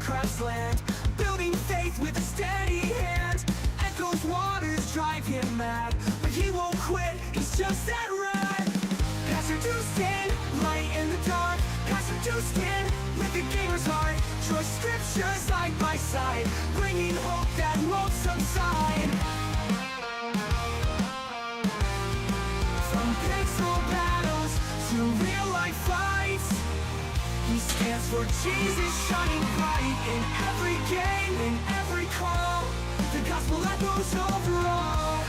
Minecraft's land, building faith with a steady hand. Echo's waters drive him mad, but he won't quit, he's just that rad. PastorDoostyn, light in the dark. PastorDoostyn, with the gamer's heart. Choice scriptures side by side, bringing hope that won't subside. From pixel battles to real life fights, he stands for Jesus, shining bright in every game, in every call. The gospel echoes over all.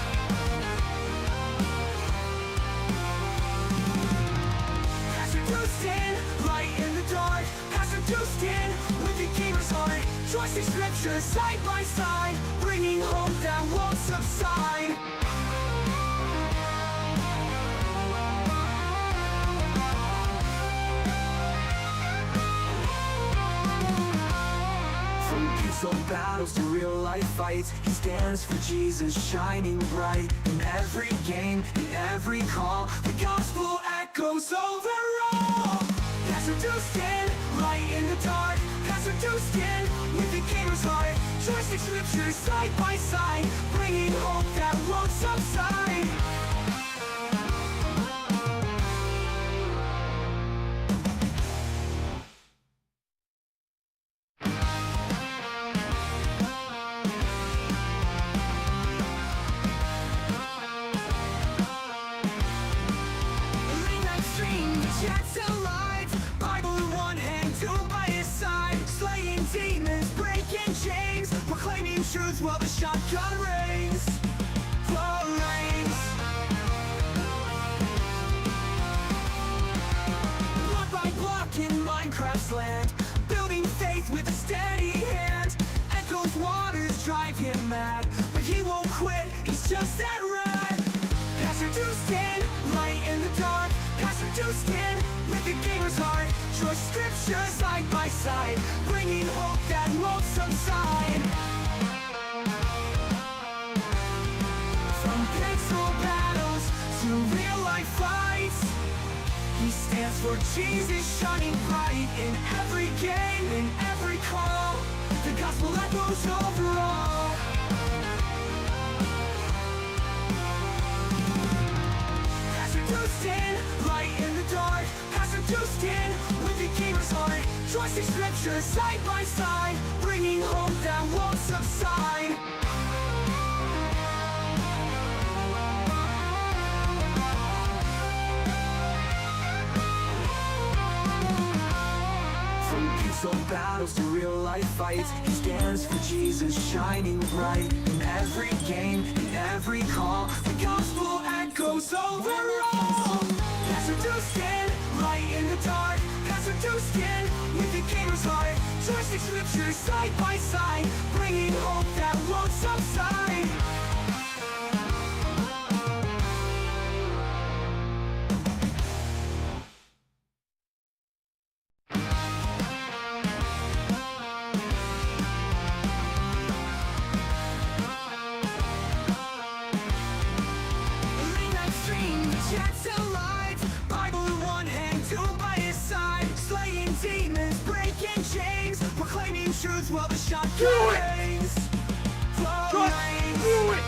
PastorDoostyn, light in the dark. PastorDoostyn, with the gamer's heart. Trusting scriptures side by side, bringing hope that won't subside. Pixel battles to real life fights, he stands for Jesus, shining bright in every game, in every call. The gospel echoes over all. PastorDoostyn, light in the dark. PastorDoostyn, with the gamer's heart. Trusting scriptures side by side, bringing hope that won't subside. Chat's alive, Bible in one hand, tool by his side. Slaying demons, breaking chains, proclaiming truth while the shotgun rings. Block by block in Minecraft's land, building faith with a steady hand. Echo's waters drive him mad, but he won't quit, he's just that rad. PastorDoostyn, light in the dark. PastorDoostyn, with the gamer's heart. Choice scriptures side by side, bringing hope that won't subside. From pixel battles to real life fights, he stands for Jesus, shining bright in every game, in every call. The gospel echoes over all. PastorDoostyn, light in the dark. PastorDoostyn, with the gamer's heart. Trusting scriptures side by side, bringing hope that won't subside. From pixel battles to real life fights, he stands for Jesus, shining bright in every game, in every call. The gospel echoes over all. PastorDoostyn, light in the dark. PastorDoostyn, with the gamer's heart. Trusting scriptures side by side, bringing hope that won't subside. Chat's alive, Bible in one hand, tool by his side. Slaying demons, breaking chains, proclaiming truth while the shotgun rings. Do it!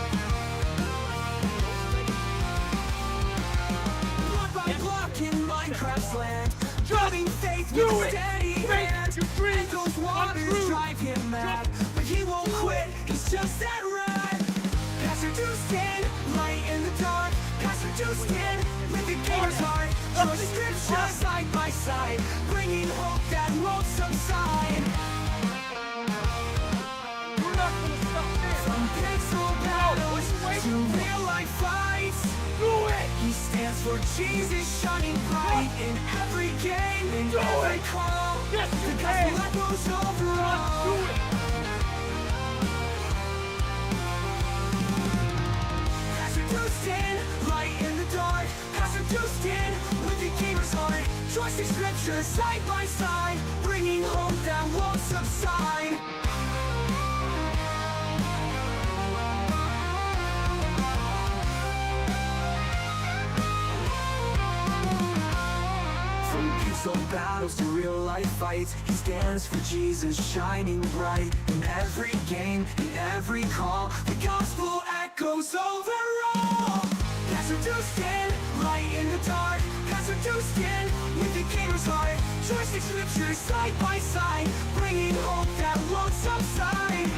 Block by block in Minecraft's land, building faith with a steady hand. Echo's waters drive him mad, but he won't quit, he's just that rad. PastorDoostyn, light in the dark. PastorDoostyn, with the gamer's heart. Choice scriptures side by side, bringing hope that won't subside. We're not gonna stop there. From pixel battles to real life fights, Do it! he stands for Jesus, shining bright in every game, in every call. Yes, The you gospel can! echoes over Do all. it! PastorDoostyn, light in the dark. PastorDoostyn, with the gamer's heart. Trusting scriptures side by side, bringing hope that won't subside. From pixel battles to real life fight. He stands for Jesus, shining bright. In every game, in every call, the gospel echoes over all. PastorDoostyn, light in the dark. PastorDoostyn, with the gamer's heart. Choosing scripture side by side, bringing hope that won't subside.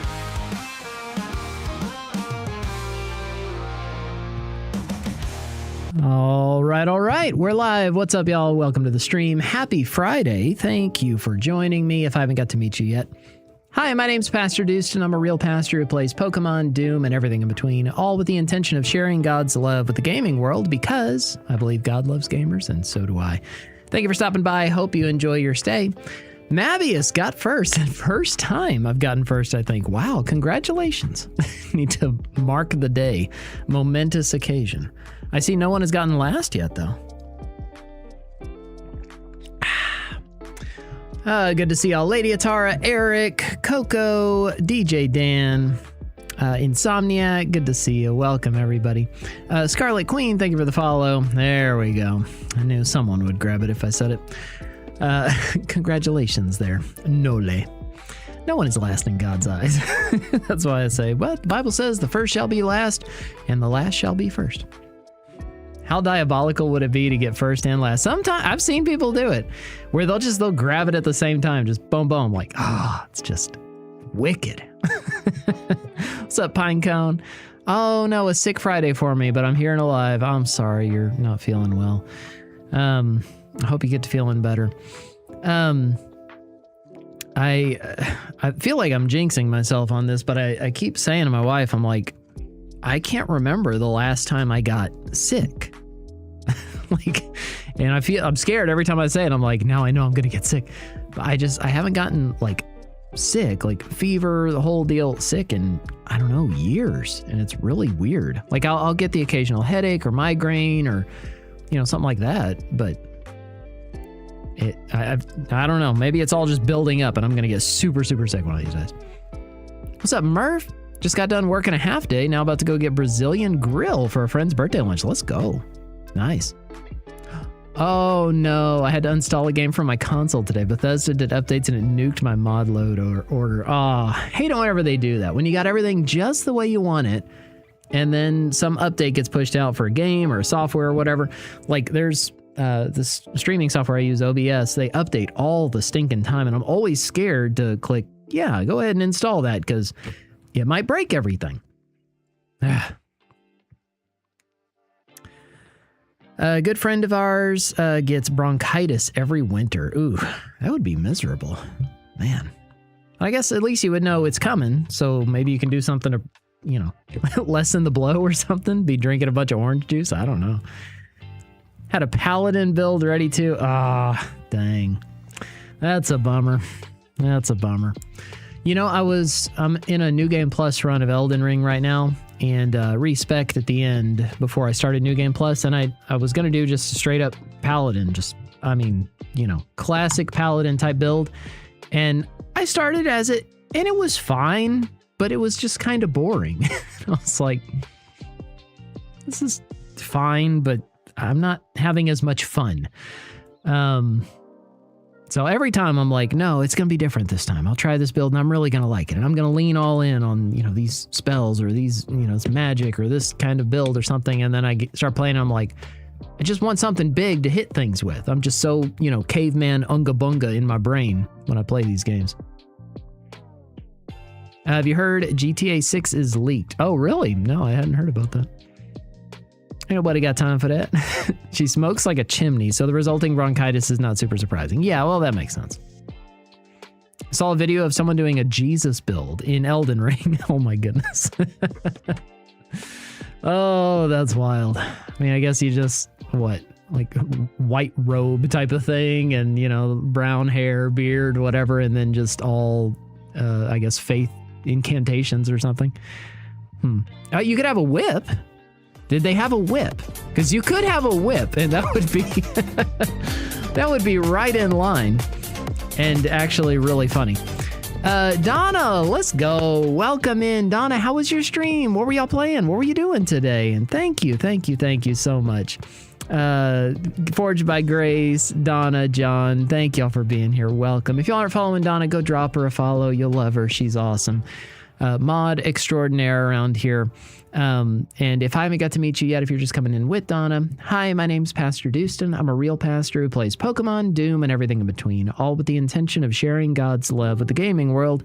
All right. We're live. What's up, y'all? Welcome to the stream. Happy Friday. Thank you for joining me if I haven't got to meet you yet. Hi, my name's PastorDoostyn. I'm a real pastor who plays Pokemon, Doom, and everything in between, all with the intention of sharing God's love with the gaming world because I believe God loves gamers, and so do I. Thank you for stopping by. Hope you enjoy your stay. Mavius got first, and first time I've gotten first, I think. Wow, congratulations. Need to mark the day. Momentous occasion. I see no one has gotten last yet, though. Good to see y'all. Lady Atara, Eric, Coco, DJ Dan, Insomniac, good to see you. Welcome, everybody. Scarlet Queen, thank you for the follow. There we go. I knew someone would grab it if I said it. Congratulations there. Nole. No one is last in God's eyes. That's why I say, well, the Bible says the first shall be last, and the last shall be first. How diabolical would it be to get first and last? Sometimes I've seen people do it where they'll grab it at the same time, just boom, boom, like, it's just wicked. What's up, Pinecone? Oh no, a sick Friday for me, but I'm here and alive. I'm sorry you're not feeling well. I hope you get to feeling better. I feel like I'm jinxing myself on this, but I keep saying to my wife, I'm like, I can't remember the last time I got sick. And I'm scared every time I say it. I'm like, now I know I'm gonna get sick. But I haven't gotten like sick, like fever, the whole deal, sick in, I don't know, years. And it's really weird. Like I'll get the occasional headache or migraine or, something like that. But I don't know. Maybe it's all just building up and I'm gonna get super, super sick one of these days. What's up, Murph? Just got done working a half day. Now about to go get Brazilian grill for a friend's birthday lunch. Let's go. Nice. Oh no, I had to install a game from my console today. Bethesda did updates and it nuked my mod load order. I hate it whenever they do that. When you got everything just the way you want it, and then some update gets pushed out for a game or software or whatever. Like there's this streaming software I use, OBS. They update all the stinking time, and I'm always scared to click, yeah, go ahead and install that because it might break everything. A good friend of ours gets bronchitis every winter. Ooh, that would be miserable. Man. I guess at least you would know it's coming, so maybe you can do something to, lessen the blow or something. Be drinking a bunch of orange juice. I don't know. Had a paladin build ready to. Dang. That's a bummer. I'm in a New Game Plus run of Elden Ring right now, and respec at the end before I started New Game Plus, and I was going to do just a straight up paladin, classic paladin type build, and I started as it, and it was fine, but it was just kind of boring. I was like, this is fine, but I'm not having as much fun. So every time I'm like, no, it's going to be different this time. I'll try this build and I'm really going to like it. And I'm going to lean all in on, these spells or these, this magic or this kind of build or something. And then I start playing and I'm like, I just want something big to hit things with. I'm just so, caveman unga bunga in my brain when I play these games. Have you heard GTA 6 is leaked? Oh, really? No, I hadn't heard about that. Ain't nobody got time for that. She smokes like a chimney, so the resulting bronchitis is not super surprising. Yeah, well, that makes sense. I saw a video of someone doing a Jesus build in Elden Ring. Oh my goodness. Oh, that's wild. I mean, I guess you just, like white robe type of thing and, brown hair, beard, whatever, and then just all, I guess, faith incantations or something. You could have a whip. Did they have a whip? Because you could have a whip, and that would be that would be right in line, and actually really funny. Donna, let's go. Welcome in, Donna. How was your stream? What were y'all playing? What were you doing today? And thank you so much. Forged by Grace, Donna, John, thank y'all for being here. Welcome. If y'all aren't following Donna, go drop her a follow. You'll love her. She's awesome. Mod extraordinaire around here. And if I haven't got to meet you yet, if you're just coming in with Donna, hi, my name's PastorDoostyn. I'm a real pastor who plays Pokemon, Doom, and everything in between, all with the intention of sharing God's love with the gaming world,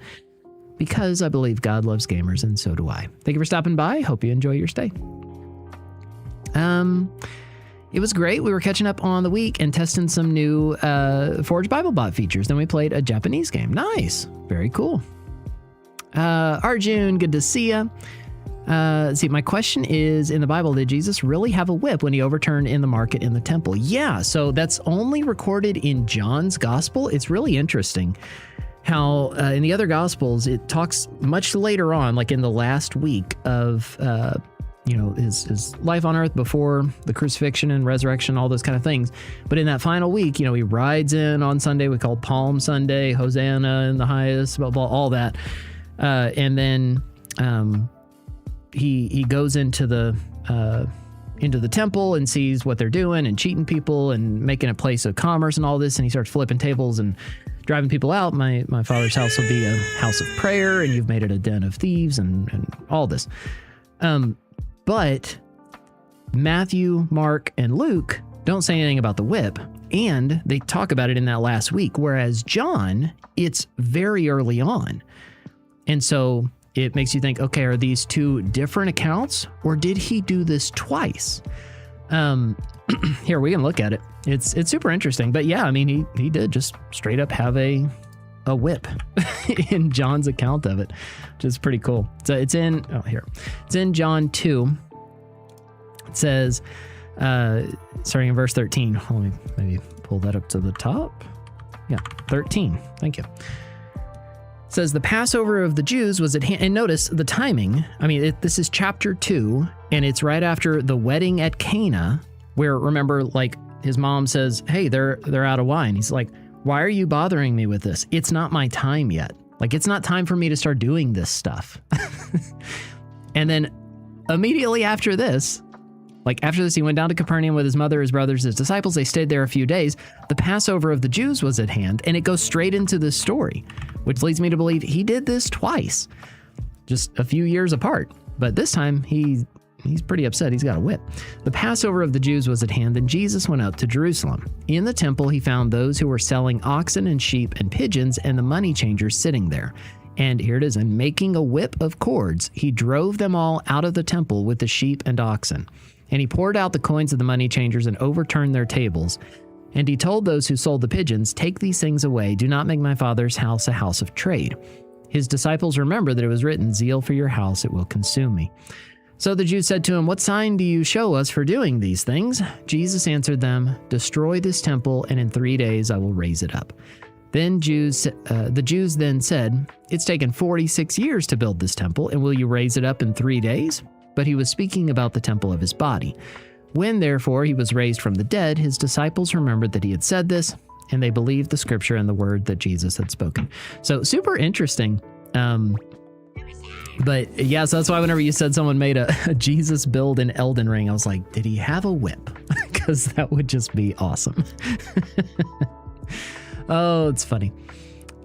because I believe God loves gamers, and so do I. Thank you for stopping by. Hope you enjoy your stay. It was great. We were catching up on the week and testing some new Forge Bible Bot features. Then we played a Japanese game. Nice. Very cool. Arjun, good to see ya. See, my question is, in the Bible, did Jesus really have a whip when he overturned in the market in the temple? Yeah, so that's only recorded in John's gospel. It's really interesting how in the other gospels, it talks much later on, like in the last week of his life on earth before the crucifixion and resurrection, all those kind of things. But in that final week, he rides in on Sunday. We call Palm Sunday, Hosanna in the highest, blah, blah, all that. And then he goes into the temple and sees what they're doing and cheating people and making a place of commerce and all this. And he starts flipping tables and driving people out. My Father's house will be a house of prayer, and you've made it a den of thieves and all this. But Matthew, Mark, and Luke don't say anything about the whip, and they talk about it in that last week, whereas John, it's very early on. And so it makes you think, okay, are these two different accounts, or did he do this twice? Here, we can look at it. It's super interesting. But yeah, I mean, he did just straight up have a whip in John's account of it, which is pretty cool. So it's in John 2. It says, starting in verse 13. Let me maybe pull that up to the top. Yeah, 13. Thank you. It says, the Passover of the Jews was at hand. And notice the timing. I mean, this is chapter 2, and it's right after the wedding at Cana, where, remember, like, his mom says, hey, they're out of wine. He's like, why are you bothering me with this? It's not my time yet. Like, it's not time for me to start doing this stuff. And then immediately after this, he went down to Capernaum with his mother, his brothers, his disciples. They stayed there a few days. The Passover of the Jews was at hand, and it goes straight into this story, which leads me to believe he did this twice, just a few years apart. But this time, he's pretty upset. He's got a whip. The Passover of the Jews was at hand, and Jesus went up to Jerusalem. In the temple, he found those who were selling oxen and sheep and pigeons, and the money changers sitting there. And here it is, and making a whip of cords, he drove them all out of the temple with the sheep and oxen. And he poured out the coins of the money changers and overturned their tables. And he told those who sold the pigeons, take these things away. Do not make my Father's house a house of trade. His disciples remembered that it was written, zeal for your house, it will consume me. So the Jews said to him, what sign do you show us for doing these things? Jesus answered them, destroy this temple, and in 3 days I will raise it up. Then the Jews then said, it's taken 46 years to build this temple, and will you raise it up in 3 days? But he was speaking about the temple of his body. When, therefore, he was raised from the dead, his disciples remembered that he had said this, and they believed the scripture and the word that Jesus had spoken. So super interesting. But yeah, so that's why whenever you said someone made a Jesus build in Elden Ring, I was like, did he have a whip? Because that would just be awesome. Oh, it's funny.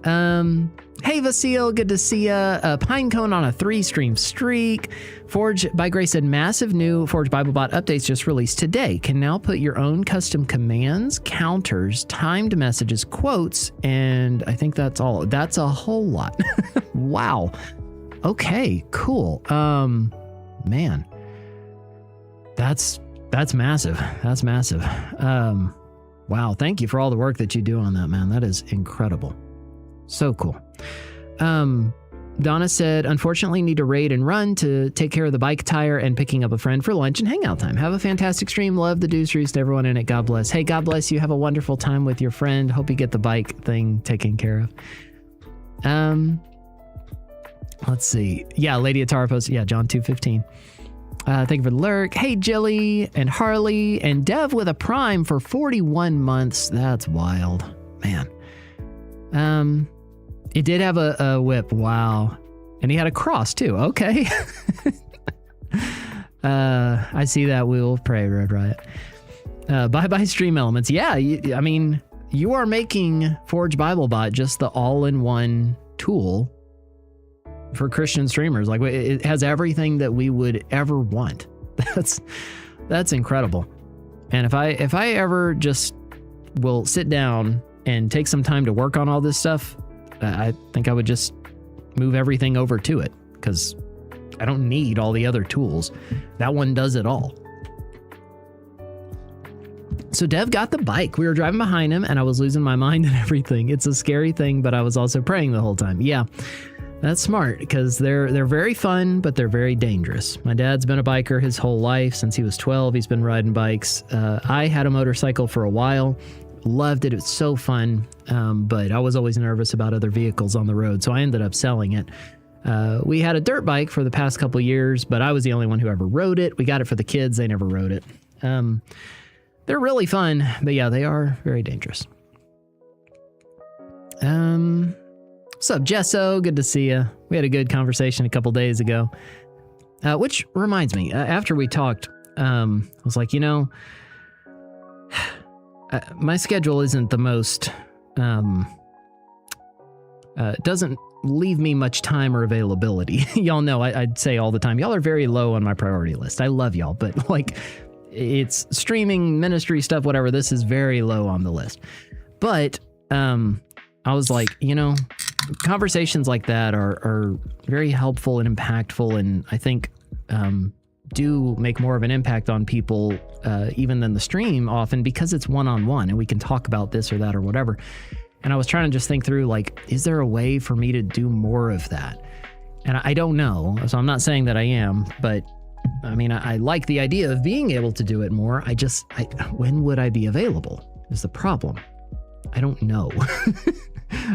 Hey, Vasil, good to see ya. Pinecone on a 3-stream streak. Forge by Grace said, massive new Forge BibleBot updates just released today. Can now put your own custom commands, counters, timed messages, quotes, and I think that's all. That's a whole lot. Wow. Okay, cool. Man, that's massive. That's massive. Wow. Thank you for all the work that you do on that, man. That is incredible. So cool. Donna said, unfortunately need to raid and run to take care of the bike tire and picking up a friend for lunch and hangout time. Have a fantastic stream. Love the Doostyn, everyone in it. God bless. Hey, God bless you. Have a wonderful time with your friend. Hope you get the bike thing taken care of. Let's see. Yeah, Lady Atara posted. Yeah, John 2:15. Thank you for the lurk. Hey, Jilly and Harley and Dev with a prime for 41 months. That's wild, man. It did have a whip. Wow. And he had a cross too. Okay. I see that. We will pray, Red Riot. Bye Stream Elements. Yeah, I mean, you are making Forge BibleBot just the all-in-one tool for Christian streamers. Like, it has everything that we would ever want. That's incredible. And if I ever just will sit down and take some time to work on all this stuff, I think I would just move everything over to it, because I don't need all the other tools. That one does it all. So Dev got the bike. We were driving behind him and I was losing my mind and everything. It's a scary thing, but I was also praying the whole time. Yeah, that's smart, because they're very fun, but they're very dangerous. My dad's been a biker his whole life. Since he was 12, he's been riding bikes. I had a motorcycle for a while. Loved it. It was so fun. But I was always nervous about other vehicles on the road, so I ended up selling it. We had a dirt bike for the past couple years, but I was the only one who ever rode it. We got it for the kids. They never rode it. They're really fun, but yeah, they are very dangerous. What's up, Jesso? Good to see you. We had a good conversation a couple days ago. Which reminds me, after we talked, I was like, my schedule isn't the most, doesn't leave me much time or availability. Y'all know I'd say all the time, y'all are very low on my priority list. I love y'all, but like, it's streaming, ministry stuff, whatever. This is very low on the list. But I was like, conversations like that are very helpful and impactful, and I think do make more of an impact on people even than the stream often, because it's one-on-one and we can talk about this or that or whatever. And I was trying to just think through, like, is there a way for me to do more of that? And I don't know, so I'm not saying that I am, but I mean, I like the idea of being able to do it more. When would I be available is the problem. I don't know.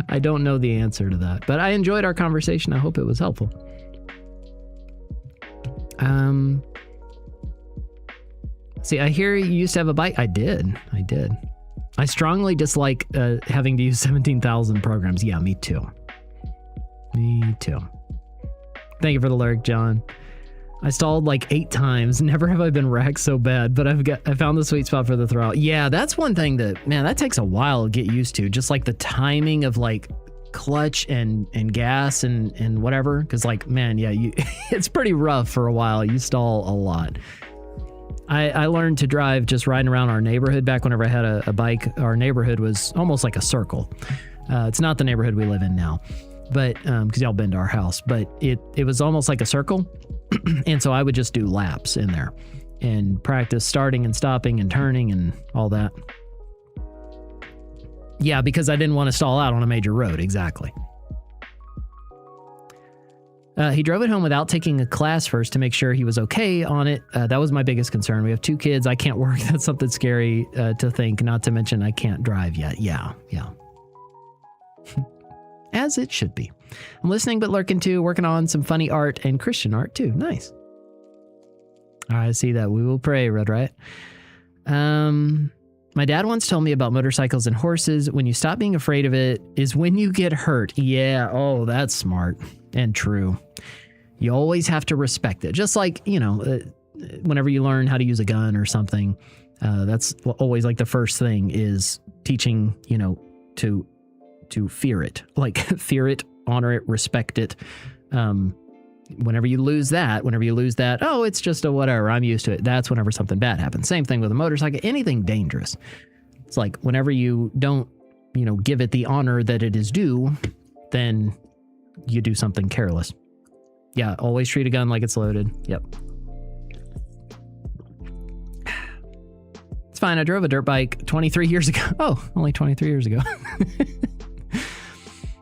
I don't know the answer to that, but I enjoyed our conversation. I hope it was helpful. See, I hear you used to have a bike. I did. I strongly dislike having to use 17,000 programs. Yeah, me too. Thank you for the lyric, John. I stalled like 8 times. Never have I been wrecked so bad, but I found the sweet spot for the throttle. Yeah, that's one thing that takes a while to get used to. Just like the timing of like clutch and gas and whatever. Cause like, it's pretty rough for a while. You stall a lot. I learned to drive just riding around our neighborhood back whenever I had a bike. Our neighborhood was almost like a circle. It's not the neighborhood we live in now, but because y'all been to our house, but it was almost like a circle. And so I would just do laps in there and practice starting and stopping and turning and all that. Yeah, because I didn't want to stall out on a major road. Exactly. He drove it home without taking a class first to make sure he was okay on it. That was my biggest concern. We have 2 kids. I can't work. That's something scary to think, not to mention I can't drive yet. Yeah. As it should be. I'm listening but lurking too, working on some funny art and Christian art too. Nice. All right, I see that. We will pray, Red Riot. My dad once told me about motorcycles and horses. When you stop being afraid of it is when you get hurt. Yeah, oh, that's smart and true. You always have to respect it. Just like, whenever you learn how to use a gun or something, that's always like the first thing is teaching, to fear it. Like fear it, honor it, respect it. Whenever you lose that, oh, it's just a whatever, I'm used to it. That's whenever something bad happens. Same thing with a motorcycle, anything dangerous. It's like whenever you don't, give it the honor that it is due, then you do something careless. Yeah, always treat a gun like it's loaded. Yep. It's fine. I drove a dirt bike 23 years ago. Oh, only 23 years ago.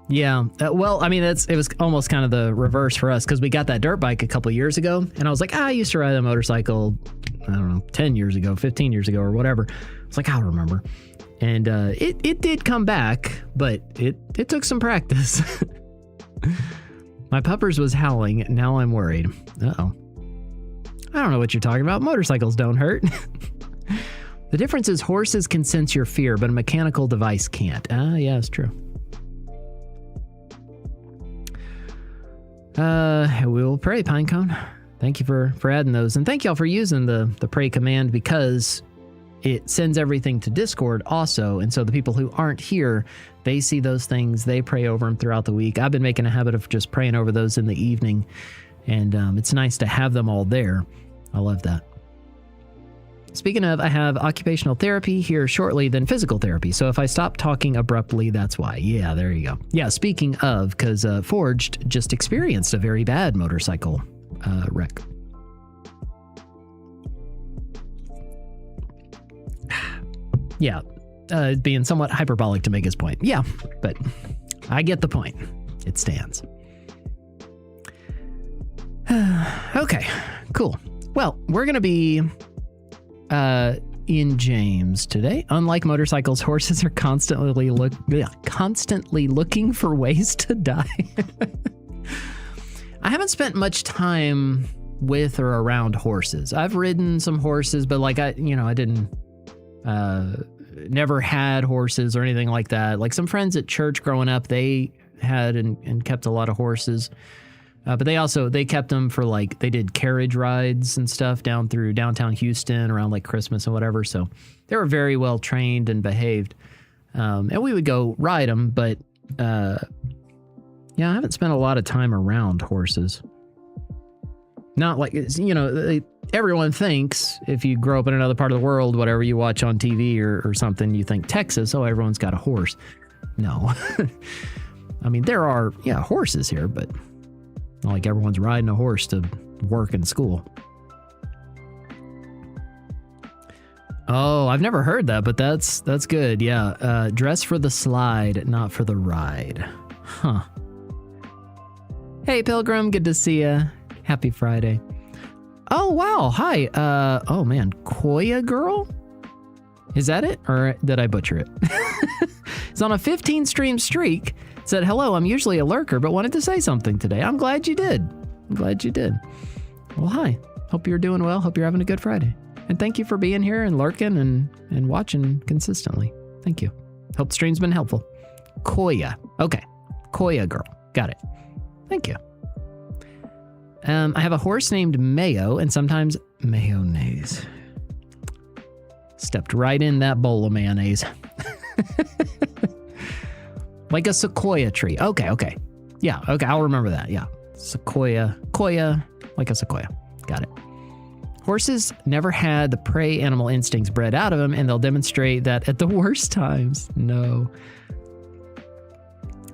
Yeah. Well, I mean, it was almost kind of the reverse for us because we got that dirt bike a couple years ago. And I was like, I used to ride a motorcycle, I don't know, 10 years ago, 15 years ago or whatever. I was like, I'll remember. And it did come back, but it took some practice. My puppers was howling. Now I'm worried. Uh-oh. I don't know what you're talking about. Motorcycles don't hurt. The difference is horses can sense your fear, but a mechanical device can't. Yeah, it's true. We will pray, Pinecone. Thank you for adding those. And thank y'all for using the pray command because it sends everything to Discord also. And so the people who aren't here, they see those things, they pray over them throughout the week. I've been making a habit of just praying over those in the evening. And it's nice to have them all there. I love that. Speaking of, I have occupational therapy here shortly, then physical therapy. So if I stop talking abruptly, that's why. Yeah, there you go. Yeah, speaking of, because Forged just experienced a very bad motorcycle wreck. Yeah, being somewhat hyperbolic to make his point. Yeah, but I get the point. It stands. Okay, cool. Well, we're going to be in James today. Unlike motorcycles, horses are constantly looking for ways to die. I haven't spent much time with or around horses. I've ridden some horses, but like I didn't never had horses or anything like that. Like some friends at church growing up, they had and kept a lot of horses. But they kept them for like, they did carriage rides and stuff down through downtown Houston around like Christmas and whatever. So they were very well trained and behaved. And we would go ride them, but yeah, I haven't spent a lot of time around horses. Not like, everyone thinks if you grow up in another part of the world, whatever you watch on TV or something, you think Texas, oh, everyone's got a horse. No. I mean, there are, horses here, but not like everyone's riding a horse to work and school. Oh, I've never heard that, but that's good. Yeah. Dress for the slide, not for the ride. Huh. Hey, Pilgrim. Good to see ya. Happy Friday. Oh, wow. Hi. Oh, man. Koya Girl? Is that it? Or did I butcher it? It's on a 15 stream streak. Said, hello, I'm usually a lurker, but wanted to say something today. I'm glad you did. Well, hi. Hope you're doing well. Hope you're having a good Friday. And thank you for being here and lurking and watching consistently. Thank you. Hope the stream's been helpful. Koya. Okay. Koya Girl. Got it. Thank you. I have a horse named Mayo and sometimes mayonnaise. Stepped right in that bowl of mayonnaise. Like a sequoia tree. Okay. Yeah, okay, I'll remember that. Yeah. Sequoia, like a sequoia. Got it. Horses never had the prey animal instincts bred out of them, and they'll demonstrate that at the worst times. No.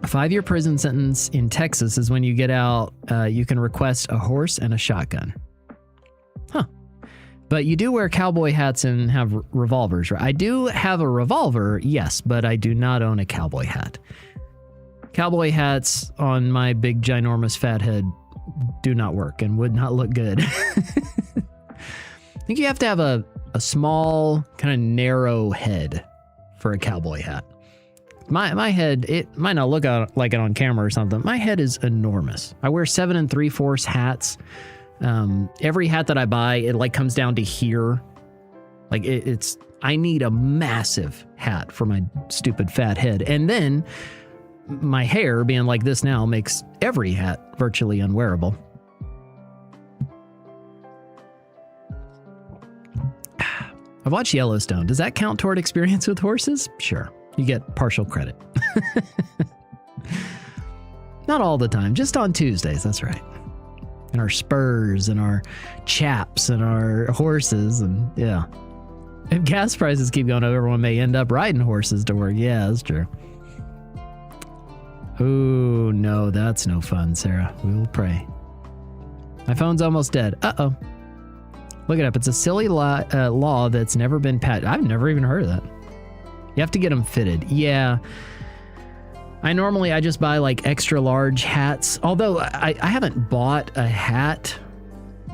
A 5-year prison sentence in Texas is when you get out, you can request a horse and a shotgun. Huh. But you do wear cowboy hats and have revolvers, right? I do have a revolver, yes, but I do not own a cowboy hat. Cowboy hats on my big, ginormous fat head do not work and would not look good. I think you have to have a small, kind of narrow head for a cowboy hat. My head, it might not look like it on camera or something. My head is enormous. I wear 7 3/4 hats. Every hat that I buy, it like comes down to here. Like I need a massive hat for my stupid fat head. And then my hair being like this now makes every hat virtually unwearable. I've watched Yellowstone. Does that count toward experience with horses? Sure. You get partial credit. Not all the time, just on Tuesdays. That's right. And our spurs and our chaps and our horses. And yeah. If gas prices keep going up, everyone may end up riding horses to work. Yeah, that's true. Oh, no, that's no fun, Sarah. We will pray. My phone's almost dead. Uh-oh. Look it up. It's a silly law that's never been passed. I've never even heard of that. You have to get them fitted. Yeah. I just buy like extra large hats. Although I haven't bought a hat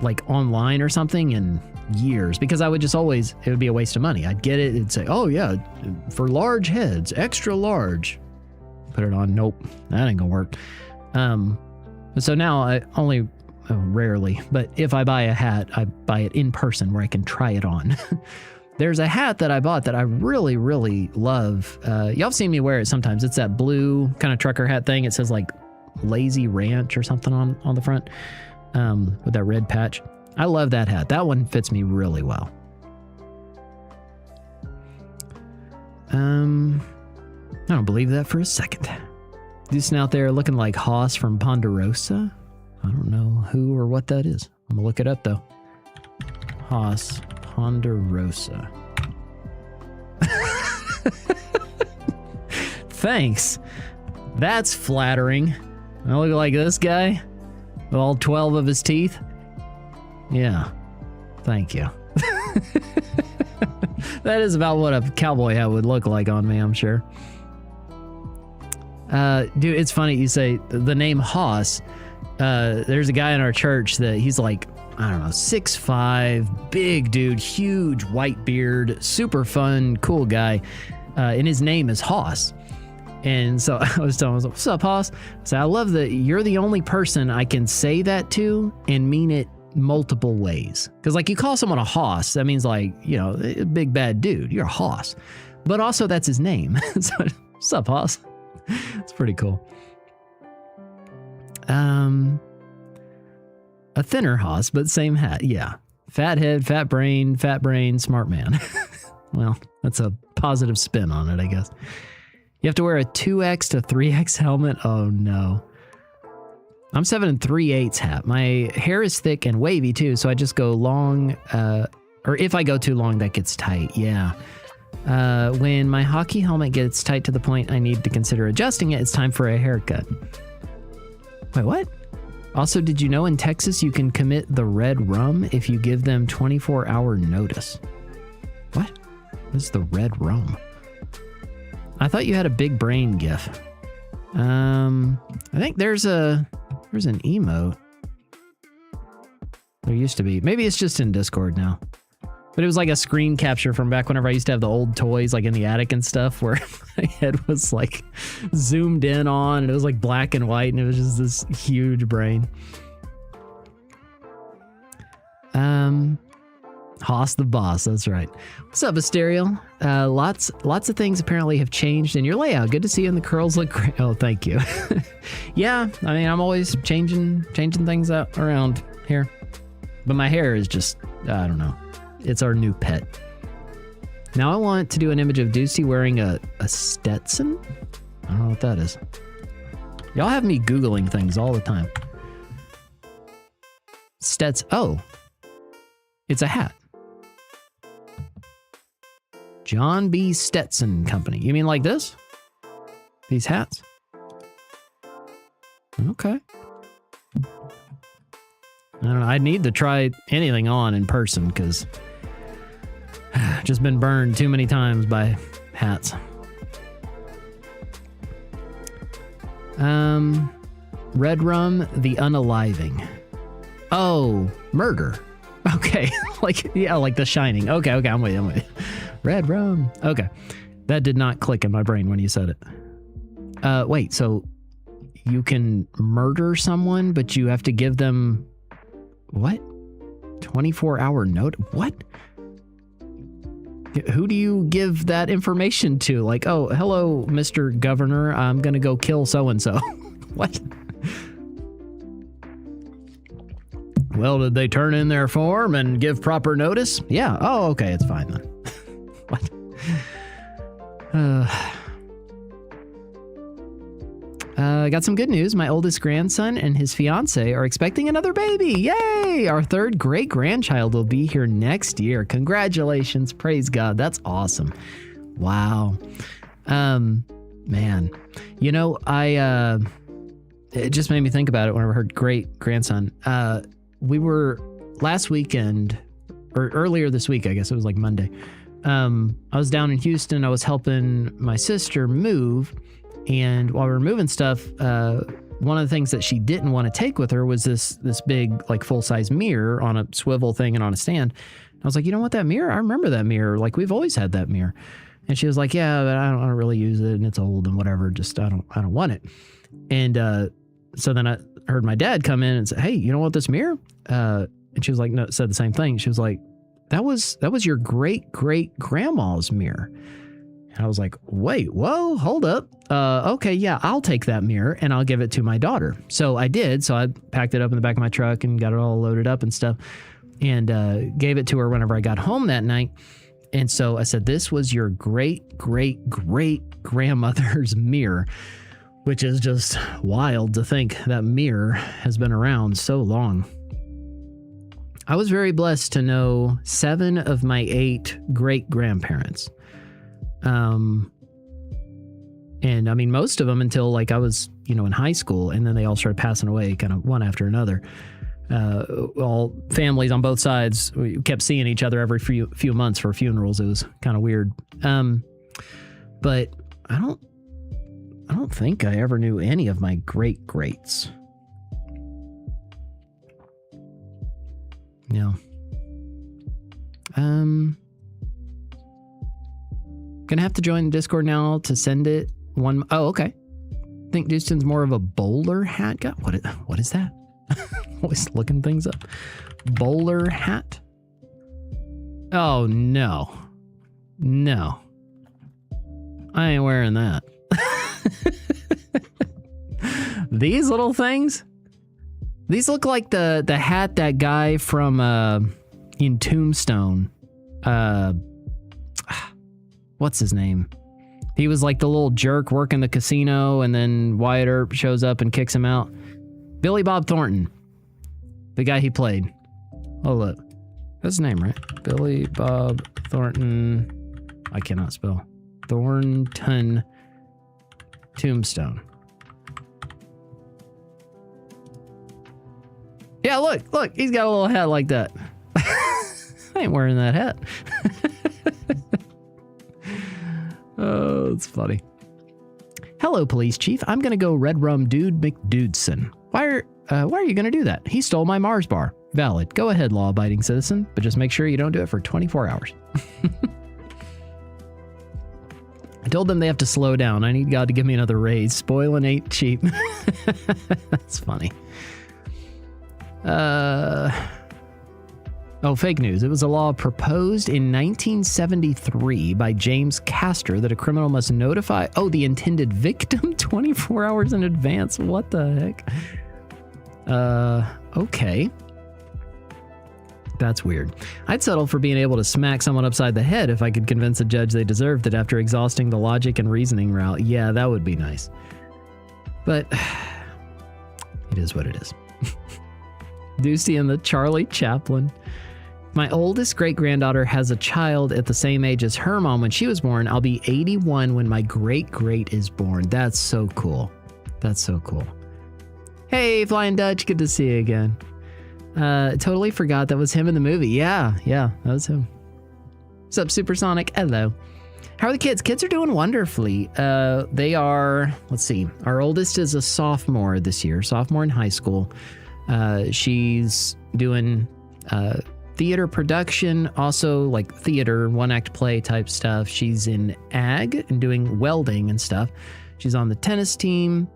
like online or something in years because I would just always, it would be a waste of money. I'd get it. It'd say, oh yeah, for large heads, extra large. Put it on. Nope. That ain't gonna work. So now I only rarely, but if I buy a hat, I buy it in person where I can try it on. There's a hat that I bought that I really, really love. Y'all have seen me wear it sometimes. It's that blue kind of trucker hat thing. It says like Lazy Ranch or something on the front with that red patch. I love that hat. That one fits me really well. I don't believe that for a second. Doostyn out there looking like Haas from Ponderosa. I don't know who or what that is. I'm gonna look it up though. Haas, Ponderosa. Thanks. That's flattering. I look like this guy with all 12 of his teeth. Yeah. Thank you. That is about what a cowboy hat would look like on me, I'm sure. Dude, it's funny you say the name Haas. There's a guy in our church that he's like, I don't know, 6'5", big dude, huge white beard, super fun, cool guy. And his name is Haas. And so I was telling him, what's up, Haas? So I love that you're the only person I can say that to and mean it multiple ways. Because like you call someone a Haas, that means like, you know, a big bad dude. You're a Haas. But also that's his name. So, what's up, Haas? It's pretty cool. A thinner Haas, but same hat. Yeah. Fat head, fat brain, smart man. Well, that's a positive spin on it, I guess. You have to wear a 2X to 3X helmet. Oh no. I'm 7 3/8 hat. My hair is thick and wavy too, so I just go long, or if I go too long, that gets tight. Yeah. When my hockey helmet gets tight to the point I need to consider adjusting it, it's time for a haircut. Wait, what? Also, did you know in Texas you can commit the red rum if you give them 24-hour notice? What? What is the red rum? I thought you had a big brain gif. I think there's an emote. There used to be. Maybe it's just in Discord now. But it was like a screen capture from back whenever I used to have the old toys like in the attic and stuff where my head was like zoomed in on and it was like black and white and it was just this huge brain. Haas the boss, that's right. What's up, Asterial? Lots of things apparently have changed in your layout. Good to see you, and the curls look great. Oh, thank you. Yeah, I mean, I'm always changing things out around here. But my hair is just, I don't know. It's our new pet. Now I want to do an image of Doostyn wearing a Stetson. I don't know what that is. Y'all have me Googling things all the time. Oh. It's a hat. John B. Stetson Company. You mean like this? These hats? Okay. I don't know. I need to try anything on in person because I've just been burned too many times by hats. Red rum, the unaliving. Oh, murder. Okay. Like The Shining. Okay, I'm with you. Red rum. Okay. That did not click in my brain when you said it. Wait, so you can murder someone, but you have to give them what? 24-hour note? What? Who do you give that information to? Like, oh, hello, Mr. Governor, I'm gonna go kill so-and-so. What? Well, did they turn in their form and give proper notice? Yeah. Oh, okay, it's fine then. What? Got some good news. My oldest grandson and his fiance are expecting another baby. Yay! Our third great-grandchild will be here next year. Congratulations. Praise God. That's awesome. Wow. Man. You know, it just made me think about it when I heard great-grandson. We were last weekend, or earlier this week, I guess it was like Monday. I was down in Houston. I was helping my sister move. And while we were moving stuff, one of the things that she didn't want to take with her was this big, like, full-size mirror on a swivel thing and on a stand. I was like, you don't want that mirror? I remember that mirror. Like, we've always had that mirror. And she was like, yeah, but I don't really use it, and it's old and whatever. Just I don't want it. And so then I heard my dad come in and say, hey, you don't want this mirror? And she was like, no, said the same thing. She was like, that was your great-great-grandma's mirror. And I was like, wait, whoa, hold up. Okay, yeah, I'll take that mirror and I'll give it to my daughter. So I did. So I packed it up in the back of my truck and got it all loaded up and stuff and gave it to her whenever I got home that night. And so I said, this was your great, great, great grandmother's mirror, which is just wild to think that mirror has been around so long. I was very blessed to know 7 of my 8 great grandparents. And I mean, most of them until like I was, in high school, and then they all started passing away kind of one after another. All families on both sides, we kept seeing each other every few months for funerals. It was kind of weird. But I don't think I ever knew any of my great greats. No. Gonna have to join the Discord now to send it one. Oh, okay. I think Doostyn's more of a bowler hat guy. What is that? Always looking things up. Bowler hat? Oh, no. No. I ain't wearing that. These little things? These look like the hat that guy from in Tombstone. What's his name? He was like the little jerk working the casino, and then Wyatt Earp shows up and kicks him out. Billy Bob Thornton. The guy he played. Oh, look. That's his name, right? Billy Bob Thornton. I cannot spell. Thornton Tombstone. Yeah, look. He's got a little hat like that. I ain't wearing that hat. Oh, it's funny. Hello, police chief. I'm going to go Red Rum Dude McDudeson. Why are you going to do that? He stole my Mars bar. Valid. Go ahead, law-abiding citizen, but just make sure you don't do it for 24 hours. I told them they have to slow down. I need God to give me another raise. Spoiling ain't cheap. That's funny. Oh, fake news. It was a law proposed in 1973 by James Castor that a criminal must notify, the intended victim 24 hours in advance. What the heck? Okay. That's weird. I'd settle for being able to smack someone upside the head if I could convince a judge they deserved it after exhausting the logic and reasoning route. Yeah, that would be nice. But it is what it is. Doosty and the Charlie Chaplin. My oldest great-granddaughter has a child at the same age as her mom when she was born. I'll be 81 when my great-great is born. That's so cool. That's so cool. Hey, Flying Dutch, good to see you again. Totally forgot that was him in the movie. Yeah, that was him. What's up, Supersonic? Hello. How are the kids? Kids are doing wonderfully. They are, let's see, our oldest is a sophomore this year, sophomore in high school. She's doing theater production, also like theater, one-act play type stuff. She's in ag and doing welding and stuff. She's on the tennis team.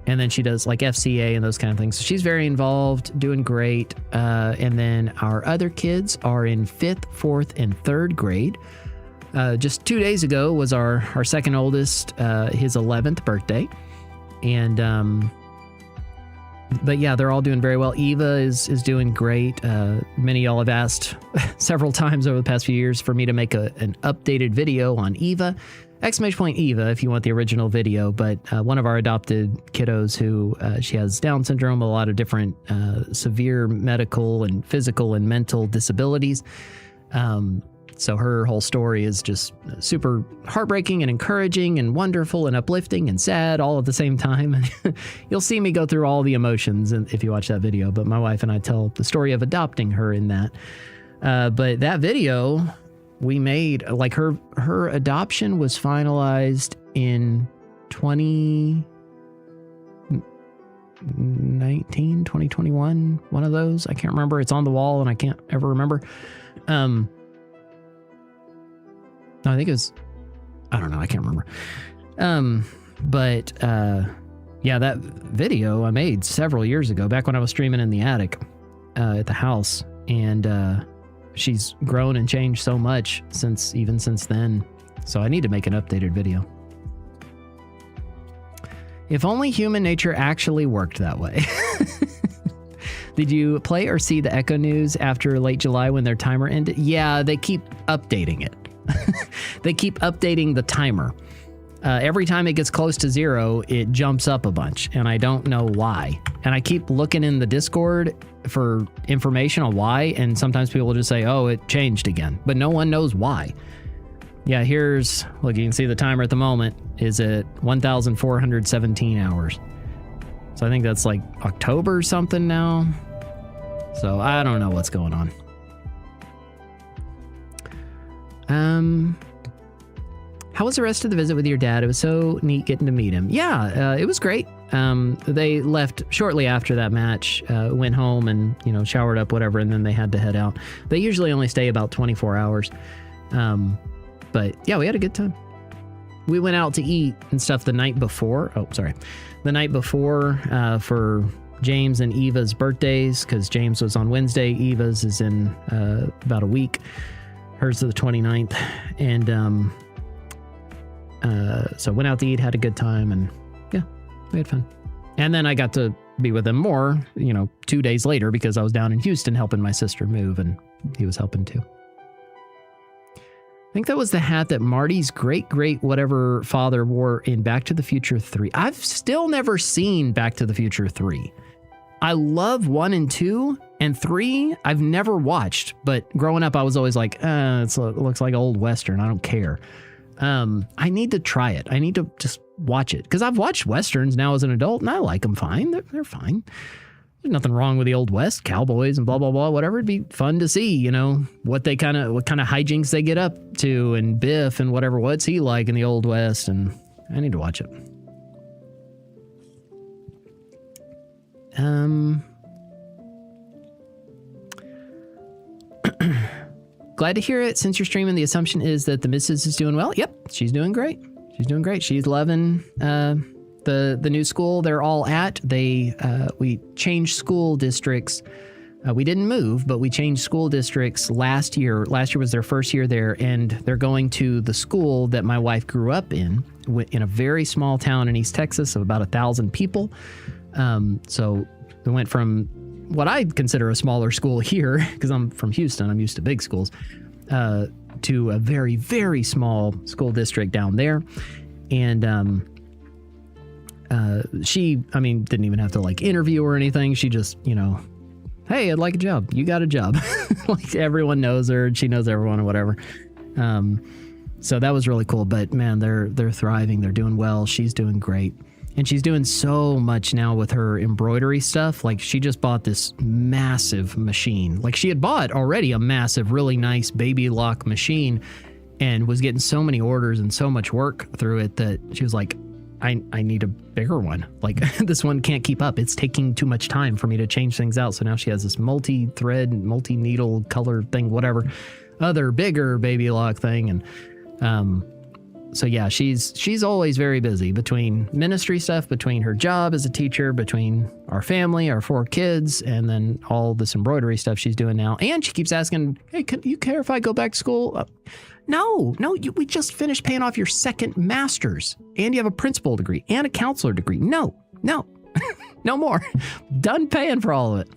And then she does like FCA and those kind of things. So she's very involved, doing great. And then our other kids are in 5th, 4th, and 3rd grade. Just 2 days ago was our second oldest, his 11th birthday. And, but yeah, they're all doing very well. Eva is doing great. Many of y'all have asked several times over the past few years for me to make an updated video on Eva. ! Eva if you want the original video, but one of our adopted kiddos who she has Down syndrome, a lot of different severe medical and physical and mental disabilities. So her whole story is just super heartbreaking and encouraging and wonderful and uplifting and sad all at the same time. You'll see me go through all the emotions if you watch that video, but my wife and I tell the story of adopting her in that. But that video we made, like her adoption was finalized in 2019, 2021, one of those. I can't remember. It's on the wall and I can't ever remember. No, I think it was, I don't know. I can't remember. But yeah, that video I made several years ago, back when I was streaming in the attic at the house. And she's grown and changed so much since then. So I need to make an updated video. If only human nature actually worked that way. Did you play or see the Echo News after late July when their timer ended? Yeah, they keep updating it. They keep updating the timer. Every time it gets close to 0, it jumps up a bunch, and I don't know why. And I keep looking in the Discord for information on why, and sometimes people will just say, oh, it changed again, but no one knows why. Yeah, look, you can see the timer at the moment is at 1,417 hours. So I think that's like October or something now. So I don't know what's going on. How was the rest of the visit with your dad? It was so neat getting to meet him. Yeah, it was great. They left shortly after that match, went home and, showered up, whatever, and then they had to head out. They usually only stay about 24 hours. But yeah, we had a good time. We went out to eat and stuff the night before. The night before for James and Eva's birthdays, because James was on Wednesday. Eva's is in about a week. Hers is the 29th. And so went out to eat, had a good time, and yeah, we had fun. And then I got to be with him more, 2 days later, because I was down in Houston helping my sister move, and he was helping too. I think that was the hat that Marty's great whatever father wore in Back to the Future 3. I've still never seen Back to the Future 3. I love 1 and 2, and 3 I've never watched, but growing up I was always like, it looks like old Western, I don't care. I need to try it. I need to just watch it, because I've watched Westerns now as an adult, and I like them fine. They're fine. There's nothing wrong with the old West, cowboys and blah, blah, blah, whatever. It'd be fun to see, what kind of hijinks they get up to, and Biff and whatever. What's he like in the old West? And I need to watch it. Glad to hear it. Since you're streaming, the assumption is that the missus is doing well. Yep, she's doing great. She's loving the new school they're all at. We changed school districts. We didn't move, but we changed school districts last year. Last year was their first year there, and they're going to the school that my wife grew up in a very small town in East Texas of about 1,000 people. So we went from what I'd consider a smaller school here, because I'm from Houston, I'm used to big schools, to a very, very small school district down there. And she didn't even have to interview or anything. She just, hey, I'd like a job. You got a job. Everyone knows her, and she knows everyone or whatever. So that was really cool. But man, they're thriving. They're doing well. She's doing great. And she's doing so much now with her embroidery stuff. She just bought this massive machine. She had bought already a massive, really nice baby lock machine, and was getting so many orders and so much work through it that she was like, I need a bigger one. This one can't keep up. It's taking too much time for me to change things out. So now she has this multi-thread, multi-needle color thing, whatever, other bigger baby lock thing. And so yeah, she's always very busy between ministry stuff, between her job as a teacher, between our family, our 4 kids, and then all this embroidery stuff she's doing now. And she keeps asking, hey, can you care if I go back to school? No, we just finished paying off your 2nd master's, and you have a principal degree and a counselor degree. No, no more. Done paying for all of it.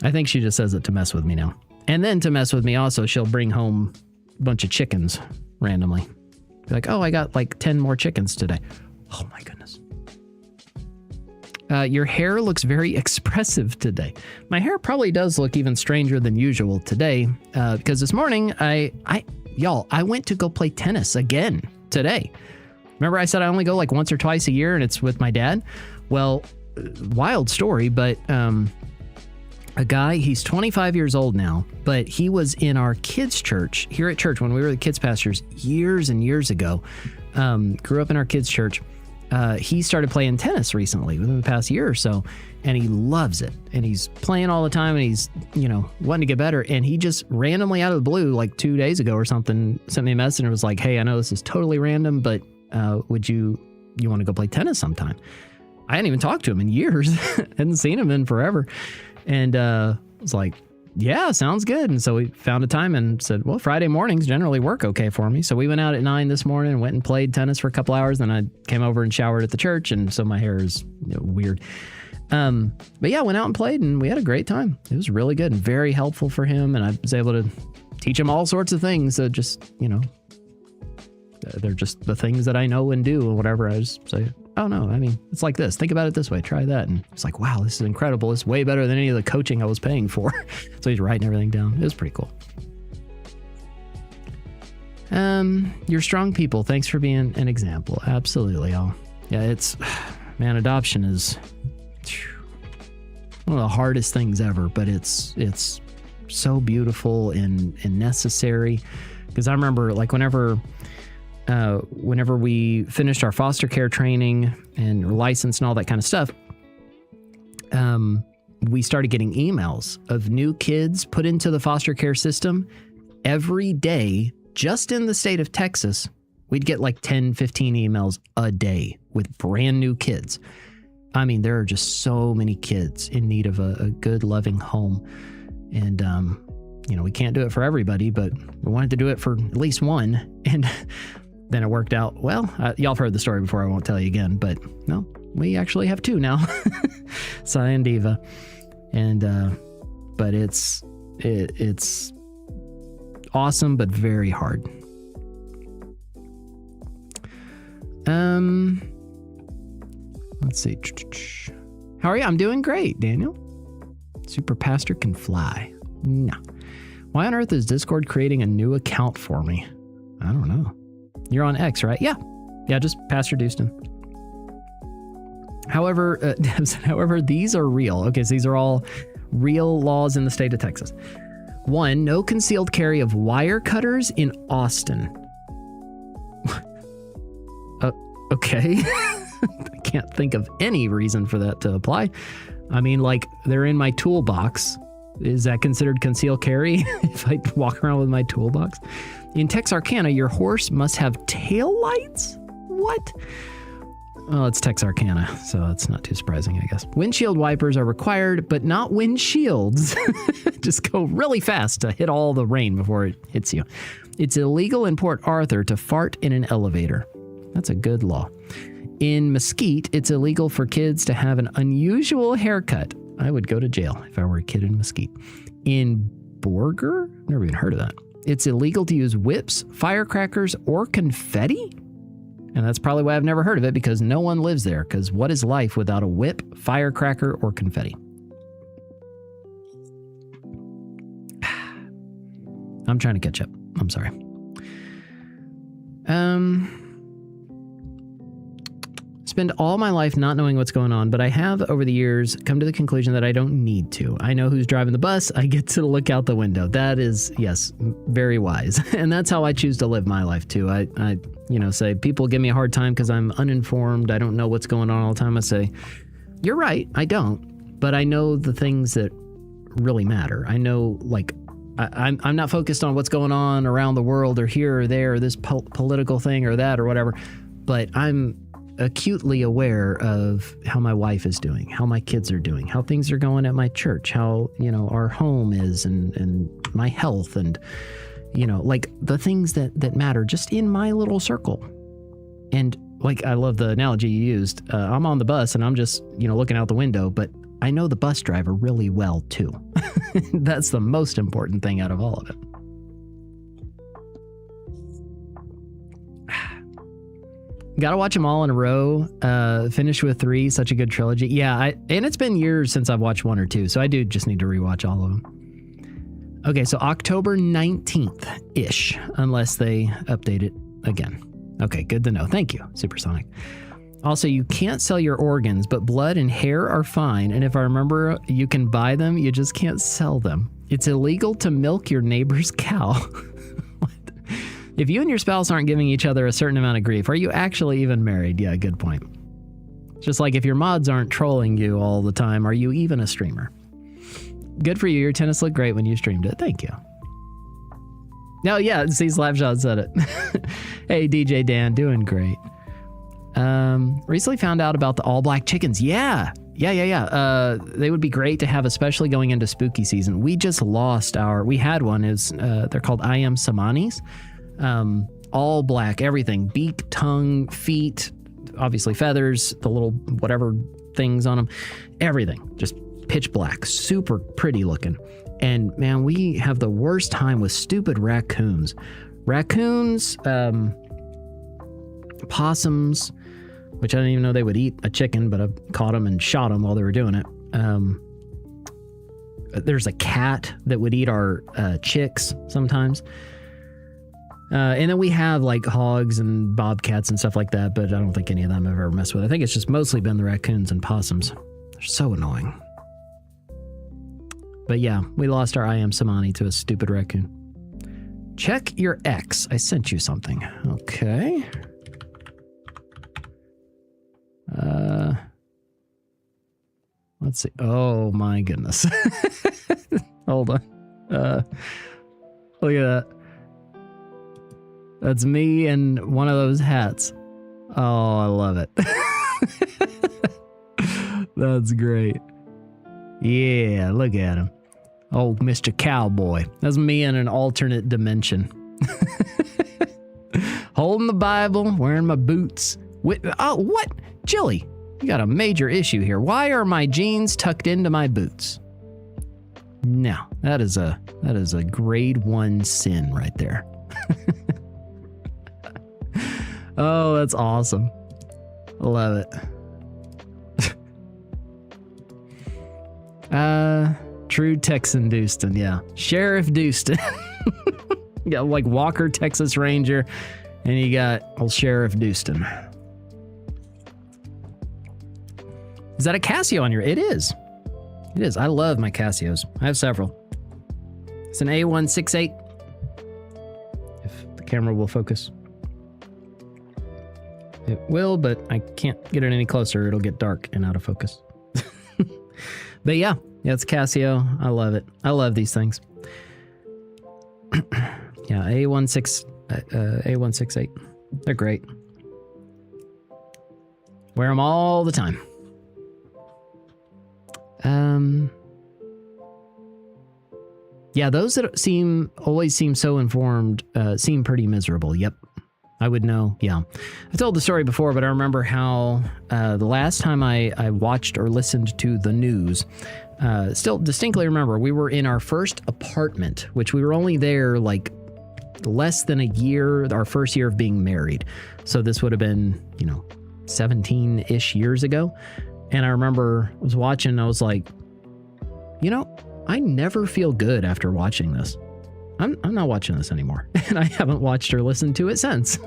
I think she just says it to mess with me now. And then to mess with me also, she'll bring home bunch of chickens randomly. Be like, oh, I got 10 more chickens today. Oh my goodness. Your hair looks very expressive today. My hair probably does look even stranger than usual today, because this morning I went to go play tennis again today. Remember I said I only go once or twice a year, and it's with my dad? Well, wild story, but a guy, he's 25 years old now, but he was in our kids' church, here at church when we were the kids' pastors years and years ago. Grew up in our kids' church. He started playing tennis recently, within the past year or so, and he loves it. And he's playing all the time, and he's, wanting to get better. And he just randomly out of the blue, 2 days ago or something, sent me a message and was like, hey, I know this is totally random, but would you want to go play tennis sometime? I hadn't even talked to him in years. Hadn't seen him in forever. And was like, yeah, sounds good. And so we found a time and said, well, Friday mornings generally work okay for me. So we went out at 9 this morning and went and played tennis for a couple hours. Then I came over and showered at the church. And so my hair is weird. But yeah, went out and played and we had a great time. It was really good and very helpful for him. And I was able to teach him all sorts of things that just, they're just the things that I know and do and whatever. I just say, oh no, I mean, it's like this. Think about it this way. Try that. And it's like, wow, this is incredible. It's way better than any of the coaching I was paying for. So he's writing everything down. It was pretty cool. You're strong people. Thanks for being an example. Absolutely. Adoption is one of the hardest things ever, but it's so beautiful and necessary. Because I remember like whenever we finished our foster care training and license and all that kind of stuff, we started getting emails of new kids put into the foster care system every day. Just in the state of Texas, we'd get like 10, 15 emails a day with brand new kids. I mean, there are just so many kids in need of a good, loving home. And, we can't do it for everybody, but we wanted to do it for at least one. And then it worked out. Well, y'all have heard the story before. I won't tell you again, but no, we actually have two now. Sai and Diva. And, but it's awesome, but very hard. Let's see. How are you? I'm doing great, Daniel. Super Pastor can fly. No. Why on earth is Discord creating a new account for me? I don't know. You're on X, right? Yeah, just PastorDoostyn. However, these are real. Okay, so these are all real laws in the state of Texas. 1, no concealed carry of wire cutters in Austin. Okay. I can't think of any reason for that to apply. I mean, like, they're in my toolbox. Is that considered concealed carry if I walk around with my toolbox? In Texarkana, your horse must have tail lights? What? Well, it's Texarkana, so it's not too surprising, I guess. Windshield wipers are required, but not windshields. Just go really fast to hit all the rain before it hits you. It's illegal in Port Arthur to fart in an elevator. That's a good law. In Mesquite, it's illegal for kids to have an unusual haircut. I would go to jail if I were a kid in Mesquite. In Borger? Never even heard of that. It's illegal to use whips, firecrackers, or confetti? And that's probably why I've never heard of it, because no one lives there. Because what is life without a whip, firecracker, or confetti? I'm trying to catch up. I'm sorry. Spend all my life not knowing what's going on, but I have over the years come to the conclusion that I don't need to. I know who's driving the bus. I get to look out the window. That is, yes, very wise. And that's how I choose to live my life too. I say people give me a hard time because I'm uninformed. I don't know what's going on all the time. I say, you're right. I don't, but I know the things that really matter. I know, like, I'm not focused on what's going on around the world or here or there or this political thing or that or whatever, but I'm acutely aware of how my wife is doing, how my kids are doing, how things are going at my church, how, our home is and my health and, like the things that matter just in my little circle. And like, I love the analogy you used. I'm on the bus and I'm just, looking out the window, but I know the bus driver really well too. That's the most important thing out of all of it. Got to watch them all in a row. Finish with 3, such a good trilogy. Yeah, and it's been years since I've watched 1 or 2, so I do just need to rewatch all of them. Okay, so October 19th-ish, unless they update it again. Okay, good to know. Thank you, Supersonic. Also, you can't sell your organs, but blood and hair are fine, and if I remember, you can buy them, you just can't sell them. It's illegal to milk your neighbor's cow. If you and your spouse aren't giving each other a certain amount of grief, are you actually even married? Yeah, good point. Just like if your mods aren't trolling you all the time, are you even a streamer? Good for you. Your tennis looked great when you streamed it. Thank you. No, yeah, see, Slapshot said it. Hey, DJ Dan, doing great. Recently found out about the all black chickens. Yeah. They would be great to have, especially going into spooky season. We just lost we had one. They're called I Am Samanis. All black, everything, beak, tongue, feet, obviously feathers, the little whatever things on them, everything, just pitch black, super pretty looking. And man, we have the worst time with stupid raccoons. Raccoons, possums, which I didn't even know they would eat a chicken, but I caught them and shot them while they were doing it. There's a cat that would eat our chicks sometimes. And then we have like hogs and bobcats and stuff like that, but I don't think any of them I've ever messed with. I think it's just mostly been the raccoons and possums. They're so annoying. But yeah, we lost our I Am Samani to a stupid raccoon. Check your X. I sent you something. Okay. Let's see. Oh my goodness. Hold on. Look at that. That's me in one of those hats. Oh, I love it. That's great. Yeah, look at him. Old Mr. Cowboy. That's me in an alternate dimension. Holding the Bible, wearing my boots. Oh, what? Jilly, you got a major issue here. Why are my jeans tucked into my boots? No, that is a grade 1 sin right there. Oh, that's awesome. I love it. True Texan Doostyn, yeah. Sheriff Doostyn. You got like Walker, Texas Ranger, and you got old Sheriff Doostyn. Is that a Casio on your? It is. It is. I love my Casios. I have several. It's an A168. If the camera will focus. It will, but I can't get it any closer. It'll get dark and out of focus. But yeah, it's Casio. I love it. I love these things. Yeah, A168. They're great. Wear them all the time. Yeah, those that always seem so informed seem pretty miserable. Yep. I would know. Yeah. I've told the story before, but I remember how the last time I watched or listened to the news, still distinctly remember, we were in our first apartment, which we were only there like less than a year, our first year of being married. So this would have been, 17-ish years ago. And I remember I was watching, I was like, I never feel good after watching this. I'm not watching this anymore. And I haven't watched or listened to it since.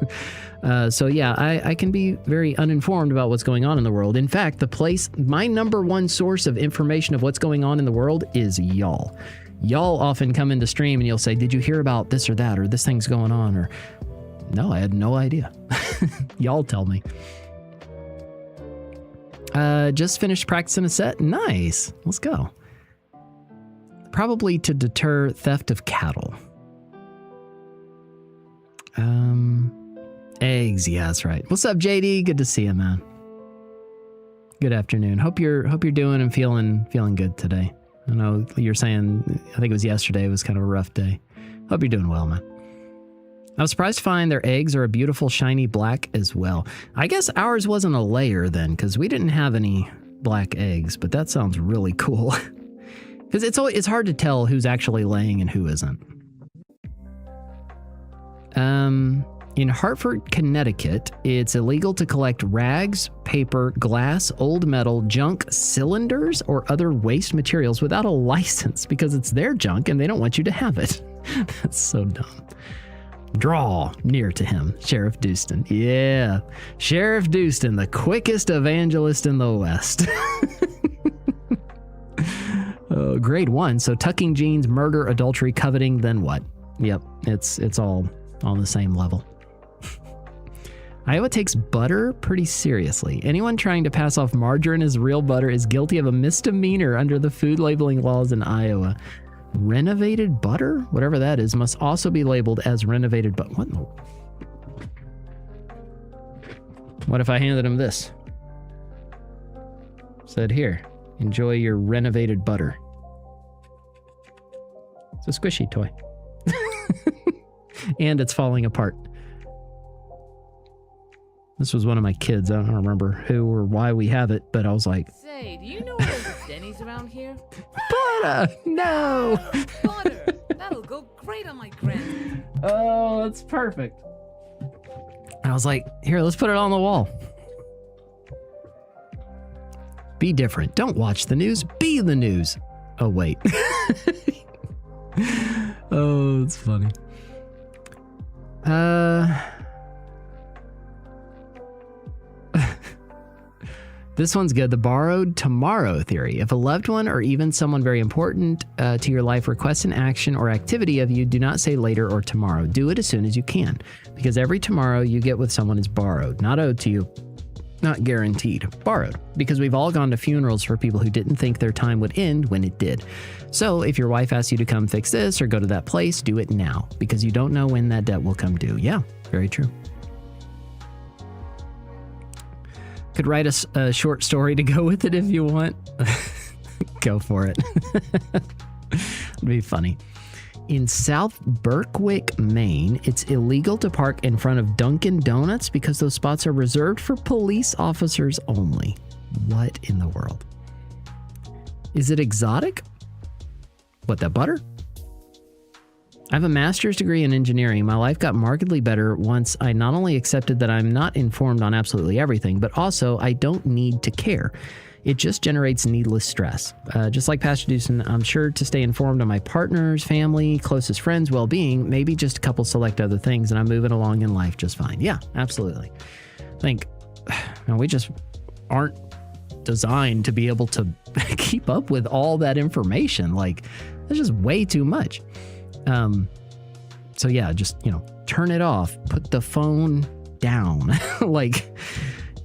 So yeah, I can be very uninformed about what's going on in the world. In fact, my number one source of information of what's going on in the world is y'all. Y'all often come into stream and you'll say, did you hear about this or that, or this thing's going on? Or no, I had no idea. Y'all tell me. Just finished practicing a set. Nice. Let's go. Probably to deter theft of cattle. Eggs. Yeah, that's right. What's up, JD? Good to see you, man. Good afternoon. Hope you're doing and feeling good today. I know you're saying, I think it was yesterday, it was kind of a rough day. Hope you're doing well, man. I was surprised to find their eggs are a beautiful shiny black as well. I guess ours wasn't a layer then, because we didn't have any black eggs, but that sounds really cool. Because it's hard to tell who's actually laying and who isn't. In Hartford, Connecticut, it's illegal to collect rags, paper, glass, old metal, junk, cylinders, or other waste materials without a license because it's their junk and they don't want you to have it. That's so dumb. Draw near to him, Sheriff Doostyn. Yeah, Sheriff Doostyn, the quickest evangelist in the West. Grade 1, so tucking jeans, murder, adultery, coveting, then what? Yep, it's all on the same level. Iowa takes butter pretty seriously. Anyone trying to pass off margarine as real butter is guilty of a misdemeanor under the food labeling laws in Iowa. Renovated butter, whatever that is, must also be labeled as renovated butter. What in the... What if I handed him this? Said, here, enjoy your renovated butter. It's a squishy toy. And it's falling apart. This was one of my kids. I don't remember who or why we have it, but I was like, Say, do you know where there's a Denny's around here? butter, no. Butter. That'll go great on my granny. Oh, that's perfect. I was like, here, let's put it on the wall. Be different. Don't watch the news. Be the news. Oh, wait. Oh, it's funny. This one's good. The borrowed tomorrow theory. If a loved one or even someone very important to your life requests an action or activity of you, do not say later or tomorrow. Do it as soon as you can, because every tomorrow you get with someone is borrowed, not owed to you, not guaranteed, borrowed, because we've all gone to funerals for people who didn't think their time would end when it did. So if your wife asks you to come fix this or go to that place, do it now, because you don't know when that debt will come due. Yeah, very true. Could write a short story to go with it if you want. Go for it. It'd be funny. In South Berwick, Maine, it's illegal to park in front of Dunkin' Donuts because those spots are reserved for police officers only. What in the world? Is it exotic? What, that butter? I have a master's degree in engineering. My life got markedly better once I not only accepted that I'm not informed on absolutely everything, but also I don't need to care. It just generates needless stress. Just like PastorDoostyn, I'm sure to stay informed on my partner's, family, closest friends' well-being, maybe just a couple select other things, and I'm moving along in life just fine. Yeah, absolutely. I think we just aren't designed to be able to keep up with all that information. Like, there's just way too much. So yeah, just, turn it off, put the phone down. Like,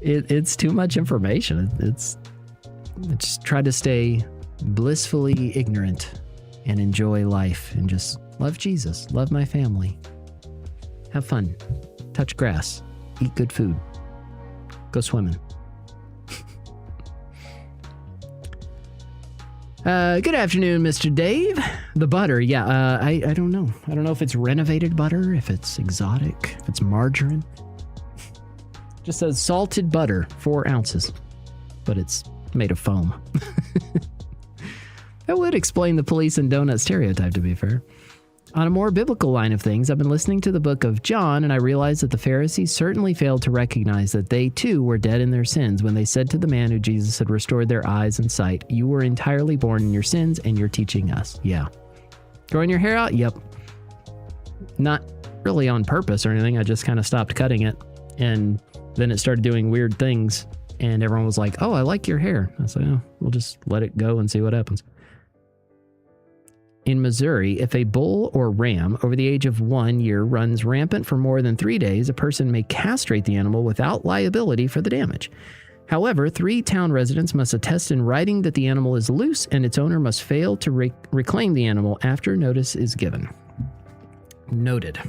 it's too much information. It's just try to stay blissfully ignorant and enjoy life and just love Jesus, love my family, have fun, touch grass, eat good food, go swimming. Good afternoon, Mr. Dave. The butter, yeah, I don't know. I don't know if it's renovated butter, if it's exotic, if it's margarine. Just says salted butter, 4 ounces, but it's made of foam. That would explain the police and donut stereotype, to be fair. On a more biblical line of things, I've been listening to the book of John, and I realized that the Pharisees certainly failed to recognize that they too were dead in their sins when they said to the man who Jesus had restored their eyes and sight, "You were entirely born in your sins, and you're teaching us." Yeah. Growing your hair out? Yep. Not really on purpose or anything. I just kind of stopped cutting it, and then it started doing weird things, and everyone was like, "Oh, I like your hair." I said, "Oh, we'll just let it go and see what happens." In Missouri, if a bull or ram over the age of 1 year runs rampant for more than 3 days, a person may castrate the animal without liability for the damage. However, 3 town residents must attest in writing that the animal is loose, and its owner must fail to reclaim the animal after notice is given. Noted.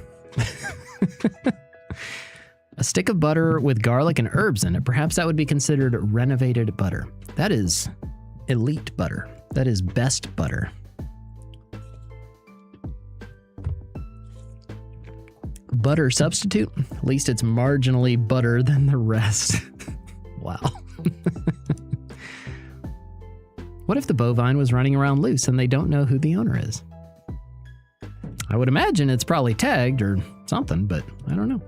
A stick of butter with garlic and herbs in it. Perhaps that would be considered renovated butter. That is elite butter. That is best butter. Butter substitute? At least it's marginally better than the rest. Wow. What if the bovine was running around loose and they don't know who the owner is? I would imagine it's probably tagged or something, but I don't know.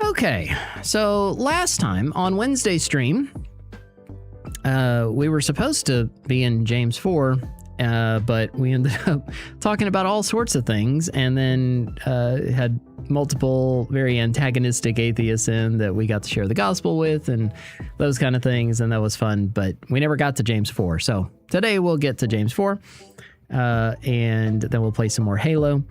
Okay, so last time on Wednesday's stream, we were supposed to be in James 4, but we ended up talking about all sorts of things, and then had multiple very antagonistic atheists in that we got to share the gospel with and those kind of things, and that was fun, but we never got to James 4. So today we'll get to James 4, and then we'll play some more Halo.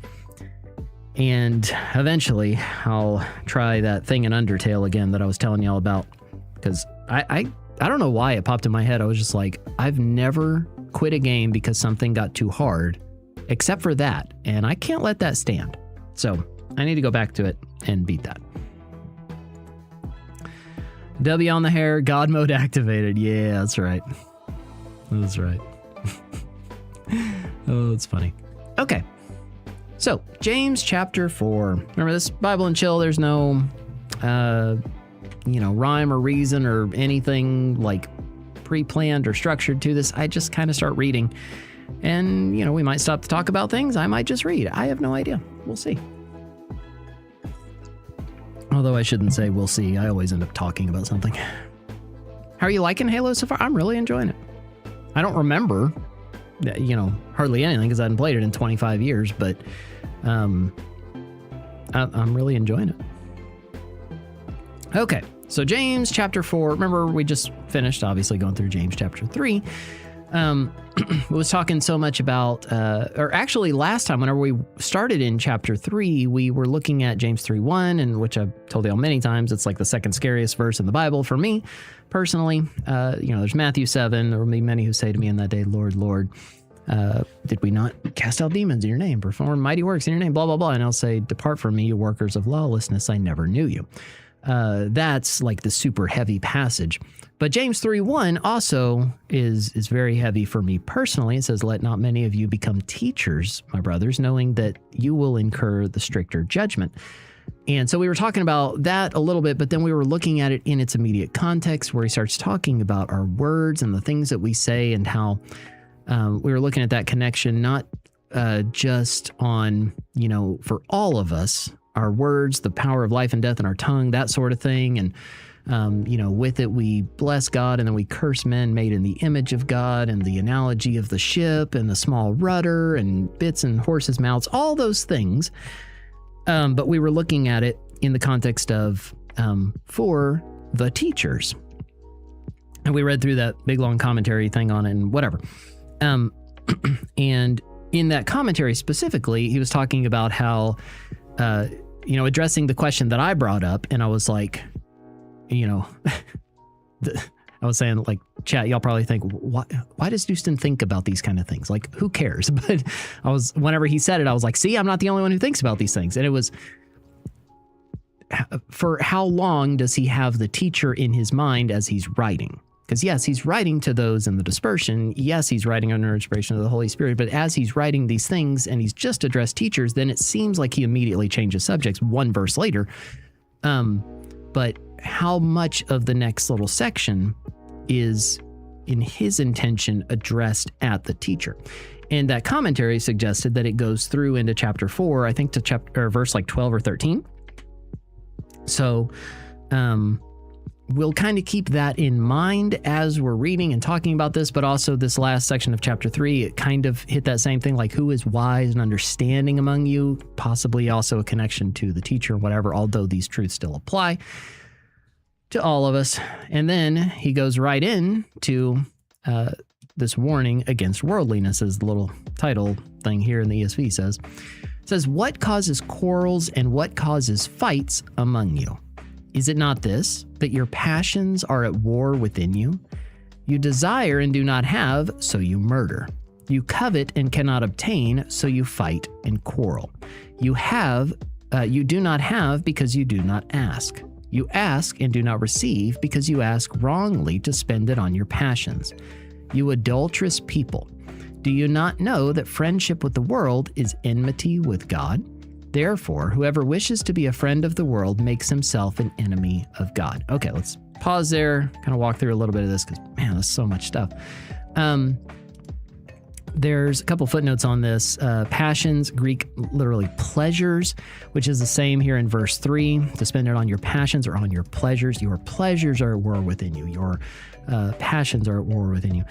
And eventually I'll try that thing in Undertale again that I was telling y'all about, because I don't know why it popped in my head. I was just like, I've never quit a game because something got too hard, except for that, and I can't let that stand. So I need to go back to it and beat that. W on the hair, God mode activated. Yeah, that's right. That's right. Oh, it's funny. Okay. So, James chapter 4. Remember this Bible and chill, there's no rhyme or reason or anything like pre-planned or structured to this. I just kind of start reading. And, we might stop to talk about things. I might just read. I have no idea. We'll see. Although I shouldn't say we'll see. I always end up talking about something. How are you liking Halo so far? I'm really enjoying it. I don't remember, hardly anything because I hadn't played it in 25 years, but I'm really enjoying it. Okay, so James chapter 4. Remember, we just finished, obviously, going through James chapter 3. Was talking so much about, or actually last time, whenever we started in chapter 3, we were looking at James 3:1, and which I've told y'all many times, it's like the second scariest verse in the Bible for me, personally. There's Matthew 7. There will be many who say to me in that day, Lord, Lord, did we not cast out demons in your name, perform mighty works in your name, blah, blah, blah. And I'll say, depart from me, you workers of lawlessness, I never knew you. That's like the super heavy passage. But James 3:1 also is very heavy for me personally. It says, let not many of you become teachers, my brothers, knowing that you will incur the stricter judgment. And so we were talking about that a little bit, but then we were looking at it in its immediate context where he starts talking about our words and the things that we say and how we were looking at that connection, not just on, for all of us, our words, the power of life and death in our tongue, that sort of thing. And, with it, we bless God and then we curse men made in the image of God, and the analogy of the ship and the small rudder and bits in horses' mouths, all those things. But we were looking at it in the context of for the teachers. And we read through that big long commentary thing on it and whatever. And in that commentary specifically, he was talking about how, addressing the question that I brought up, and I was like, I was saying, like, chat, y'all probably think, why does Doostyn think about these kind of things? Like, who cares? But whenever he said it, I was like, see, I'm not the only one who thinks about these things. And it was, for how long does he have the teacher in his mind as he's writing? Because yes, he's writing to those in the dispersion. Yes, he's writing under inspiration of the Holy Spirit. But as he's writing these things and he's just addressed teachers, then it seems like he immediately changes subjects one verse later. But how much of the next little section is, in his intention, addressed at the teacher? And that commentary suggested that it goes through into chapter 4, I think to verse like 12 or 13. So, we'll kind of keep that in mind as we're reading and talking about this, but also this last section of chapter 3, it kind of hit that same thing, like who is wise and understanding among you, possibly also a connection to the teacher or whatever, although these truths still apply to all of us. And then he goes right in to this warning against worldliness, as the little title thing here in the ESV says. It says, what causes quarrels and what causes fights among you? Is it not this, that your passions are at war within you? You desire and do not have, so you murder. You covet and cannot obtain, so you fight and quarrel. You do not have because you do not ask. You ask and do not receive because you ask wrongly to spend it on your passions. You adulterous people, do you not know that friendship with the world is enmity with God? Therefore, whoever wishes to be a friend of the world makes himself an enemy of God. Okay, let's pause there, kind of walk through a little bit of this because, man, there's so much stuff. There's a couple footnotes on this. Passions, Greek, literally pleasures, which is the same here in verse 3. To spend it on your passions or on your pleasures. Your pleasures are at war within you. Your passions are at war within you.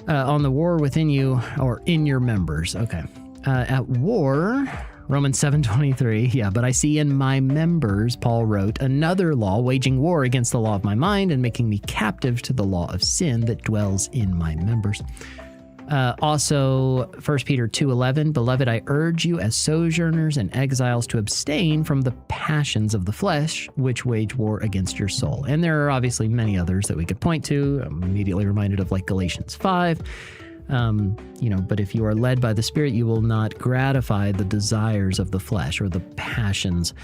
On the war within you or in your members. Okay. At war, Romans 7:23. Yeah, but I see in my members, Paul wrote, another law waging war against the law of my mind and making me captive to the law of sin that dwells in my members. Also, 1 Peter 2:11, beloved, I urge you as sojourners and exiles to abstain from the passions of the flesh, which wage war against your soul. And there are obviously many others that we could point to. I'm immediately reminded of like Galatians 5. But if you are led by the Spirit, you will not gratify the desires of the flesh or the passions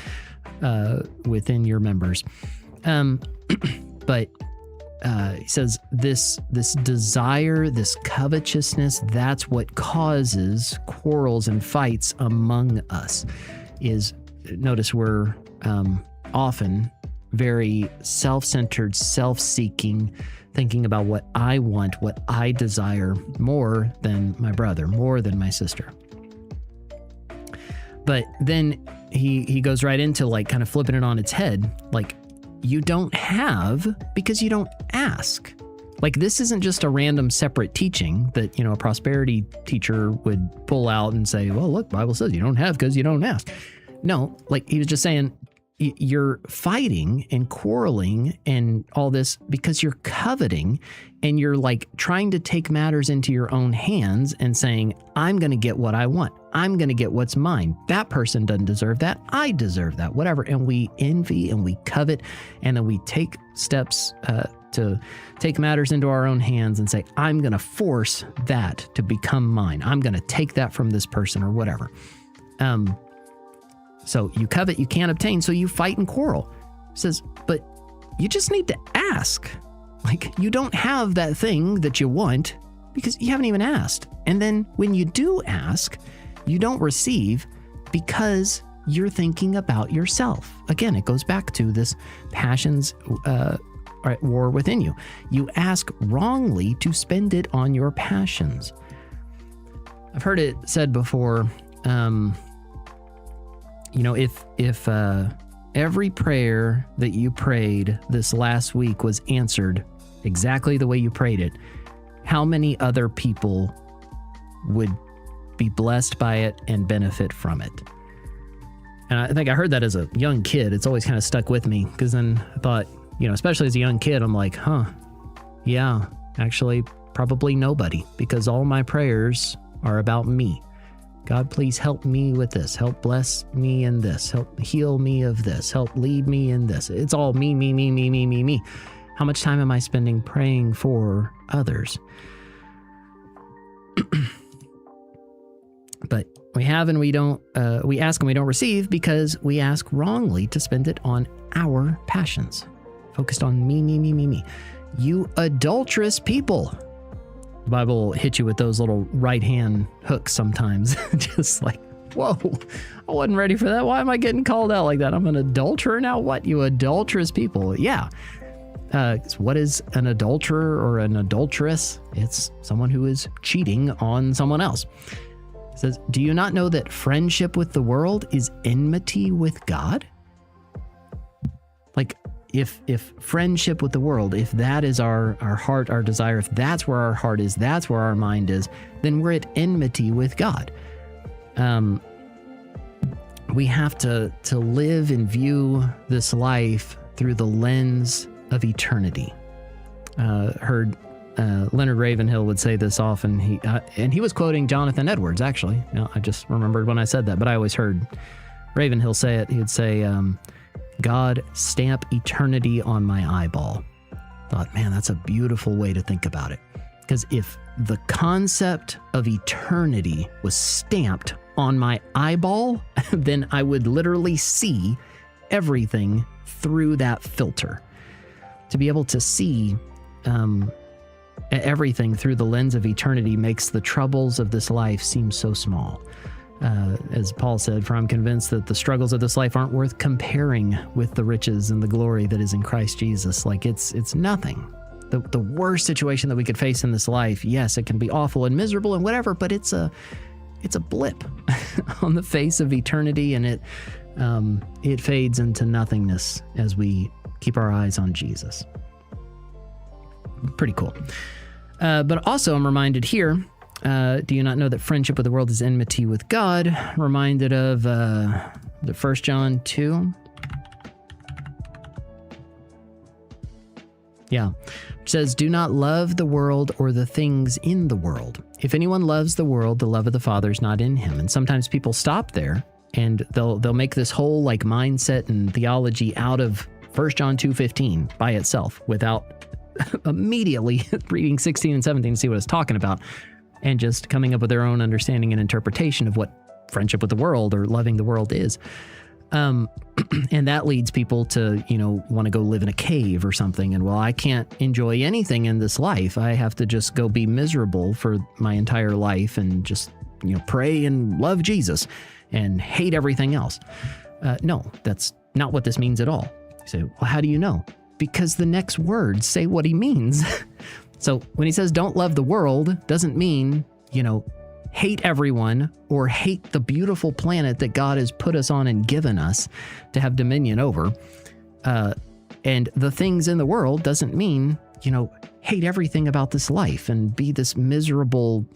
within your members. But he says this desire, this covetousness, that's what causes quarrels and fights among us. Notice we're often very self-centered, self-seeking, thinking about what I want, what I desire more than my brother, more than my sister. But then he goes right into like kind of flipping it on its head. Like, you don't have because you don't ask. Like, this isn't just a random separate teaching that, a prosperity teacher would pull out and say, well, look, Bible says you don't have because you don't ask. No, like he was just saying, you're fighting and quarreling and all this because you're coveting and you're like trying to take matters into your own hands and saying, I'm going to get what I want. I'm going to get what's mine. That person doesn't deserve that. I deserve that, whatever. And we envy and we covet, and then we take steps to take matters into our own hands and say, I'm going to force that to become mine. I'm going to take that from this person or whatever. So you covet, you can't obtain, so you fight and quarrel. It says, but you just need to ask. Like, you don't have that thing that you want because you haven't even asked. And then when you do ask, you don't receive because you're thinking about yourself. Again, it goes back to this passions at war within you. You ask wrongly to spend it on your passions. I've heard it said before, if every prayer that you prayed this last week was answered exactly the way you prayed it, how many other people would be blessed by it and benefit from it? And I think I heard that as a young kid. It's always kind of stuck with me because then I thought, especially as a young kid, I'm like, yeah, actually probably nobody, because all my prayers are about me. God, please help me with this. Help bless me in this. Help heal me of this. Help lead me in this. It's all me, me, me, me, me, me, me. How much time am I spending praying for others? But we have and we don't, we ask and we don't receive because we ask wrongly to spend it on our passions. Focused on me, me, me, me, me. You adulterous people. The Bible will hit you with those little right hand hooks sometimes. Just like, whoa, I wasn't ready for that. Why am I getting called out like that? I'm an adulterer now? What? You adulterous people. Yeah. What is an adulterer or an adulteress? It's someone who is cheating on someone else. It says, do you not know that friendship with the world is enmity with God? Like, if friendship with the world, if that is our heart, our desire, if that's where our heart is, that's where our mind is, then we're at enmity with God. We have to live and view this life through the lens of eternity. Heard Leonard Ravenhill would say this often. He was quoting Jonathan Edwards, actually. I just remembered when I said that, but I always heard Ravenhill say it. He would say, God, stamp eternity on my eyeball. Thought, man, that's a beautiful way to think about it. Because if the concept of eternity was stamped on my eyeball, then I would literally see everything through that filter. To be able to see everything through the lens of eternity makes the troubles of this life seem so small. As Paul said, for I'm convinced that the struggles of this life aren't worth comparing with the riches and the glory that is in Christ Jesus. Like, it's nothing. The worst situation that we could face in this life, yes, it can be awful and miserable and whatever, but it's a blip on the face of eternity, and it fades into nothingness as we keep our eyes on Jesus. Pretty cool. But also I'm reminded here, do you not know that friendship with the world is enmity with God? Reminded of the 1 John 2. Yeah. It says, do not love the world or the things in the world. If anyone loves the world, the love of the Father is not in him. And sometimes people stop there and they'll make this whole like mindset and theology out of 1 John 2:15 by itself without immediately reading 16 and 17 to see what it's talking about, and just coming up with their own understanding and interpretation of what friendship with the world or loving the world is. And that leads people to, want to go live in a cave or something. And, well, I can't enjoy anything in this life. I have to just go be miserable for my entire life and just, pray and love Jesus and hate everything else. No, that's not what this means at all. You say, well, how do you know? Because the next words say what he means. So when he says don't love the world, doesn't mean, hate everyone or hate the beautiful planet that God has put us on and given us to have dominion over. And the things in the world doesn't mean, hate everything about this life and be this miserable,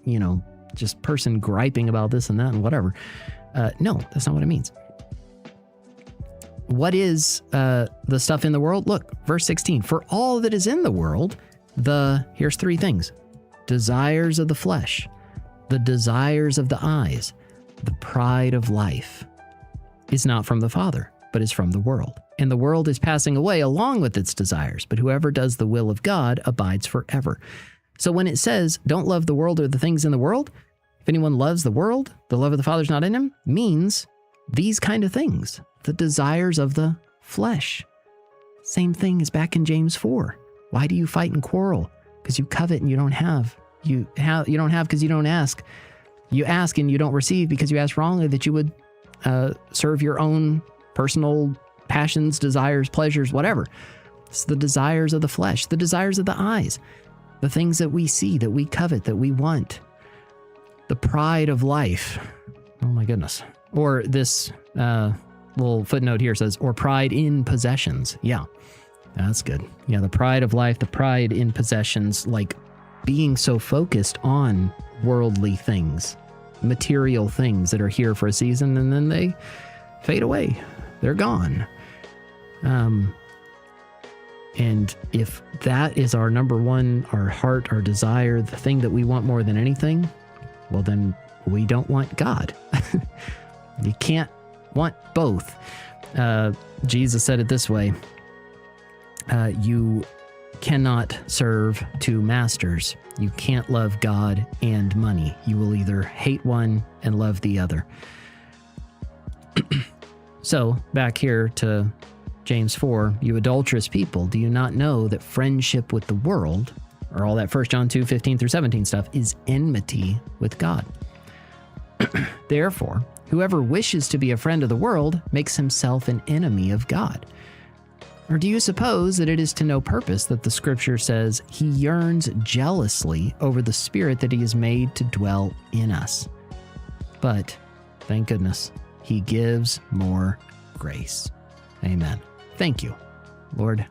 just person griping about this and that and whatever. No, that's not what it means. What is the stuff in the world? Look, verse 16, for all that is in the world, here's three things: desires of the flesh, the desires of the eyes, the pride of life is not from the Father, but is from the world. And the world is passing away along with its desires, but whoever does the will of God abides forever. So when it says, don't love the world or the things in the world, if anyone loves the world, the love of the Father is not in him, means these kind of things, the desires of the flesh. Same thing as back in James 4. Why do you fight and quarrel? Because you covet and you don't have. You don't have because you don't ask. You ask and you don't receive because you ask wrongly, that you would serve your own personal passions, desires, pleasures, whatever. It's the desires of the flesh, the desires of the eyes, the things that we see, that we covet, that we want. The pride of life. Oh my goodness. Or this little footnote here says, or pride in possessions. Yeah, that's good. Yeah, the pride of life, the pride in possessions, like being so focused on worldly things, material things that are here for a season and then they fade away. They're gone. And if that is our number one, our heart, our desire, the thing that we want more than anything, well, then we don't want God. You can't want both. Jesus said it this way. You cannot serve two masters. You can't love God and money. You will either hate one and love the other. So back here to James 4, you adulterous people, do you not know that friendship with the world, or all that 1 John 2, 15 through 17 stuff, is enmity with God? Therefore, whoever wishes to be a friend of the world makes himself an enemy of God. Or do you suppose that it is to no purpose that the scripture says he yearns jealously over the Spirit that he has made to dwell in us? But, thank goodness, he gives more grace. Amen. Thank you, Lord.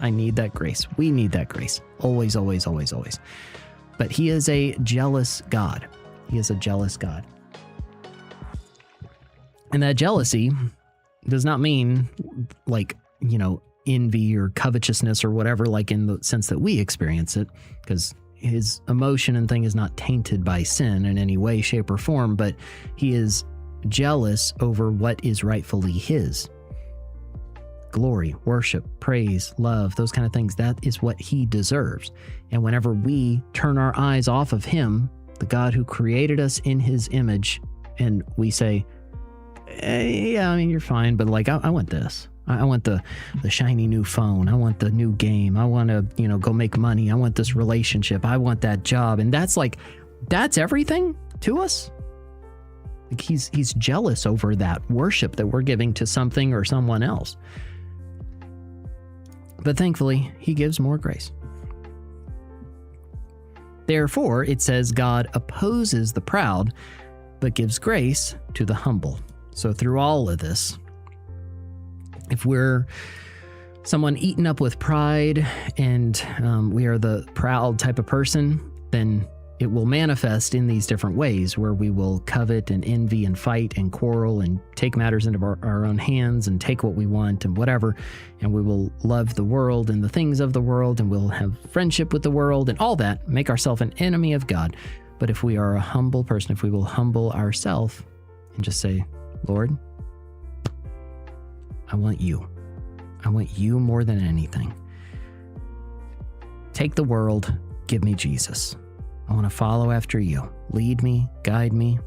I need that grace. We need that grace. Always, always, always, always. But he is a jealous God. He is a jealous God. And that jealousy does not mean envy or covetousness or whatever, like in the sense that we experience it, because his emotion and thing is not tainted by sin in any way, shape, or form, but he is jealous over what is rightfully his. Glory, worship, praise, love, those kind of things, that is what he deserves. And whenever we turn our eyes off of him, the God who created us in his image, and we say, yeah, I mean, you're fine, but I want this. I want the shiny new phone. I want the new game. I want to, go make money. I want this relationship. I want that job. And that's everything to us. Like he's jealous over that worship that we're giving to something or someone else. But thankfully, he gives more grace. Therefore, it says God opposes the proud, but gives grace to the humble. So through all of this, if we're someone eaten up with pride and we are the proud type of person, then it will manifest in these different ways where we will covet and envy and fight and quarrel and take matters into our own hands and take what we want and whatever. And we will love the world and the things of the world, and we'll have friendship with the world and all that, make ourselves an enemy of God. But if we are a humble person, if we will humble ourselves and just say, Lord, I want you. I want you more than anything. Take the world, give me Jesus. I want to follow after you. Lead me, guide me.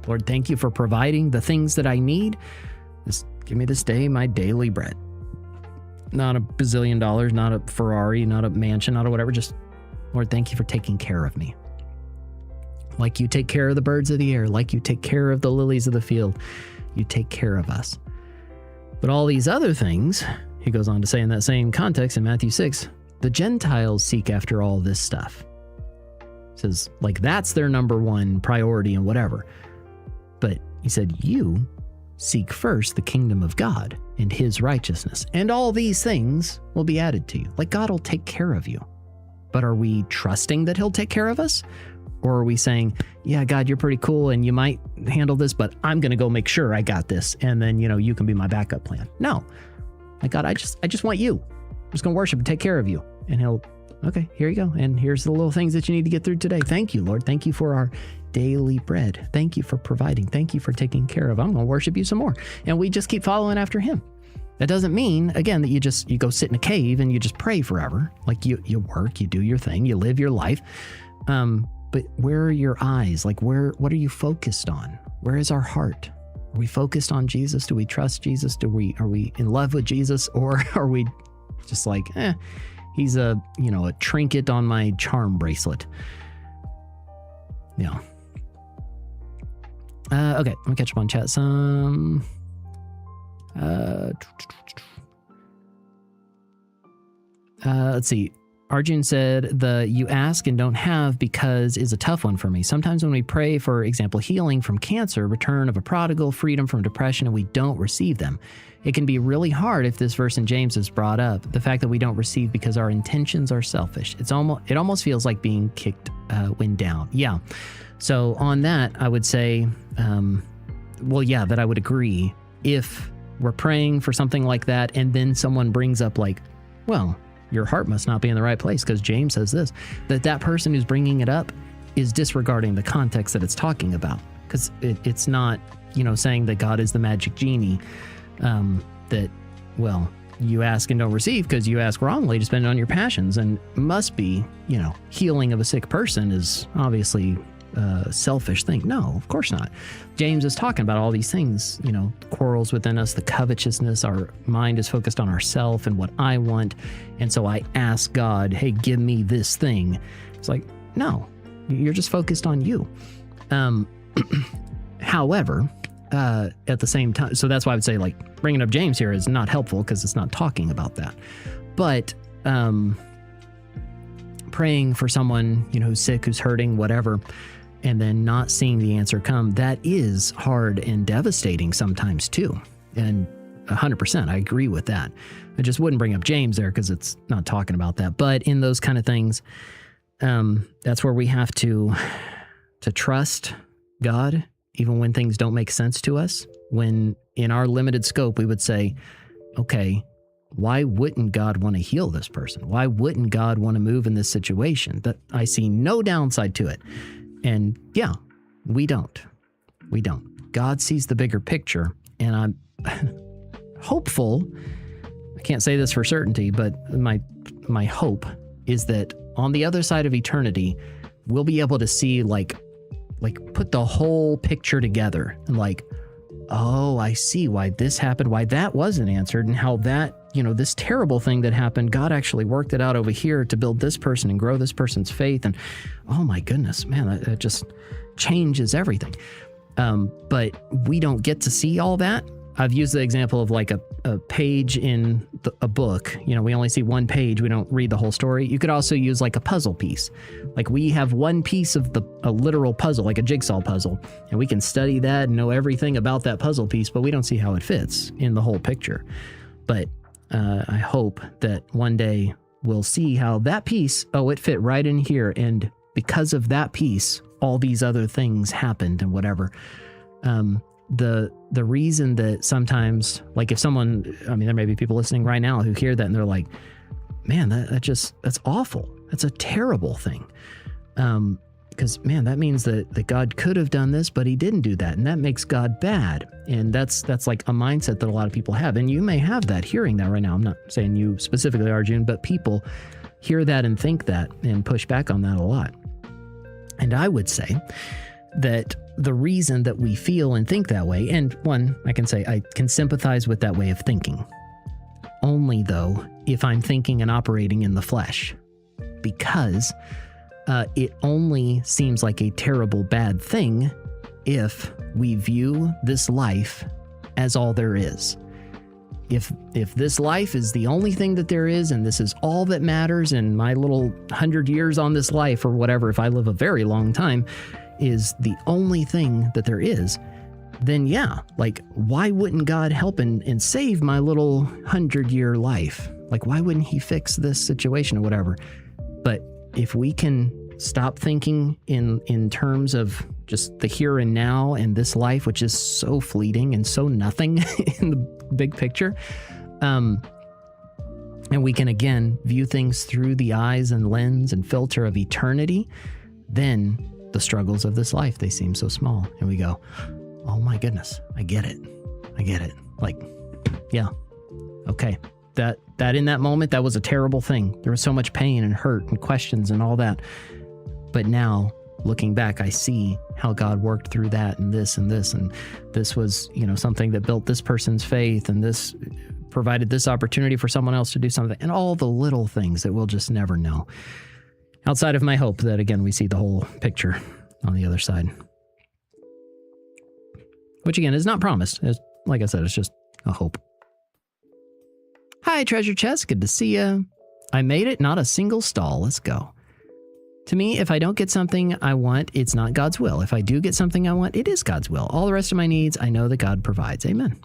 Lord, thank you for providing the things that I need. Just give me this day my daily bread. Not $1 bazillion, not a Ferrari, not a mansion, not a whatever. Just, Lord, thank you for taking care of me. Like you take care of the birds of the air, like you take care of the lilies of the field, you take care of us. But all these other things, he goes on to say in that same context in Matthew 6, the Gentiles seek after all this stuff. He says, like, that's their number one priority and whatever. But he said, you seek first the kingdom of God and his righteousness, and all these things will be added to you. Like, God will take care of you. But are we trusting that he'll take care of us? Or are we saying, yeah, God, you're pretty cool and you might handle this, but I'm going to go make sure I got this. And then, you can be my backup plan. No. Like, God, I just want you. I'm just going to worship and take care of you. And he'll, okay, here you go. And here's the little things that you need to get through today. Thank you, Lord. Thank you for our daily bread. Thank you for providing. Thank you for taking care of. I'm going to worship you some more. And we just keep following after him. That doesn't mean, again, that you go sit in a cave and you just pray forever. Like you work, you do your thing, you live your life. But where are your eyes? Like, what are you focused on? Where is our heart? Are we focused on Jesus? Do we trust Jesus? Are we in love with Jesus? Or are we just like, he's a trinket on my charm bracelet? Yeah. Okay, let me catch up on chat some. Let's see. Arjun said, the you ask and don't have because is a tough one for me. Sometimes when we pray, for example, healing from cancer, return of a prodigal, freedom from depression, and we don't receive them, it can be really hard if this verse in James is brought up, the fact that we don't receive because our intentions are selfish. It almost feels like being kicked when down. Yeah. So on that, I would say, that I would agree. If we're praying for something like that, and then someone brings up like, well, your heart must not be in the right place because James says this, that person who's bringing it up is disregarding the context that it's talking about. Because it's not, saying that God is the magic genie, that, well, you ask and don't receive because you ask wrongly to spend it on your passions, and must be, healing of a sick person is obviously a selfish thing. No, of course not. James is talking about all these things, quarrels within us, the covetousness, our mind is focused on ourself and what I want. And so I ask God, hey, give me this thing. It's like, no, you're just focused on you. However, at the same time, so that's why I would say, like, bringing up James here is not helpful because it's not talking about that. But praying for someone, who's sick, who's hurting, whatever, and then not seeing the answer come, that is hard and devastating sometimes too. And 100%, I agree with that. I just wouldn't bring up James there because it's not talking about that. But in those kind of things, that's where we have to trust God, even when things don't make sense to us. When in our limited scope, we would say, okay, why wouldn't God want to heal this person? Why wouldn't God want to move in this situation? That I see no downside to it. And yeah, we don't. God sees the bigger picture, and I'm hopeful. I can't say this for certainty, but my hope is that on the other side of eternity, we'll be able to see like put the whole picture together and like, oh, I see why this happened, why that wasn't answered, and how that, this terrible thing that happened, God actually worked it out over here to build this person and grow this person's faith. And oh my goodness, man, that just changes everything. But we don't get to see all that. I've used the example of like a page in a book. We only see one page. We don't read the whole story. You could also use like a puzzle piece. Like we have one piece of a literal puzzle, like a jigsaw puzzle, and we can study that and know everything about that puzzle piece, but we don't see how it fits in the whole picture. But I hope that one day we'll see how that piece, it fit right in here. And because of that piece, all these other things happened and whatever. The reason that sometimes, like if someone, there may be people listening right now who hear that and they're like, man, that's awful. That's a terrible thing. Because man, that means that God could have done this, but he didn't do that. And that makes God bad. And that's like a mindset that a lot of people have. And you may have that hearing that right now. I'm not saying you specifically, Arjun, but people hear that and think that and push back on that a lot. And I would say that the reason that we feel and think that way, and one, I can say I can sympathize with that way of thinking. Only though, if I'm thinking and operating in the flesh, because it only seems like a terrible bad thing if we view this life as all there is. if this life is the only thing that there is, and this is all that matters, and my little 100 years on this life or whatever, if I live a very long time, is the only thing that there is, then yeah, like, why wouldn't God help and save my little 100-year life? Like, why wouldn't he fix this situation or whatever? But if we can stop thinking in terms of just the here and now and this life, which is so fleeting and so nothing in the big picture, and we can again view things through the eyes and lens and filter of eternity, then the struggles of this life, they seem so small, and we go, oh my goodness, I get it. Like, yeah, okay. That in that moment, that was a terrible thing. There was so much pain and hurt and questions and all that. But now, looking back, I see how God worked through that and this, and this was, something that built this person's faith, and this provided this opportunity for someone else to do something, and all the little things that we'll just never know. Outside of my hope that, again, we see the whole picture on the other side. Which, again, is not promised. Like I said, it's just a hope. Hi, Treasure Chest. Good to see you. I made it, not a single stall. Let's go. To me, if I don't get something I want, it's not God's will. If I do get something I want, it is God's will. All the rest of my needs, I know that God provides. Amen.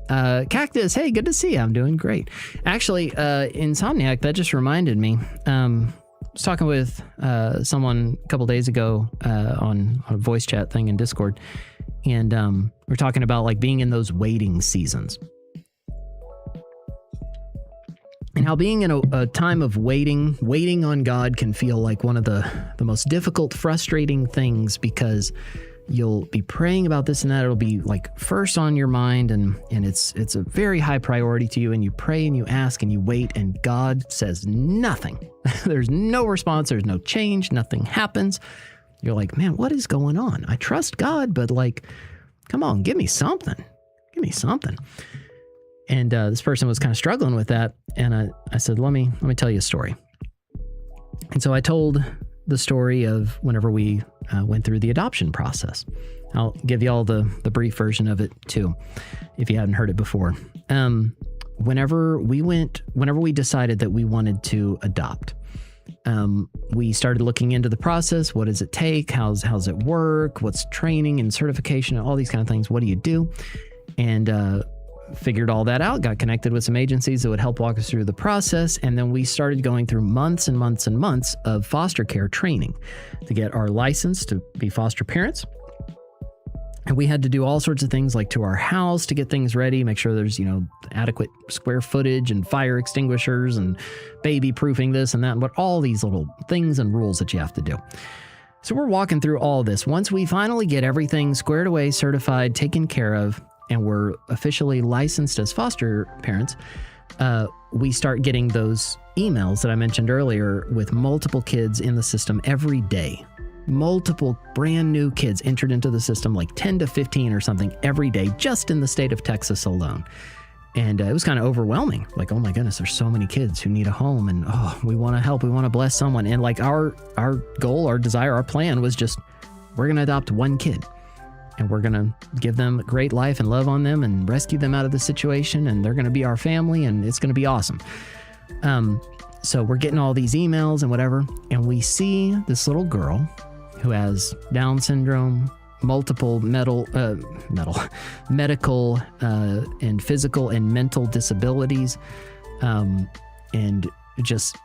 Cactus, hey, good to see you. I'm doing great. Actually, Insomniac, that just reminded me. I was talking with someone a couple days ago on a voice chat thing in Discord, and we're talking about like being in those waiting seasons. And how being in a time of waiting on God can feel like one of the most difficult, frustrating things, because you'll be praying about this and that. It'll be like first on your mind, and it's a very high priority to you, and you pray and you ask and you wait, and God says nothing. There's no response. There's no change. Nothing happens. You're like, man, what is going on? I trust God, but like, come on, give me something. Give me something. And this person was kind of struggling with that. And I said, let me tell you a story. And so I told the story of whenever we went through the adoption process. I'll give you all the brief version of it too, if you hadn't heard it before. Whenever we decided that we wanted to adopt, we started looking into the process. What does it take? How's it work? What's training and certification and all these kind of things? What do you do? And figured all that out, got connected with some agencies that would help walk us through the process. And then we started going through months and months and months of foster care training to get our license to be foster parents. And we had to do all sorts of things like to our house to get things ready, make sure there's, adequate square footage and fire extinguishers and baby proofing this and that, and what all these little things and rules that you have to do. So we're walking through all this. Once we finally get everything squared away, certified, taken care of, and we're officially licensed as foster parents, we start getting those emails that I mentioned earlier with multiple kids in the system every day. Multiple brand new kids entered into the system, like 10 to 15 or something every day, just in the state of Texas alone. And it was kind of overwhelming. Like, oh my goodness, there's so many kids who need a home, and we want to help, we want to bless someone. And like our goal, our desire, our plan was just, we're going to adopt one kid. And we're going to give them a great life and love on them and rescue them out of the situation. And they're going to be our family, and it's going to be awesome. So we're getting all these emails and whatever. And we see this little girl who has Down syndrome, multiple medical and physical and mental disabilities. And just,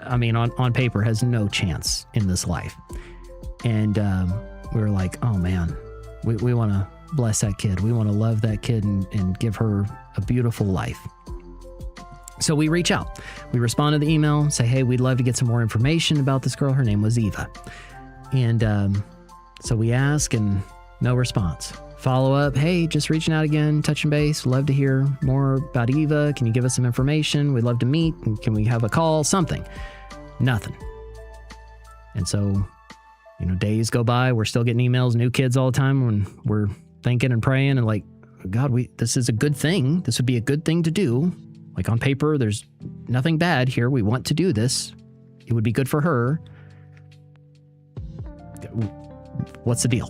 on paper has no chance in this life. And we were like, oh man, we want to bless that kid. We want to love that kid and give her a beautiful life. So we reach out. We respond to the email, say, hey, we'd love to get some more information about this girl. Her name was Eva. And so we ask, and no response. Follow up, hey, just reaching out again, touching base. Love to hear more about Eva. Can you give us some information? We'd love to meet. Can we have a call? Something. Nothing. And so, days go by. We're still getting emails, new kids all the time, when we're thinking and praying and like, God, this is a good thing. This would be a good thing to do. Like on paper, there's nothing bad here. We want to do this. It would be good for her. what's the deal?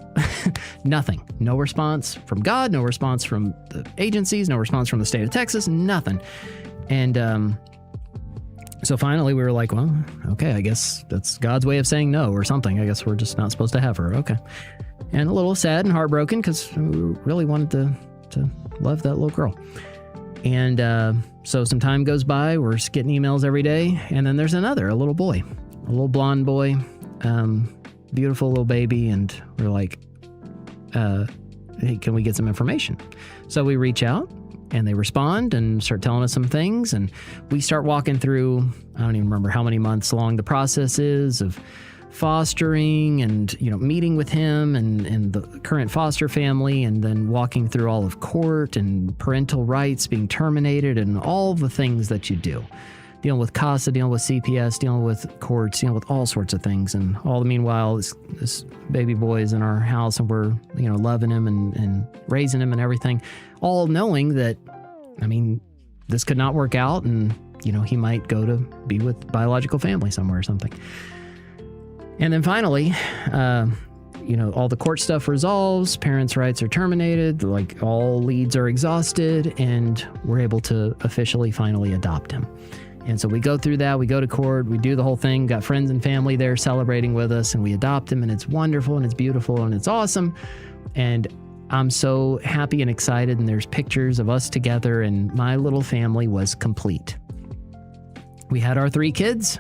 Nothing. No response from God, no response from the agencies, no response from the state of Texas, nothing. And so finally we were like, well, okay, I guess that's God's way of saying no or something. I guess we're just not supposed to have her. Okay. And a little sad and heartbroken because we really wanted to love that little girl. And so some time goes by, we're just getting emails every day. And then there's a little boy, a little blonde boy, beautiful little baby. And we're like, hey, can we get some information? So we reach out and they respond and start telling us some things. And we start walking through, I don't even remember how many months long the process is of fostering and, meeting with him and the current foster family, and then walking through all of court and parental rights being terminated and all the things that you do. Dealing with CASA, dealing with CPS, dealing with courts, dealing with all sorts of things. And all the meanwhile, this baby boy is in our house and we're, loving him and raising him and everything, all knowing that, this could not work out and, he might go to be with biological family somewhere or something. And then finally, all the court stuff resolves, parents' rights are terminated, like all leads are exhausted, and we're able to officially finally adopt him. And so we go through that, we go to court, we do the whole thing, got friends and family there celebrating with us, and we adopt him, and it's wonderful, and it's beautiful, and it's awesome. And I'm so happy and excited, and there's pictures of us together, and my little family was complete. We had our 3 kids.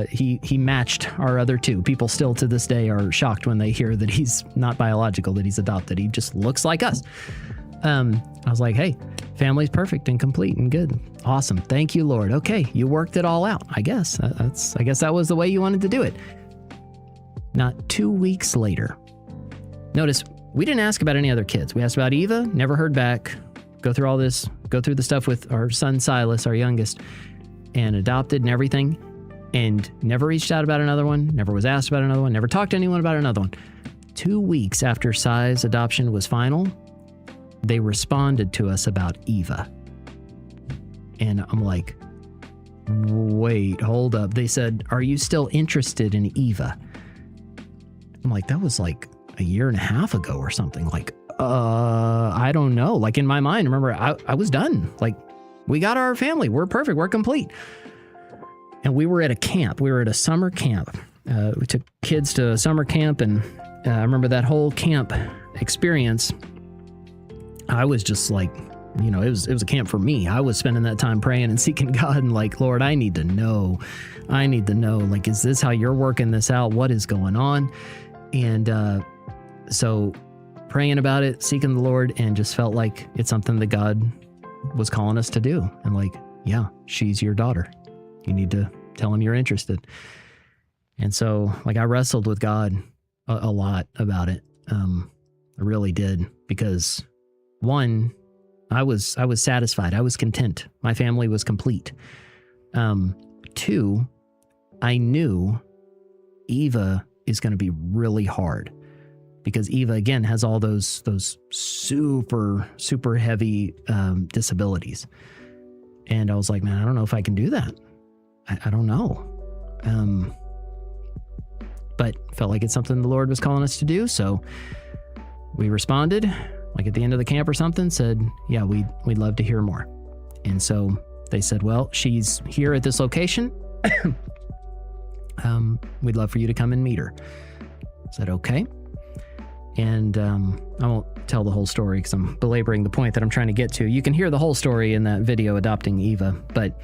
He matched our other 2. People still to this day are shocked when they hear that he's not biological, that he's adopted. He just looks like us. I was like, hey, family's perfect and complete and good. Awesome. Thank you, Lord. Okay, you worked it all out. I guess that was the way you wanted to do it. Not 2 weeks later. Notice, we didn't ask about any other kids. We asked about Eva, never heard back. Go through the stuff with our son Silas, our youngest, and adopted and everything, and never reached out about another one, never was asked about another one, never talked to anyone about another one. 2 weeks after Si's adoption was final, they responded to us about Eva. And I'm like, wait, hold up. They said, are you still interested in Eva? I'm like, that was like a year and a half ago or something. Like, I don't know. Like in my mind, remember, I was done. Like, we got our family. We're perfect. We're complete. And we were at a camp. We were at a summer camp. We took kids to a summer camp, and I remember that whole camp experience. I was just like, it was a camp for me. I was spending that time praying and seeking God and like, Lord, I need to know. Like, is this how you're working this out? What is going on? And so praying about it, seeking the Lord, and just felt like it's something that God was calling us to do. And like, yeah, she's your daughter. You need to tell him you're interested. And so like I wrestled with God a lot about it. I really did, because 1, I was satisfied. I was content. My family was complete. 2, I knew Eva is going to be really hard, because Eva, again, has all those super, super heavy disabilities. And I was like, man, I don't know if I can do that. I don't know. But felt like it's something the Lord was calling us to do. So we responded, like at the end of the camp or something, said, yeah, we'd love to hear more. And so they said, well, she's here at this location. We'd love for you to come and meet her. I said, okay. And I won't tell the whole story because I'm belaboring the point that I'm trying to get to. You can hear the whole story in that video, Adopting Eva. But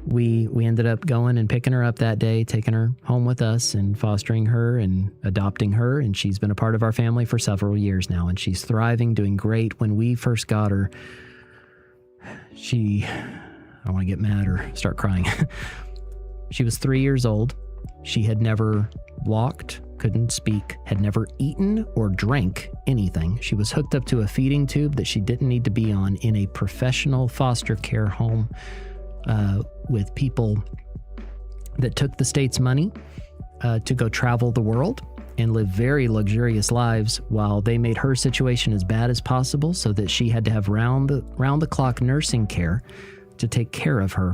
we ended up going and picking her up that day, taking her home with us and fostering her and adopting her. And she's been a part of our family for several years now. And she's thriving, doing great. When we first got her, I don't want to get mad or start crying. She was 3 years old. She had never walked, couldn't speak, had never eaten or drank anything. She was hooked up to a feeding tube that she didn't need to be on in a professional foster care home with people that took the state's money to go travel the world and live very luxurious lives while they made her situation as bad as possible so that she had to have round the clock nursing care to take care of her,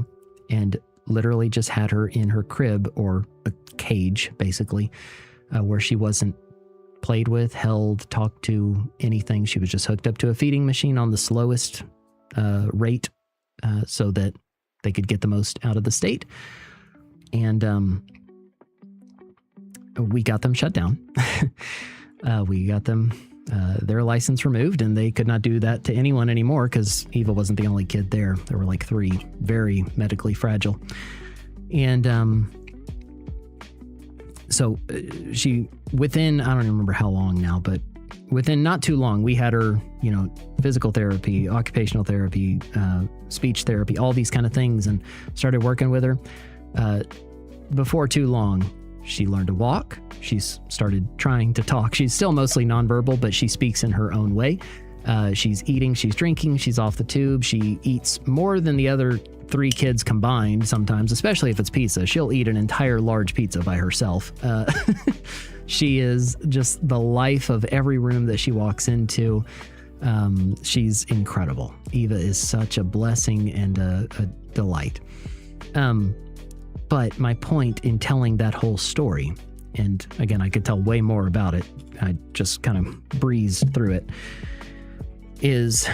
and literally just had her in her crib or a cage, basically, where she wasn't played with, held, talked to, anything. She was just hooked up to a feeding machine on the slowest rate so that they could get the most out of the state. And we got them shut down. We got them their license removed, and they could not do that to anyone anymore because Eva wasn't the only kid there. There were like 3 very medically fragile. And so she, within, I don't even remember how long now, but within not too long, we had her, physical therapy, occupational therapy, speech therapy, all these kind of things, and started working with her. Before too long, she learned to walk. She's started trying to talk. She's still mostly nonverbal, but she speaks in her own way. She's eating, she's drinking, she's off the tube. She eats more than the other 3 kids combined sometimes, especially if it's pizza. She'll eat an entire large pizza by herself. She is just the life of every room that she walks into. She's incredible. Eva is such a blessing and a delight. But my point in telling that whole story, and again, I could tell way more about it, I just kind of breezed through it, is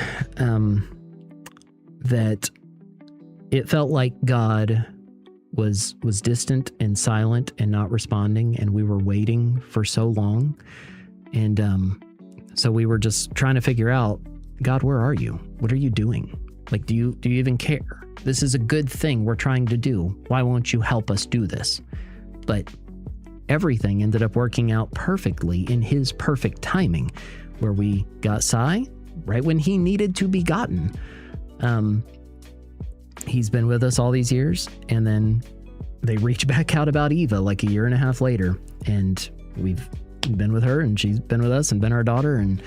that it felt like God was distant and silent and not responding, and we were waiting for so long. And so we were just trying to figure out, God, where are you? What are you doing? Like, do you even care? This is a good thing we're trying to do. Why won't you help us do this? But everything ended up working out perfectly in his perfect timing, where we got Sai right when he needed to be gotten. He's been with us all these years, and then they reached back out about Eva like a year and a half later, and we've been with her, and she's been with us and been our daughter, and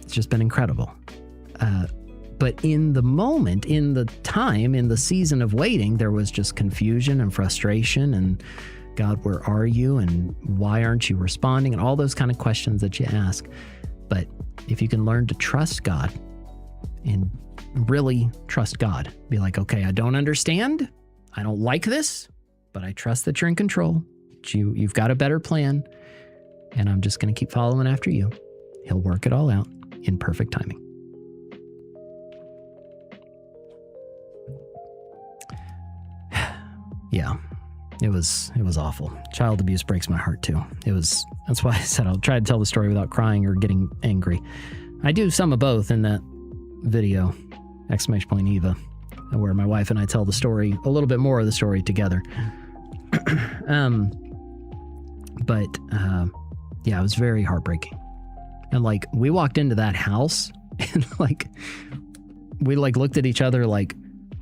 it's just been incredible. But in the moment, in the time, in the season of waiting, there was just confusion and frustration and, God, where are you? And why aren't you responding? And all those kind of questions that you ask. But if you can learn to trust God and really trust God, be like, okay, I don't understand. I don't like this, but I trust that you're in control. You've got a better plan, and I'm just going to keep following after you. He'll work it all out in perfect timing. Yeah, it was awful. Child abuse breaks my heart too. That's why I said I'll try to tell the story without crying or getting angry. I do some of both in that video, ! Eva, where my wife and I tell the story, a little bit more of the story together. But yeah, it was very heartbreaking. And like, we walked into that house and like, we like looked at each other like,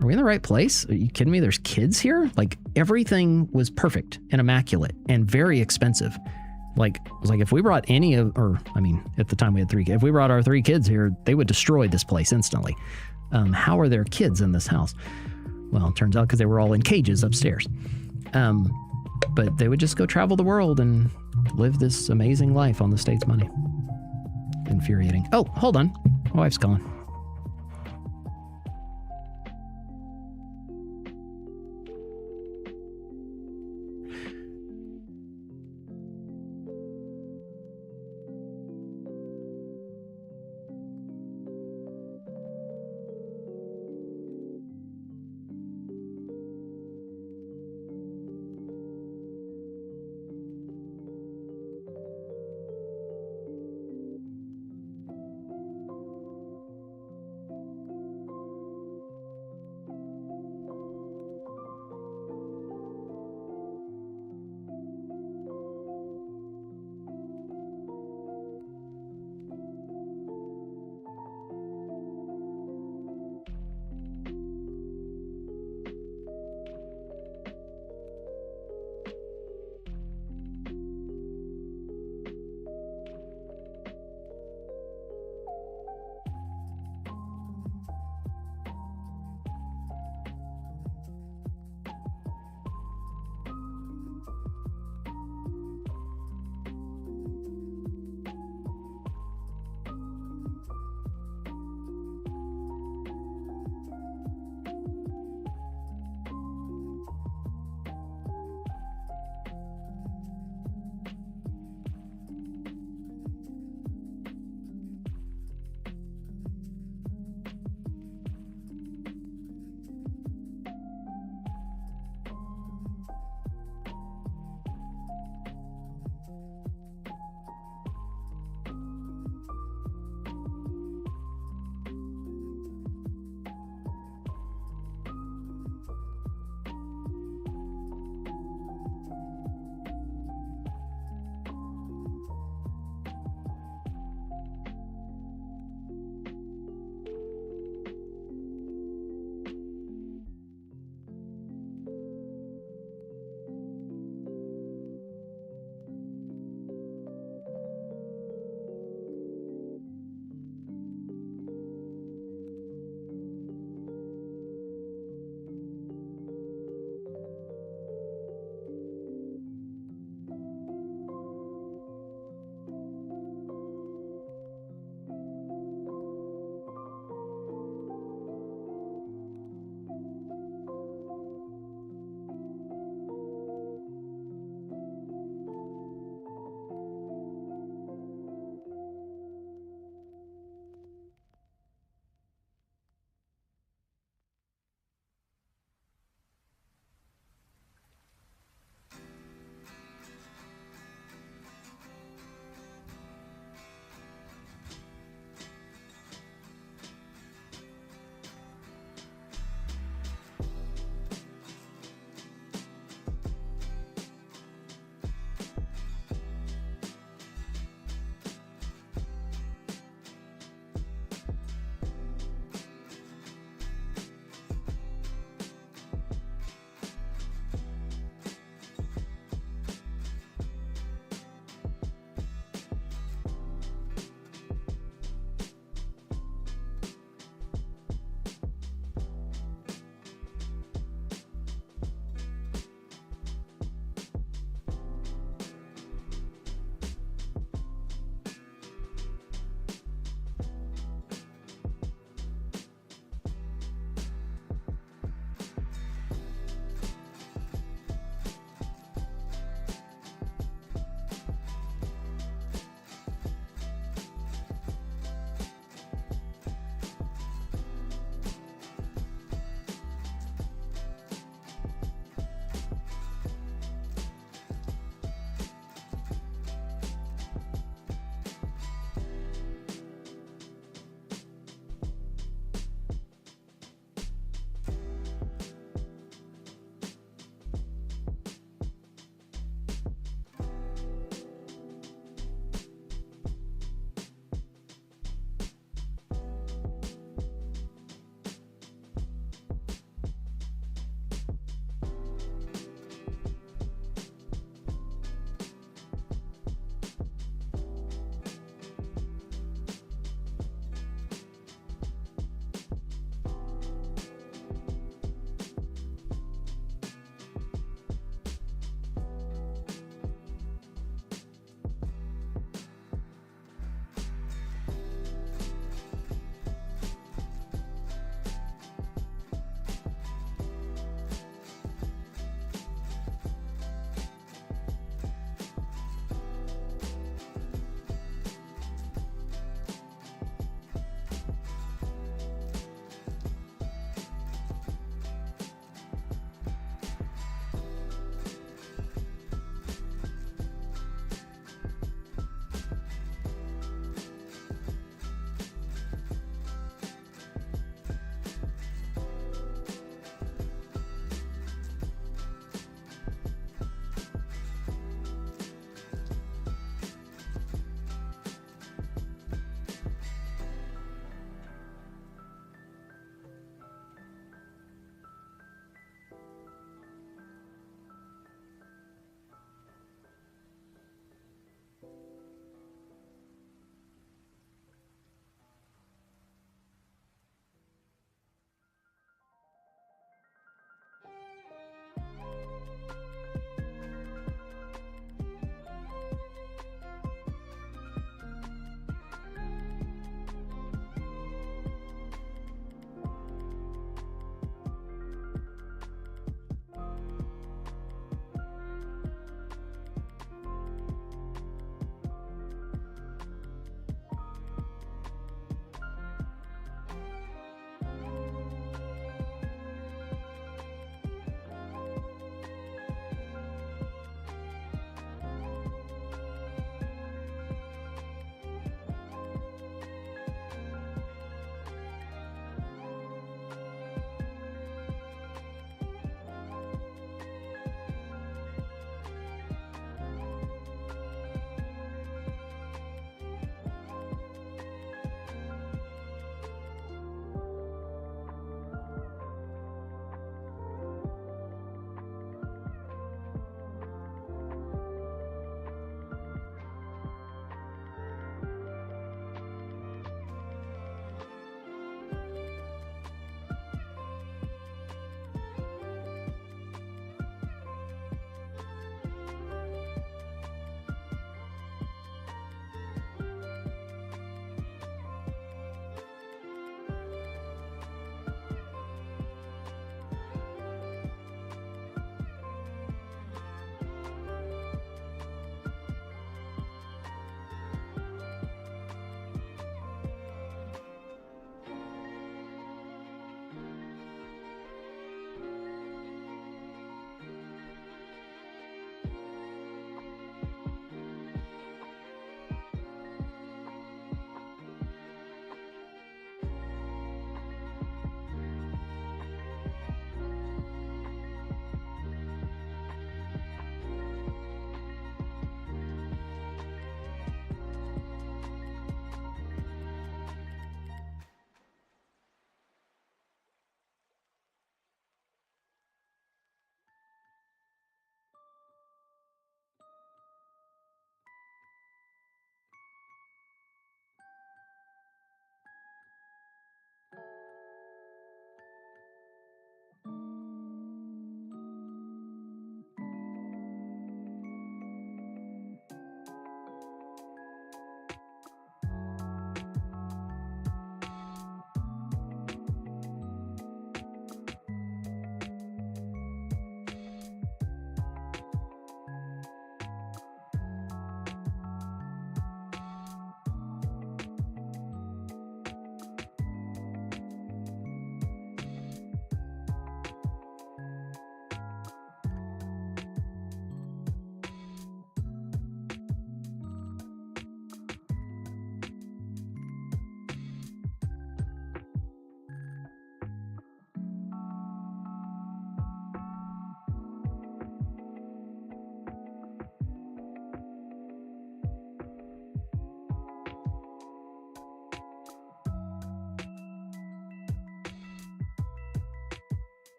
are we in the right place? Are you kidding me? There's kids here? Like, everything was perfect and immaculate and very expensive. Like, it was like, if we brought at the time we had 3 kids. If we brought our 3 kids here, they would destroy this place instantly. How are there kids in this house? Well, it turns out because they were all in cages upstairs. But they would just go travel the world and live this amazing life on the state's money. Infuriating. Oh, hold on. My wife's calling.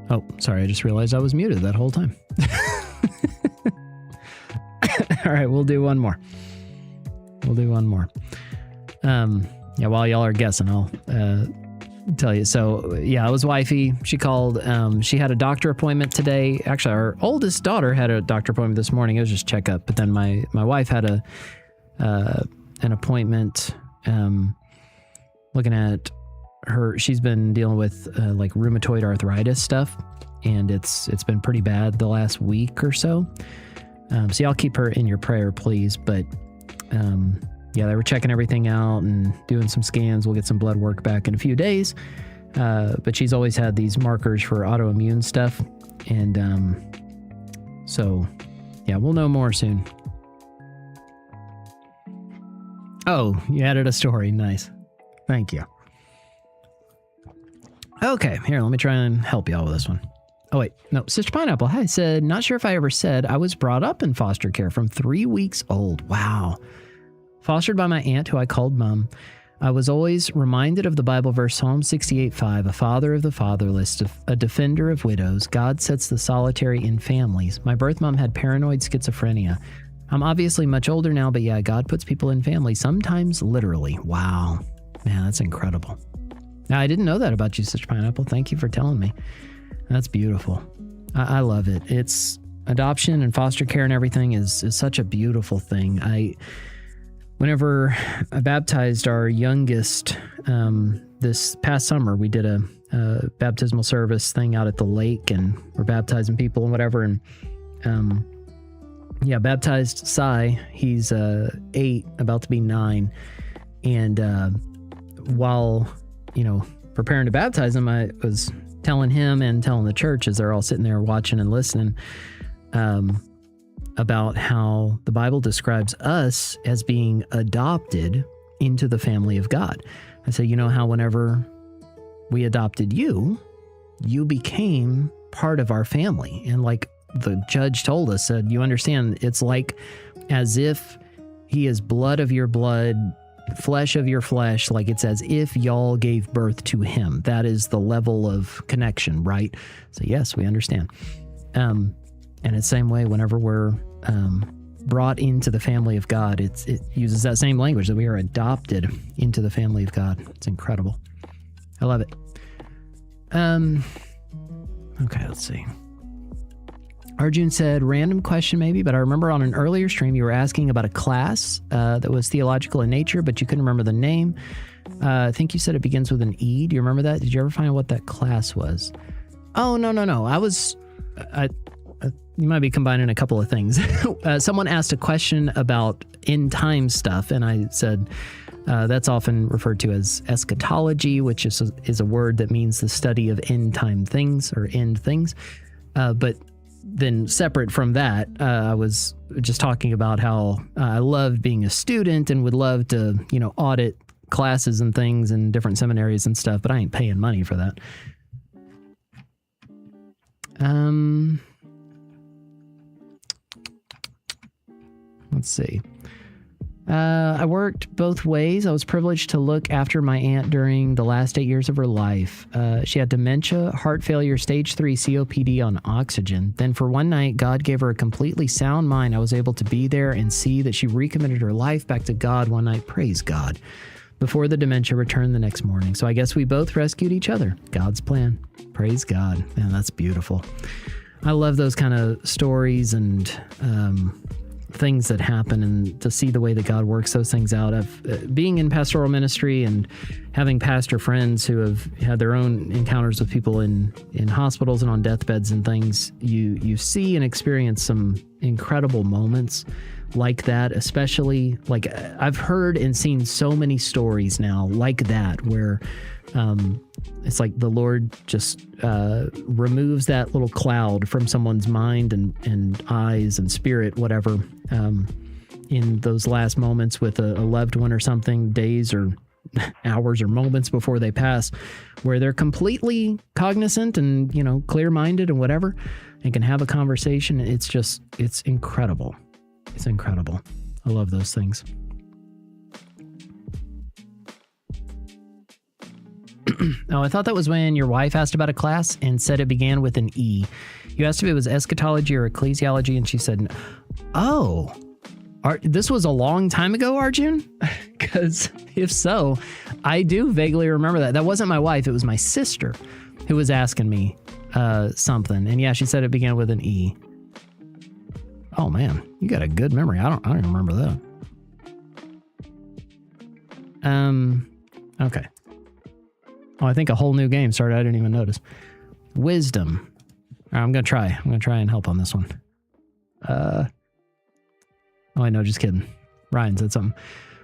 Oh, sorry. I just realized I was muted that whole time. All right, we'll do one more. Yeah, while y'all are guessing, I'll tell you. So, yeah, it was wifey. She called. She had a doctor appointment today. Actually, our oldest daughter had a doctor appointment this morning. It was just checkup. But then my wife had an appointment looking at her. She's been dealing with like rheumatoid arthritis stuff, and it's been pretty bad the last week or so. So y'all keep her in your prayer, please. But yeah, they were checking everything out and doing some scans. We'll get some blood work back in a few days. But she's always had these markers for autoimmune stuff. And so, yeah, we'll know more soon. Oh, you added a story. Nice. Thank you. Okay, here, let me try and help y'all with this one. Oh, wait. No, Sister Pineapple, hi, said, not sure if I ever said I was brought up in foster care from 3 weeks old. Wow. Fostered by my aunt, who I called Mom. I was always reminded of the Bible verse Psalm 68:5, a father of the fatherless, a defender of widows. God sets the solitary in families. My birth mom had paranoid schizophrenia. I'm obviously much older now, but yeah, God puts people in families, sometimes literally. Wow. Man, that's incredible. Now, I didn't know that about you, Sister Pineapple. Thank you for telling me. That's beautiful. I love it. It's adoption and foster care and everything is such a beautiful thing. Whenever I baptized our youngest this past summer, we did a baptismal service thing out at the lake, and we're baptizing people and whatever. And yeah, baptized Sai. He's 8, about to be 9. And while, preparing to baptize him, I was telling him and telling the church as they're all sitting there watching and listening about how the Bible describes us as being adopted into the family of God. I say, how whenever we adopted you, you became part of our family. And like the judge told us, said, you understand, it's like as if he is blood of your blood, flesh of your flesh, like it's as if y'all gave birth to him. That is the level of connection, right? So yes, we understand. And it's the same way whenever we're brought into the family of God, it uses that same language that we are adopted into the family of God. It's incredible. I love it. Okay, let's see. Arjun said, random question maybe, but I remember on an earlier stream you were asking about a class that was theological in nature, but you couldn't remember the name. I think you said it begins with an E. Do you remember that? Did you ever find out what that class was? Oh, no. You might be combining a couple of things. Someone asked a question about end time stuff, and I said that's often referred to as eschatology, which is a word that means the study of end time things or end things. But then separate from that, I was just talking about how I loved being a student and would love to, audit classes and things in different seminaries and stuff, but I ain't paying money for that. Let's see. I worked both ways. I was privileged to look after my aunt during the last 8 years of her life. She had dementia, heart failure, stage 3 COPD on oxygen. Then for one night, God gave her a completely sound mind. I was able to be there and see that she recommitted her life back to God one night. Praise God. Before the dementia returned the next morning. So I guess we both rescued each other. God's plan. Praise God. Man, that's beautiful. I love those kind of stories and things that happen, and to see the way that God works those things out. Being in pastoral ministry and having pastor friends who have had their own encounters with people in hospitals and on deathbeds and things, you see and experience some incredible moments like that, especially like I've heard and seen so many stories now like that where it's like the Lord just removes that little cloud from someone's mind and eyes and spirit, whatever, in those last moments with a loved one or something, days or hours or moments before they pass, where they're completely cognizant and, clear-minded and whatever, and can have a conversation. It's incredible. It's incredible. I love those things. Oh, I thought that was when your wife asked about a class and said it began with an E. You asked if it was eschatology or ecclesiology, and she said, oh, this was a long time ago, Arjun? Because if so, I do vaguely remember that. That wasn't my wife. It was my sister who was asking me something. And yeah, she said it began with an E. Oh, man, you got a good memory. I don't even remember that. Okay. Oh, I think a whole new game started. I didn't even notice. Wisdom. All right, I'm going to try. I'm going to try and help on this one. Oh, I know, just kidding. Ryan said something.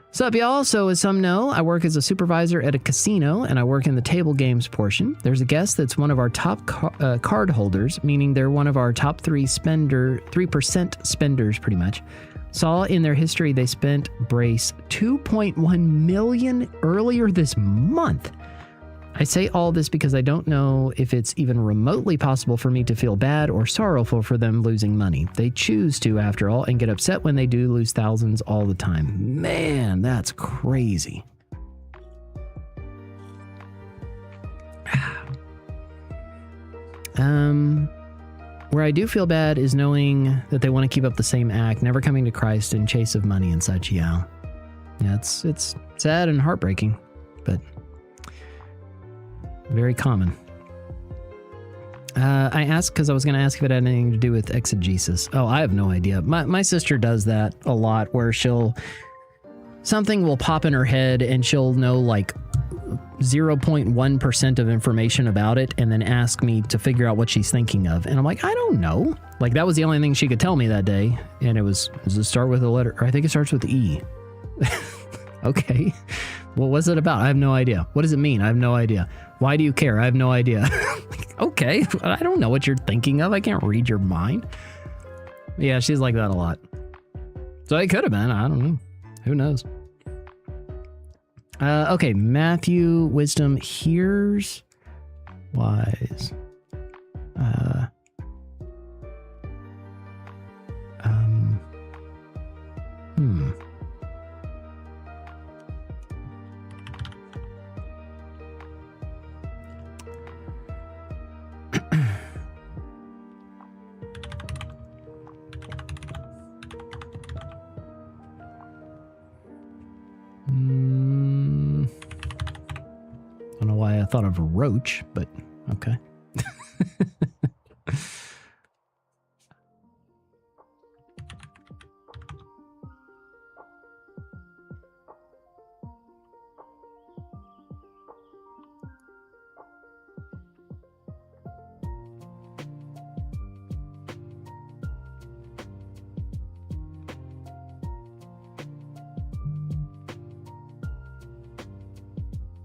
What's up, y'all? So as some know, I work as a supervisor at a casino, and I work in the table games portion. There's a guest that's one of our top card holders, meaning they're one of our top 3% spenders, pretty much. Saw in their history they spent, brace, $2.1 million earlier this month. I say all this because I don't know if it's even remotely possible for me to feel bad or sorrowful for them losing money. They choose to, after all, and get upset when they do lose thousands all the time. Man, that's crazy. Where I do feel bad is knowing that they want to keep up the same act, never coming to Christ in chase of money and such. Yeah, it's sad and heartbreaking, but very common. I asked because I was going to ask if it had anything to do with exegesis. Oh, I have no idea. My sister does that a lot, where something will pop in her head and she'll know like 0.1% of information about it and then ask me to figure out what she's thinking of. And I'm like, I don't know. Like, that was the only thing she could tell me that day. And does it start with a letter? Or I think it starts with E. Okay. What was it about? I have no idea. What does it mean? I have no idea. Why do you care? I have no idea. Okay. I don't know what you're thinking of. I can't read your mind. Yeah, she's like that a lot. So it could have been. I don't know. Who knows? Okay, Matthew, wisdom, hears wise. I don't know why I thought of a roach, but okay.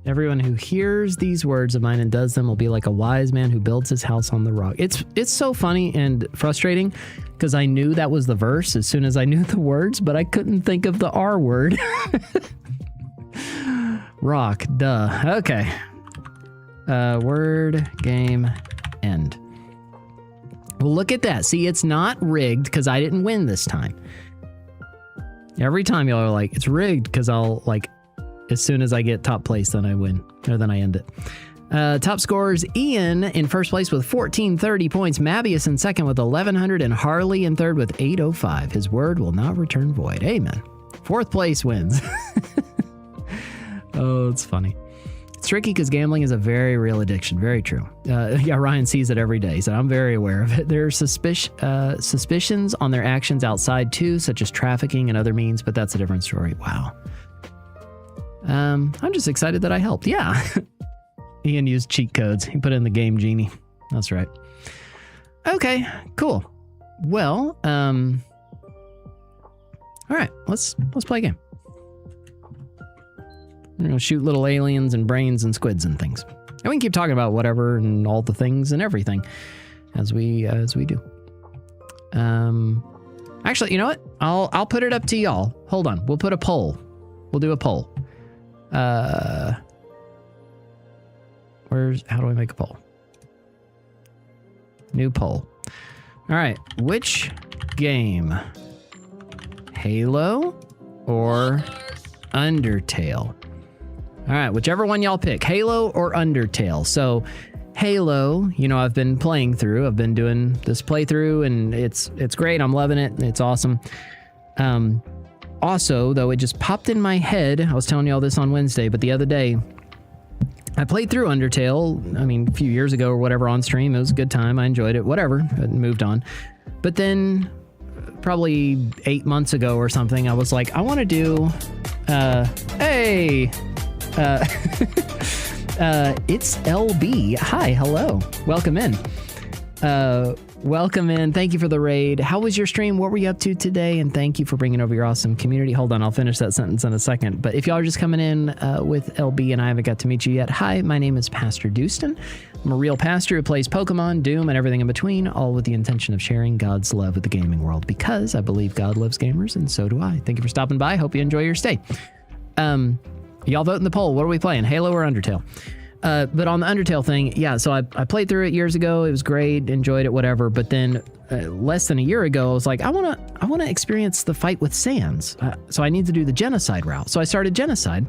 Everyone who hears these words of mine and does them will be like a wise man who builds his house on the rock. It's so funny and frustrating because I knew that was the verse as soon as I knew the words, but I couldn't think of the R word. Rock, duh. Okay. Word, game, end. Well, look at that. See, it's not rigged because I didn't win this time. Every time y'all are like, it's rigged because I'll like, as soon as I get top place, then I win, or then I end it. Top scorers, Ian in first place with 1430 points, Mabius in second with 1100, and Harley in third with 805. His word will not return void. Amen. Fourth place wins. Oh, it's funny. It's tricky because gambling is a very real addiction. Very true. Yeah, Ryan sees it every day, so I'm very aware of it. There are suspicions on their actions outside too, such as trafficking and other means, but that's a different story. Wow. I'm just excited that I helped. Yeah. Ian used cheat codes. He put in the game genie. That's right. Okay, cool. Well, all right, let's play a game. We're gonna shoot little aliens and brains and squids and things. And we can keep talking about whatever and all the things and everything as we do. Actually, you know what? I'll put it up to y'all. Hold on. We'll put a poll. We'll do a poll. How do I make a poll? New poll. All right, which game? Halo or Undertale? All right, whichever one y'all pick, Halo or Undertale. So Halo, you know, I've been playing through. I've been doing this playthrough, and it's great. I'm loving it. It's awesome. Also, though, it just popped in my head. I was telling y'all this on Wednesday, but the other day, I played through Undertale, I mean, a few years ago or whatever on stream. It was a good time. I enjoyed it, whatever. I moved on. But then probably 8 months ago or something, I was like, I want to do, it's LB. Hi, hello. Welcome in. Welcome in. Thank you for the raid. How was your stream? What were you up to today? And thank you for bringing over your awesome community. Hold on, I'll finish that sentence in a second. But if y'all are just coming in with LB and I haven't got to meet you yet, hi, my name is PastorDoostyn. I'm a real pastor who plays Pokemon, Doom, and everything in between, all with the intention of sharing God's love with the gaming world, because I believe God loves gamers, and so do I. Thank you for stopping by. Hope you enjoy your stay. Y'all vote in the poll. What are we playing, Halo or Undertale? But on the Undertale thing, yeah, so I played through it years ago. It was great, enjoyed it, whatever. But then less than a year ago, I was like, I wanna experience the fight with Sans. So I need to do the genocide route. So I started genocide,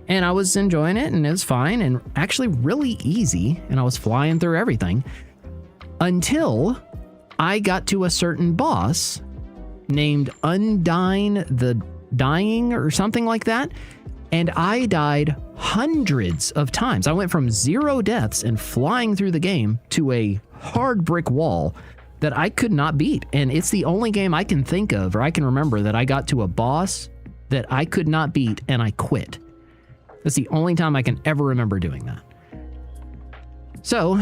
and I was enjoying it, and it was fine, and actually really easy. And I was flying through everything until I got to a certain boss named Undyne the Dying or something like that. And I died hundreds of times. I went from 0 deaths and flying through the game to a hard brick wall that I could not beat. And it's the only game I can think of, or I can remember, that I got to a boss that I could not beat and I quit. That's the only time I can ever remember doing that. So,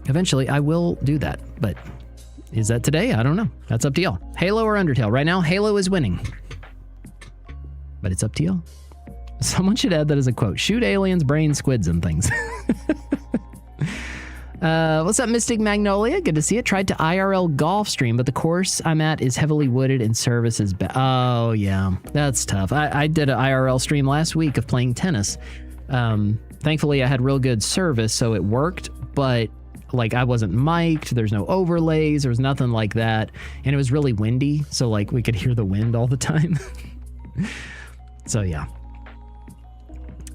eventually I will do that. But is that today? I don't know. That's up to y'all. Halo or Undertale? Right now, Halo is winning. But it's up to y'all. Someone should add that as a quote. Shoot aliens, brain squids, and things. What's up, Mystic Magnolia? Good to see it. Tried to IRL golf stream, but the course I'm at is heavily wooded and service is bad. Oh, yeah. That's tough. I did an IRL stream last week of playing tennis. Thankfully, I had real good service, so it worked, but like I wasn't mic'd. There's no overlays. There was nothing like that. And it was really windy, so like we could hear the wind all the time. So yeah.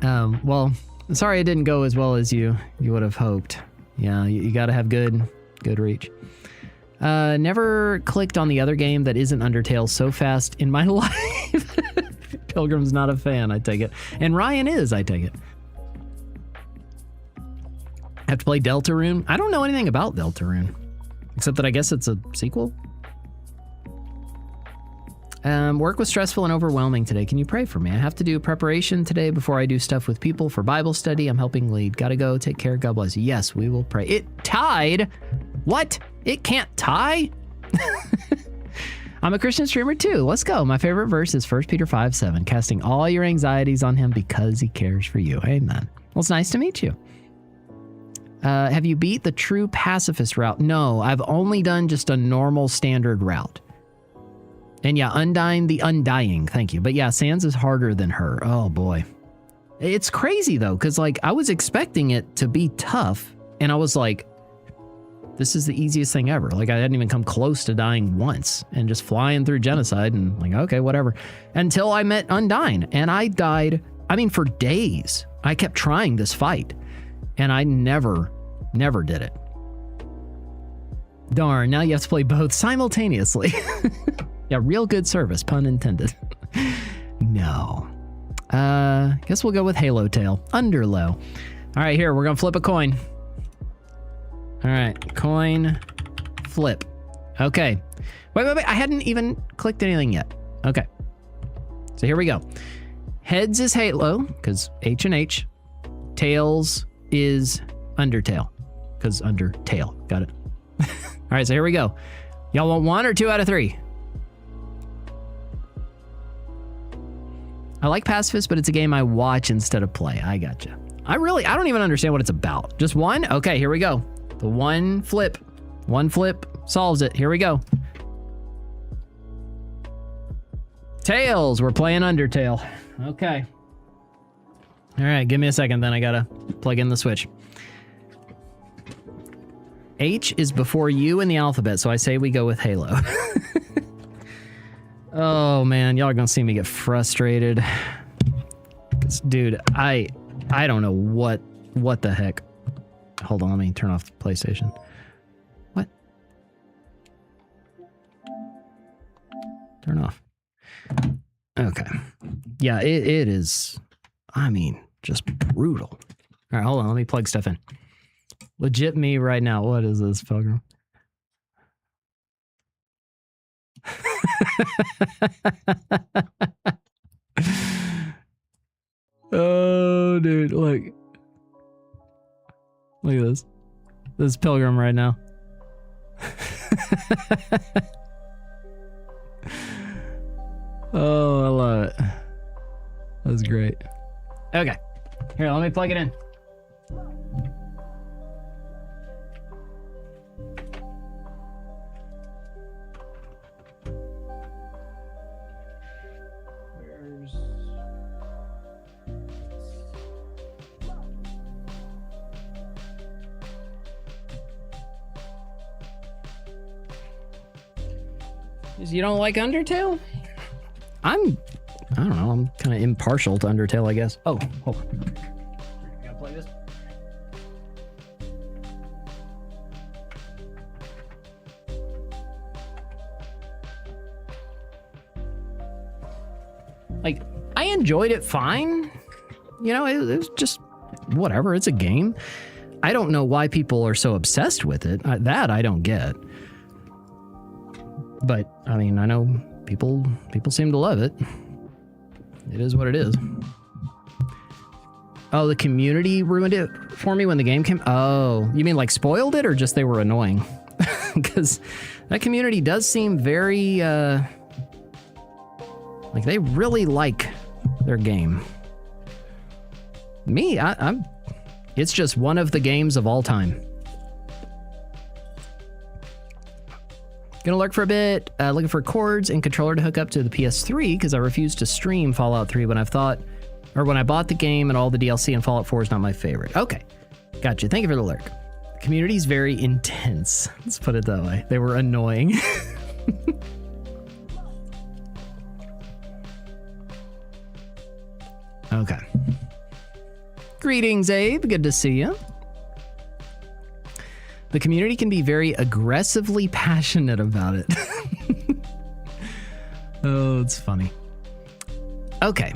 Well, sorry it didn't go as well as you would have hoped. Yeah, you got to have good reach. Never clicked on the other game that isn't Undertale so fast in my life. Pilgrim's not a fan, I take it. And Ryan is, I take it. Have to play Deltarune? I don't know anything about Deltarune, except that I guess it's a sequel. Work was stressful and overwhelming today. Can you pray for me? I have to do preparation today before I do stuff with people for Bible study. I'm helping lead. Gotta go. Take care. God bless you. Yes, we will pray. It tied? What? It can't tie? I'm a Christian streamer too. Let's go. My favorite verse is 1 Peter 5:7. Casting all your anxieties on him because he cares for you. Amen. Well, it's nice to meet you. Have you beat the true pacifist route? No, I've only done just a normal standard route. And yeah, Undyne the Undying, thank you. But yeah, Sans is harder than her. Oh boy. It's crazy though, because like I was expecting it to be tough, and I was like, this is the easiest thing ever. Like I hadn't even come close to dying once, and just flying through genocide and like, okay, whatever. Until I met Undyne, and I died, I mean, for days. I kept trying this fight, and I never did it. Darn, now you have to play both simultaneously. Yeah, real good service, pun intended. No. Guess we'll go with Halo Tail. Underlow. All right, here, we're gonna flip a coin. All right, coin flip. Okay. Wait, I hadn't even clicked anything yet. Okay. So here we go. Heads is Halo, because H and H. Tails is Undertale, because Undertale. Got it. All right, so here we go. Y'all want 1 or 2 out of 3? I like Pacifist, but it's a game I watch instead of play. I gotcha. I don't even understand what it's about. Just 1? Okay, here we go. The one flip solves it. Here we go. Tails, we're playing Undertale. Okay. All right, give me a second, then I gotta plug in the Switch. H is before U in the alphabet, so I say we go with Halo. Oh man, y'all are gonna see me get frustrated. Dude, I don't know what the heck. Hold on, let me turn off the PlayStation. What? Turn off. Okay. Yeah, it is, I mean, just brutal. All right, hold on, let me plug stuff in. Legit me right now. What is this, Pilgrim? Oh, dude, look. Look at this. This is Pilgrim right now. Oh, I love it. That's great. Okay. Here, let me plug it in. You don't like Undertale? I don't know, I'm kind of impartial to Undertale, I guess. Oh, hold on. I gotta play this. Like, I enjoyed it fine. You know, it was just whatever, it's a game. I don't know why people are so obsessed with it. That I don't get. But, I mean, I know people seem to love it. It is what it is. Oh, the community ruined it for me when the game came? Oh, you mean like spoiled it or just they were annoying? Because that community does seem very, like they really like their game. Me, it's just one of the games of all time. Gonna lurk for a bit, looking for cords and controller to hook up to the PS3 because I refuse to stream Fallout 3 when I bought the game and all the DLC, and Fallout 4 is not my favorite. Okay, gotcha. Thank you for the lurk. The community's very intense. Let's put it that way. They were annoying. Okay. Greetings, Abe. Good to see you. The community can be very aggressively passionate about it. Oh, it's funny. Okay.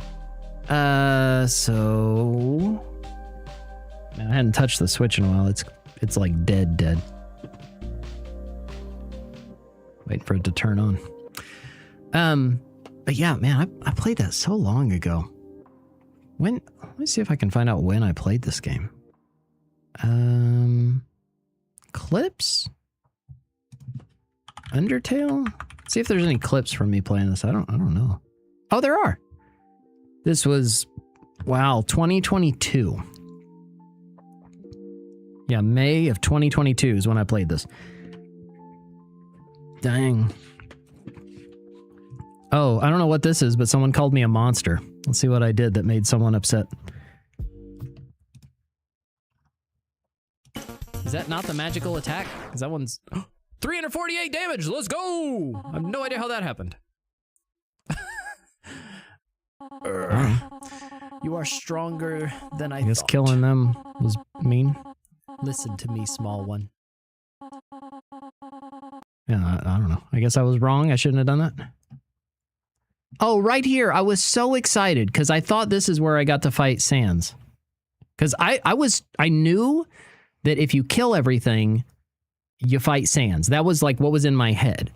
So... Man, I hadn't touched the Switch in a while. It's like dead. Waiting for it to turn on. But yeah, man, I played that so long ago. Let me see if I can find out when I played this game. Clips? Undertale? See if there's any clips from me playing this. I don't know. Oh, there are. This was, wow, 2022. Yeah, May of 2022 is when I played this. Dang. Oh, I don't know what this is, but someone called me a monster. Let's see what I did that made someone upset. Is that not the magical attack? Because that one's 348 damage. Let's go. I have no idea how that happened. You are stronger than I guess thought. Killing them was mean. Listen to me, small one. Yeah, I don't know. I guess I was wrong. I shouldn't have done that. Oh, right here. I was so excited because I thought this is where I got to fight Sans. Because I knew that if you kill everything, you fight Sans. That was like what was in my head.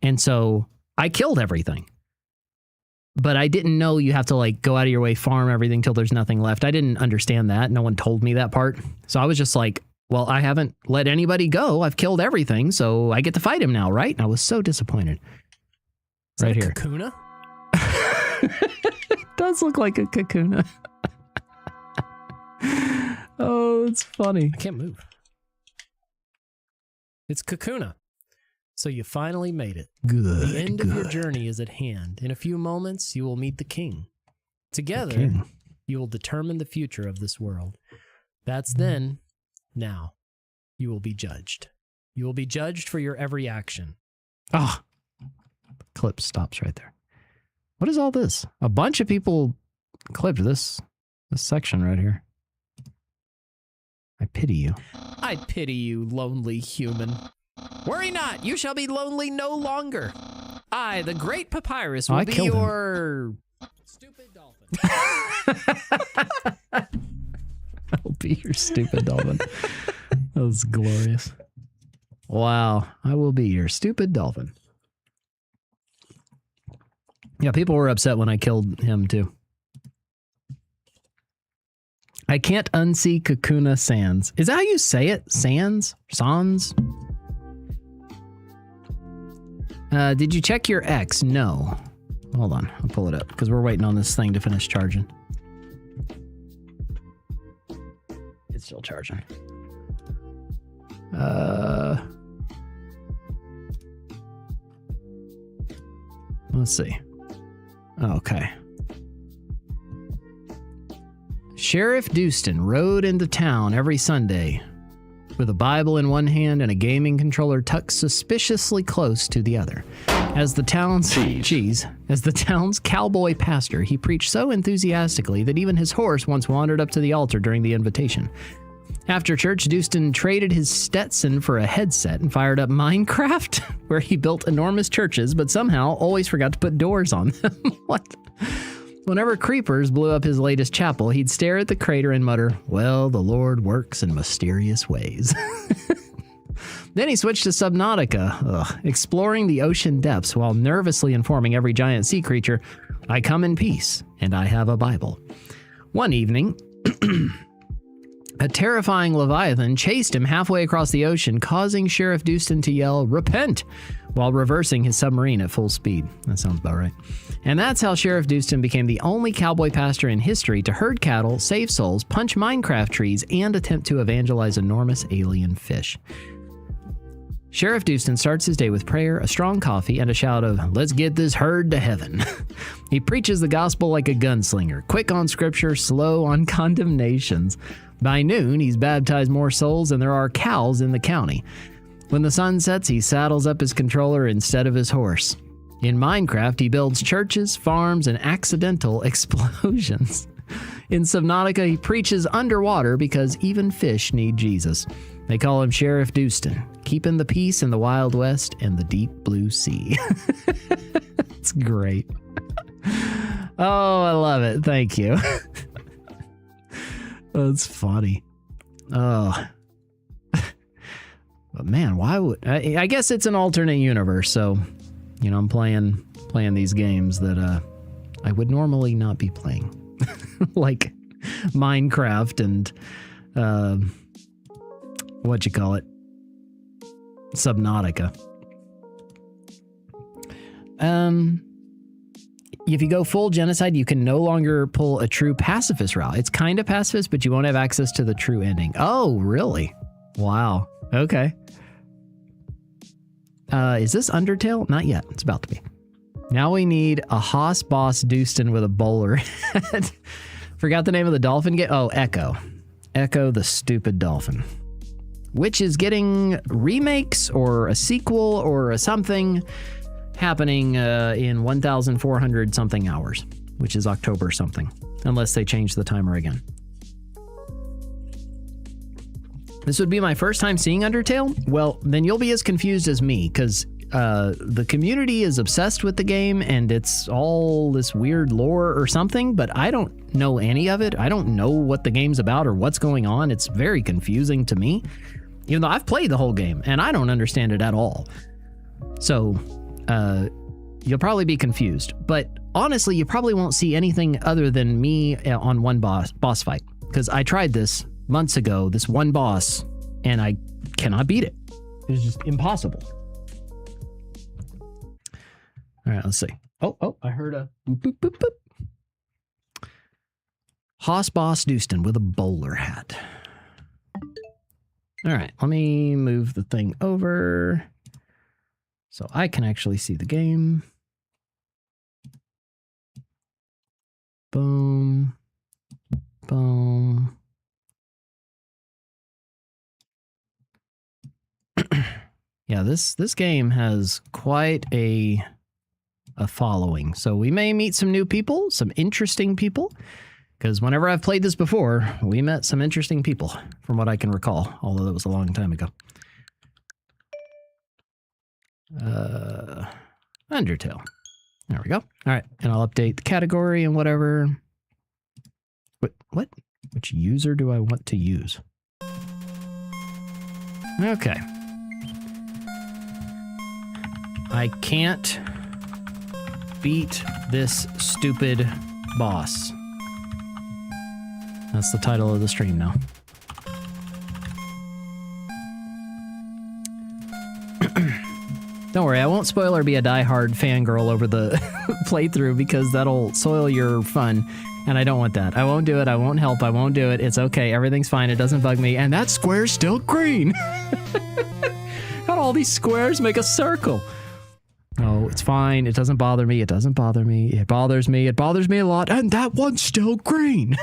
And so I killed everything. But I didn't know you have to like go out of your way, farm everything till there's nothing left. I didn't understand that. No one told me that part. So I was just like, well, I haven't let anybody go. I've killed everything, so I get to fight him now, right? And I was so disappointed. Is right that here. Kakuna? It does look like a Kakuna. Oh, it's funny. I can't move. It's Kakuna. So you finally made it. Good. The end of your journey is at hand. In a few moments, you will meet the king. Together, you will determine the future of this world. That's then. Now, you will be judged. You will be judged for your every action. Ah, the clip stops right there. What is all this? A bunch of people clipped this section right here. I pity you. I pity you, lonely human. Worry not, you shall be lonely no longer. I, the great Papyrus, will be your stupid dolphin. I'll be your stupid dolphin. That was glorious. Wow, I will be your stupid dolphin. Yeah, people were upset when I killed him too. I can't unsee Kakuna Sans. Is that how you say it? Sans? Sans? Did you check your X? No. Hold on, I'll pull it up because we're waiting on this thing to finish charging. It's still charging. Let's see. Okay. Sheriff Doostyn rode into town every Sunday with a Bible in one hand and a gaming controller tucked suspiciously close to the other. As the town's cowboy pastor, he preached so enthusiastically that even his horse once wandered up to the altar during the invitation. After church, Doostyn traded his Stetson for a headset and fired up Minecraft, where he built enormous churches, but somehow always forgot to put doors on them. What? Whenever creepers blew up his latest chapel, he'd stare at the crater and mutter, "Well, the Lord works in mysterious ways." Then he switched to Subnautica, exploring the ocean depths while nervously informing every giant sea creature, "I come in peace, and I have a Bible." One evening, a terrifying Leviathan chased him halfway across the ocean, causing Sheriff Doostyn to yell, "Repent!" while reversing his submarine at full speed. That sounds about right. And that's how Sheriff Doostyn became the only cowboy pastor in history to herd cattle, save souls, punch Minecraft trees, and attempt to evangelize enormous alien fish. Sheriff Doostyn starts his day with prayer, a strong coffee, and a shout of, "Let's get this herd to heaven." He preaches the gospel like a gunslinger, quick on scripture, slow on condemnations. By noon, he's baptized more souls than there are cows in the county. When the sun sets, he saddles up his controller instead of his horse. In Minecraft, he builds churches, farms, and accidental explosions. In Subnautica, he preaches underwater because even fish need Jesus. They call him Sheriff Doostyn, keeping the peace in the Wild West and the deep blue sea. It's great. Oh, I love it. Thank you. That's funny. Oh. But man, why would... I guess it's an alternate universe, so, you know, I'm playing these games that I would normally not be playing. Like Minecraft and... Subnautica. If you go full genocide, you can no longer pull a true pacifist route. It's kind of pacifist, but you won't have access to the true ending. Oh, really? Wow. Okay. Is this Undertale? Not yet. It's about to be. Now we need a Hoss Boss Doostyn with a bowler head. Forgot the name of the dolphin game? Oh, Echo. Echo the stupid dolphin. Which is getting remakes or a sequel or a something happening in 1,400 something hours, which is October something, unless they change the timer again. This would be my first time seeing Undertale? Well, then you'll be as confused as me, because the community is obsessed with the game and it's all this weird lore or something, but I don't know any of it. I don't know what the game's about or what's going on. It's very confusing to me, even though I've played the whole game and I don't understand it at all. So you'll probably be confused, but honestly, you probably won't see anything other than me on one boss fight, because I tried this months ago, this one boss, and I cannot beat it. It's just impossible. All right, let's see. Oh, I heard a boop, boop, boop, boop. Hoss Boss Doostyn with a bowler hat. All right, let me move the thing over so I can actually see the game. Boom. Boom. Yeah, this game has quite a a following. So we may meet some new people, some interesting people, because whenever I've played this before, we met some interesting people, from what I can recall, although that was a long time ago. Undertale. There we go. All right, and I'll update the category and whatever. What? Which user do I want to use? Okay. I can't beat this stupid boss. That's the title of the stream now. Don't worry, I won't spoil or be a diehard fangirl over the playthrough because that'll soil your fun, and I don't want that. I won't do it, I won't help, I won't do it. It's okay, everything's fine, it doesn't bug me, and that square's still green! How'd all these squares make a circle? Oh, it's fine, it doesn't bother me, it doesn't bother me, it bothers me a lot, and that one's still green!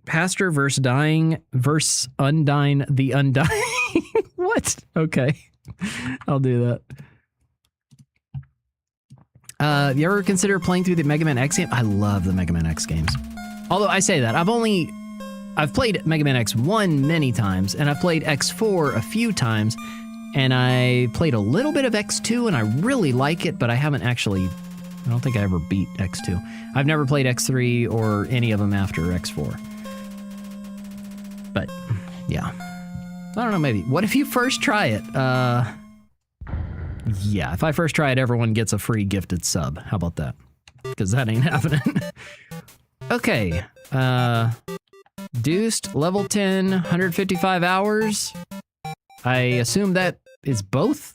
Pastor versus Undyne the Undying. What? Okay. I'll do that. You ever consider playing through the Mega Man X game? I love the Mega Man X games. Although I say that, I've played Mega Man X1 many times, and I've played X4 a few times, and I played a little bit of X2, and I really like it, but I haven't actually, I don't think I ever beat X2. I've never played X3 or any of them after X4. But, yeah. I don't know, maybe. What if you first try it? Yeah, if I first try it, everyone gets a free gifted sub. How about that? Because that ain't happening. Okay. Doostyn, level 10, 155 hours. I assume that is both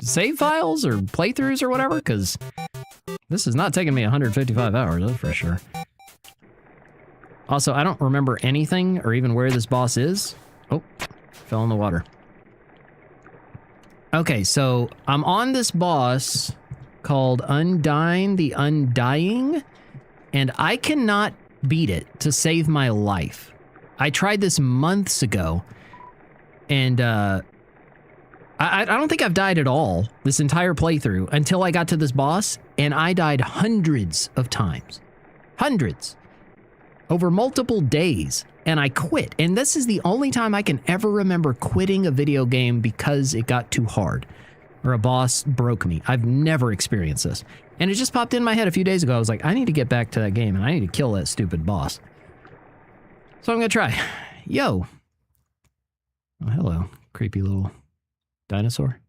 save files or playthroughs or whatever, because this is not taking me 155 hours, that's for sure. Also, I don't remember anything or even where this boss is. Oh, fell in the water. Okay, so I'm on this boss called Undyne the Undying, and I cannot beat it to save my life. I tried this months ago, and I don't think I've died at all this entire playthrough until I got to this boss, and I died hundreds of times. Hundreds. Over multiple days, and I quit. And this is the only time I can ever remember quitting a video game because it got too hard or a boss broke me. I've never experienced this. And it just popped in my head a few days ago. I was like, I need to get back to that game and I need to kill that stupid boss. So I'm gonna try. Yo. Oh, hello, creepy little dinosaur.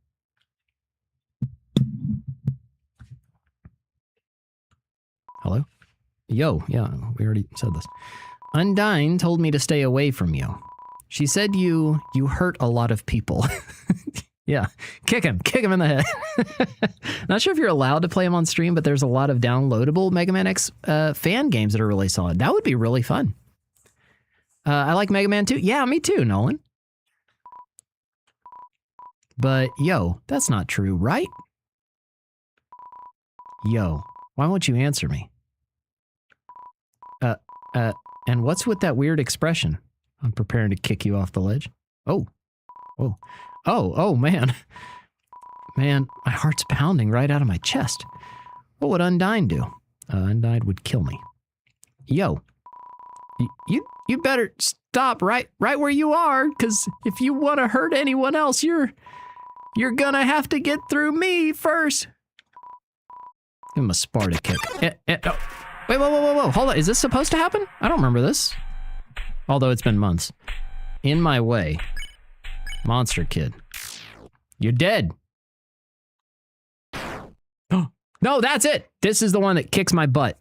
Hello? Yo, yeah, we already said this. Undyne told me to stay away from you. She said you hurt a lot of people. Yeah, kick him in the head. Not sure if you're allowed to play him on stream, but there's a lot of downloadable Mega Man X fan games that are really solid. That would be really fun. I like Mega Man 2. Yeah, me too, Nolan. But yo, that's not true, right? Yo, why won't you answer me? And what's with that weird expression? I'm preparing to kick you off the ledge. Oh. Whoa. Oh, man. Man, my heart's pounding right out of my chest. What would Undyne do? Undyne would kill me. Yo. You better stop right where you are, because if you want to hurt anyone else, you're gonna have to get through me first. Give him a Sparta kick. Oh. Wait, whoa, hold on. Is this supposed to happen? I don't remember this. Although it's been months. In my way. Monster kid. You're dead. No, that's it. This is the one that kicks my butt.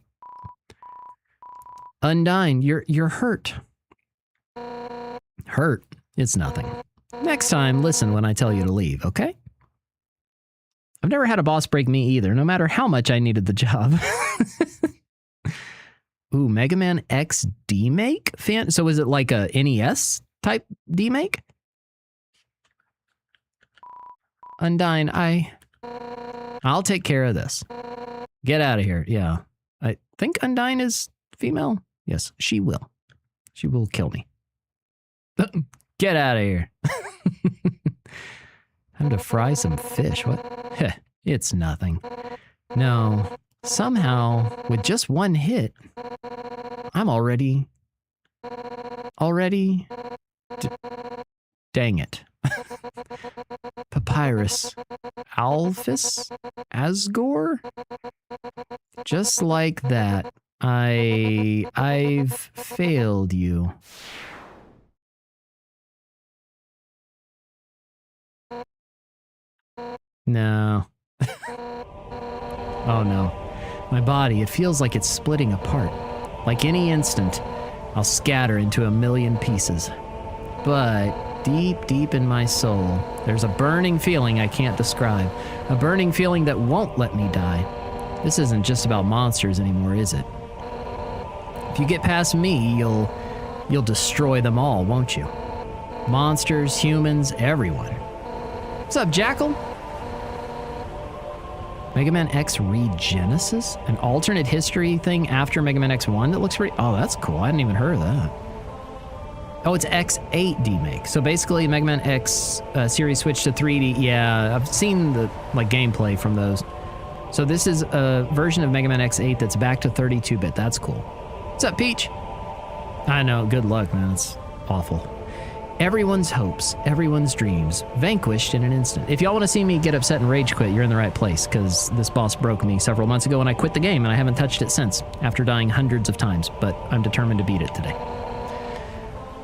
Undyne, you're hurt. Hurt? It's nothing. Next time, listen when I tell you to leave, okay? I've never had a boss break me either, no matter how much I needed the job. Ooh, Mega Man X demake fan? So is it like a NES type demake? Undyne, I'll take care of this. Get out of here. Yeah. I think Undyne is female. Yes, she will. She will kill me. Get out of here. Time to fry some fish. What? Heh, it's nothing. No, somehow, with just one hit, I'm already... Dang it. Papyrus. Alphys? Asgore? Just like that, I've failed you. No. Oh no. My body, it feels like it's splitting apart. Like any instant, I'll scatter into a million pieces. But deep, deep in my soul, there's a burning feeling I can't describe. A burning feeling that won't let me die. This isn't just about monsters anymore, is it? If you get past me, you'll destroy them all, won't you? Monsters, humans, everyone. What's up, Jackal? Mega Man X Regenesis? An alternate history thing after Mega Man X1 that looks pretty... Oh, that's cool. I hadn't even heard of that. Oh, it's X8 demake. So basically, Mega Man X series switched to 3D. Yeah, I've seen the gameplay from those. So this is a version of Mega Man X8 that's back to 32-bit. That's cool. What's up, Peach? I know. Good luck, man. It's awful. Everyone's hopes, everyone's dreams, vanquished in an instant. If y'all want to see me get upset and rage quit, you're in the right place, because this boss broke me several months ago and I quit the game and I haven't touched it since, after dying hundreds of times, but I'm determined to beat it today.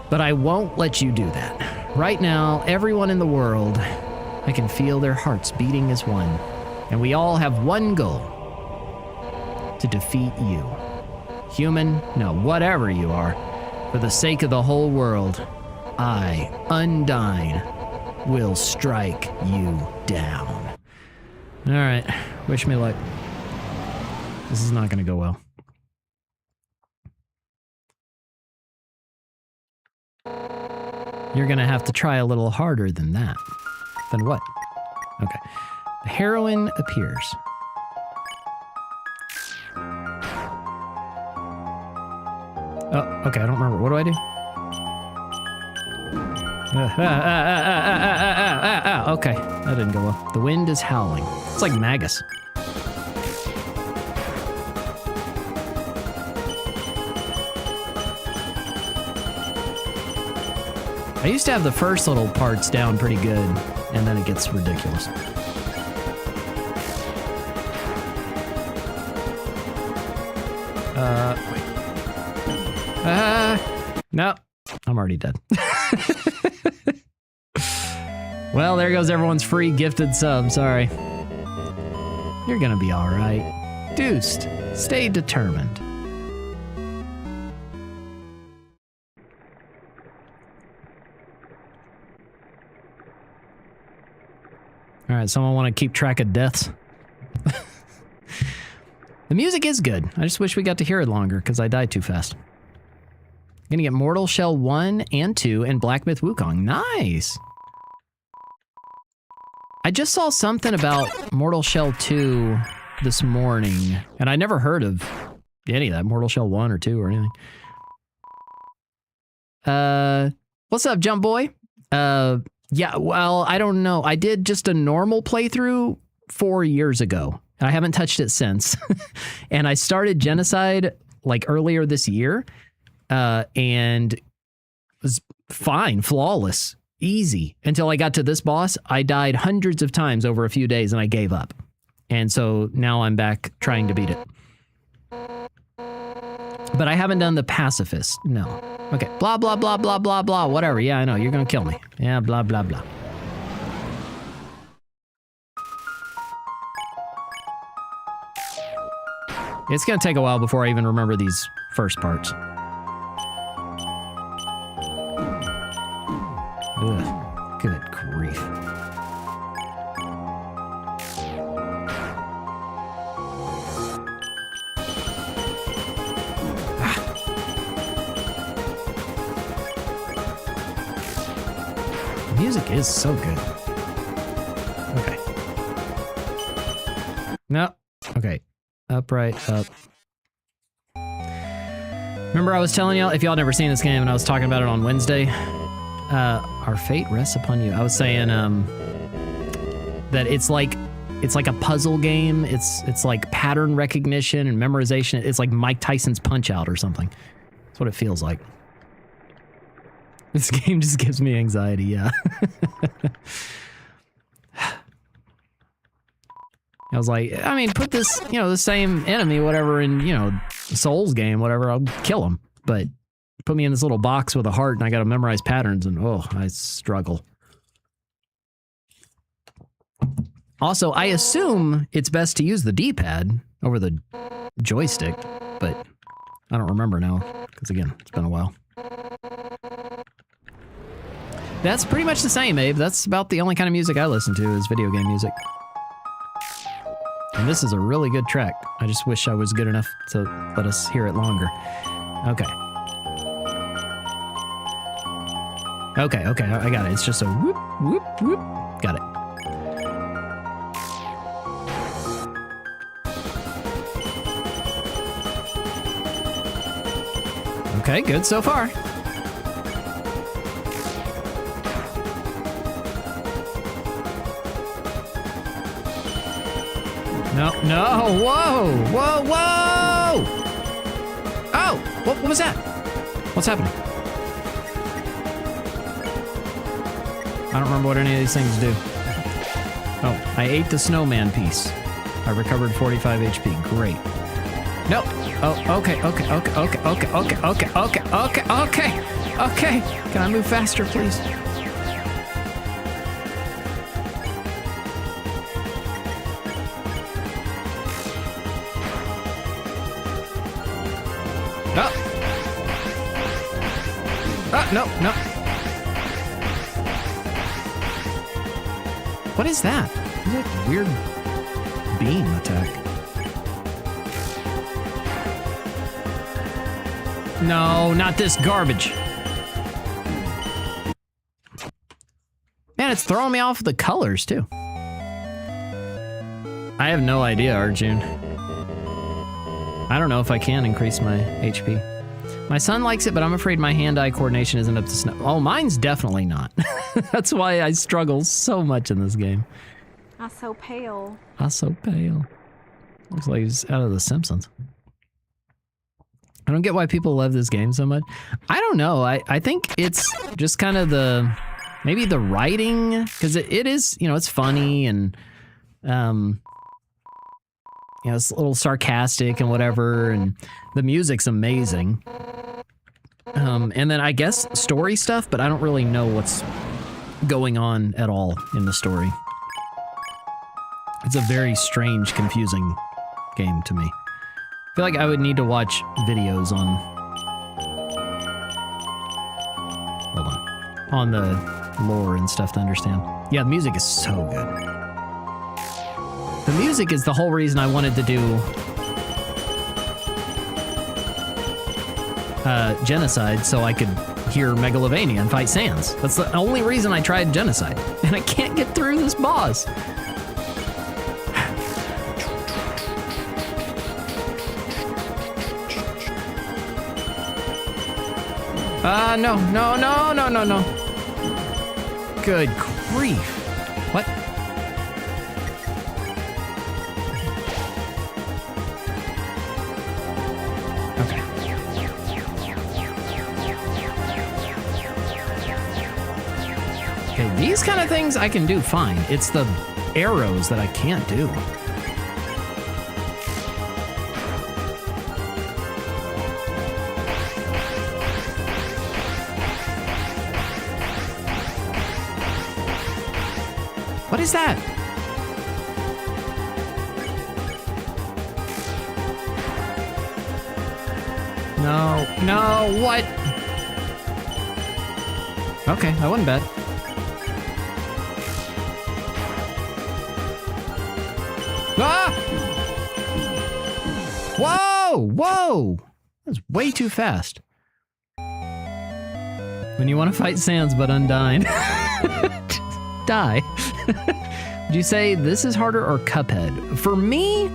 But I won't let you do that. Right now, everyone in the world, I can feel their hearts beating as one, and we all have one goal: to defeat you. Human, no, whatever you are, for the sake of the whole world, I, Undyne, will strike you down. All right, wish me luck. This is not going to go well. You're going to have to try a little harder than that. Than what? Okay. The heroine appears. Oh, okay, I don't remember. What do I do? Okay, that didn't go well. The wind is howling. It's like Magus. I used to have the first little parts down pretty good, and then it gets ridiculous. Wait. No, I'm already dead. Well, there goes everyone's free gifted sub, sorry. You're gonna be alright. Doostyn, stay determined. Alright, someone want to keep track of deaths? The music is good. I just wish we got to hear it longer, because I died too fast. I'm gonna get Mortal Shell 1 and 2 and Black Myth Wukong. Nice! I just saw something about Mortal Shell 2 this morning, and I never heard of any of that, Mortal Shell 1 or 2 or anything. What's up, Jump Boy? Yeah, well, I don't know. I did just a normal playthrough 4 years ago. I haven't touched it since. And I started Genocide like earlier this year, and it was fine, flawless. Easy. Until I got to this boss, I died hundreds of times over a few days and I gave up. And so now I'm back trying to beat it. But I haven't done the pacifist. No. Okay. Blah, blah, blah, blah, blah, blah. Whatever. Yeah, I know. You're going to kill me. Yeah, blah, blah, blah. It's going to take a while before I even remember these first parts. Ugh, good grief. The music is so good. Okay. No. Okay. Upright, up. Remember I was telling y'all, if y'all never seen this game and I was talking about it on Wednesday, our fate rests upon you. I was saying, that it's like a puzzle game. It's like pattern recognition and memorization. It's like Mike Tyson's Punch-Out or something. That's what it feels like. This game just gives me anxiety, yeah. I was like, I mean, put this, the same enemy, whatever, in, Souls game, whatever, I'll kill him. But put me in this little box with a heart and I gotta memorize patterns and, oh, I struggle. Also, I assume it's best to use the D-pad over the joystick, but I don't remember now, because again, it's been a while. That's pretty much the same, Abe. That's about the only kind of music I listen to is video game music. And this is a really good track. I just wish I was good enough to let us hear it longer. Okay. Okay, I got it. It's just a whoop, whoop, whoop. Got it. Okay, good so far. No, whoa! Oh, what was that? What's happening? I don't remember what any of these things do. Oh, I ate the snowman piece. I recovered 45 HP, great. No, oh, okay. Can I move faster, please? No. What is that? It's like a weird beam attack. No, not this garbage. Man, it's throwing me off the colors, too. I have no idea, Arjun. I don't know if I can increase my HP. My son likes it, but I'm afraid my hand-eye coordination isn't up to snuff. Oh, mine's definitely not. That's why I struggle so much in this game. I'm so pale. Looks like he's out of The Simpsons. I don't get why people love this game so much. I don't know. I think it's just kind of maybe the writing, because it is, it's funny and, it's a little sarcastic and whatever, and the music's amazing. And then I guess story stuff, but I don't really know what's going on at all in the story. It's a very strange, confusing game to me. I feel like I would need to watch videos on the lore and stuff to understand. Yeah, the music is so good. The music is the whole reason I wanted to do Genocide, so I could hear Megalovania and fight Sans. That's the only reason I tried Genocide, and I can't get through this boss. No. Good grief. What? Okay, these kind of things I can do fine. It's the arrows that I can't do. What is that? No, what? Okay, that wasn't bad. Ah! Whoa! That's way too fast. When you want to fight Sans but undying. Die. Would you say this is harder or Cuphead? For me,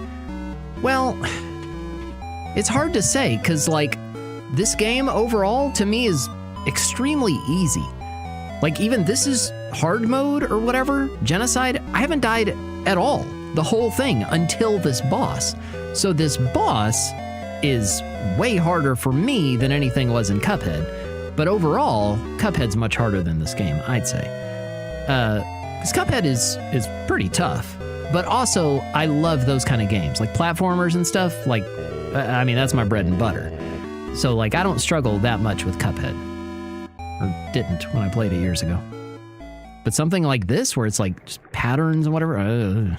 well, it's hard to say, because, like, this game overall, to me, is extremely easy. Like, even this is hard mode or whatever, genocide, I haven't died at all, the whole thing, until this boss. So this boss is way harder for me than anything was in Cuphead. But overall, Cuphead's much harder than this game, I'd say. Because Cuphead is pretty tough. But also, I love those kind of games, like platformers and stuff. Like, I mean, that's my bread and butter. So, like, I don't struggle that much with Cuphead. Or didn't when I played it years ago. But something like this, where it's like just patterns and whatever.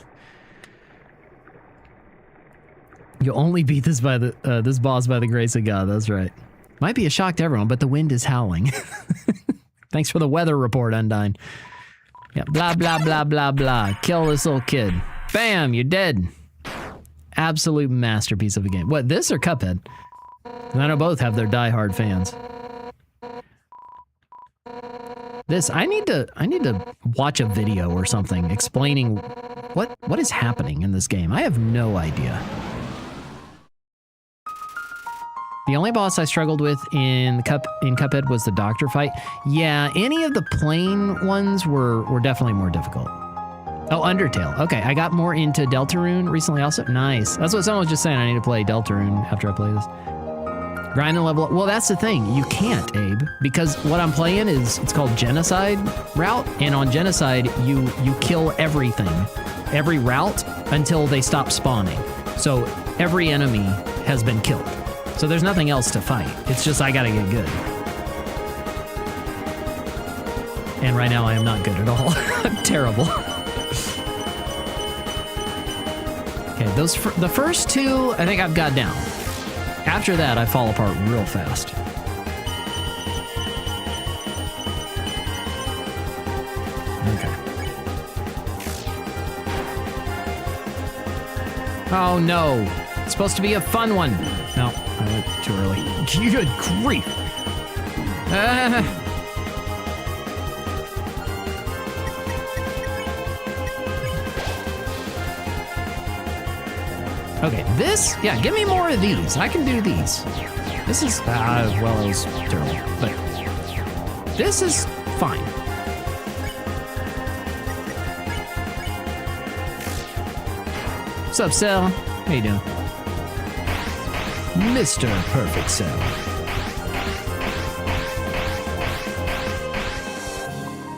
You'll only beat this by the this boss by the grace of God. That's right. Might be a shock to everyone, but the wind is howling. Thanks for the weather report, Undyne. Yeah, blah, blah, blah, blah, blah. Kill this little kid. Bam, you're dead. Absolute masterpiece of a game. What, this or Cuphead? And I know both have their diehard fans. This, I need to watch a video or something explaining what is happening in this game. I have no idea. The only boss I struggled with in Cuphead was the doctor fight. Yeah, any of the plain ones were definitely more difficult. Oh, Undertale. Okay, I got more into Deltarune recently also. Nice. That's what someone was just saying. I need to play Deltarune after I play this. Grind and level up. Well, that's the thing. You can't, Abe, because what I'm playing is, it's called Genocide route, and on Genocide, you kill everything, every route, until they stop spawning. So every enemy has been killed. So there's nothing else to fight. It's just I gotta get good. And right now I am not good at all. I'm terrible. Okay, the first two, I think I've got down. After that, I fall apart real fast. Okay. Oh no, it's supposed to be a fun one. No, I went too early. Good grief. Okay, this, yeah, give me more of these. I can do these. This is, well, it was terrible, but this is fine. What's up, Cell? How you doing? Mr. Perfect Cell.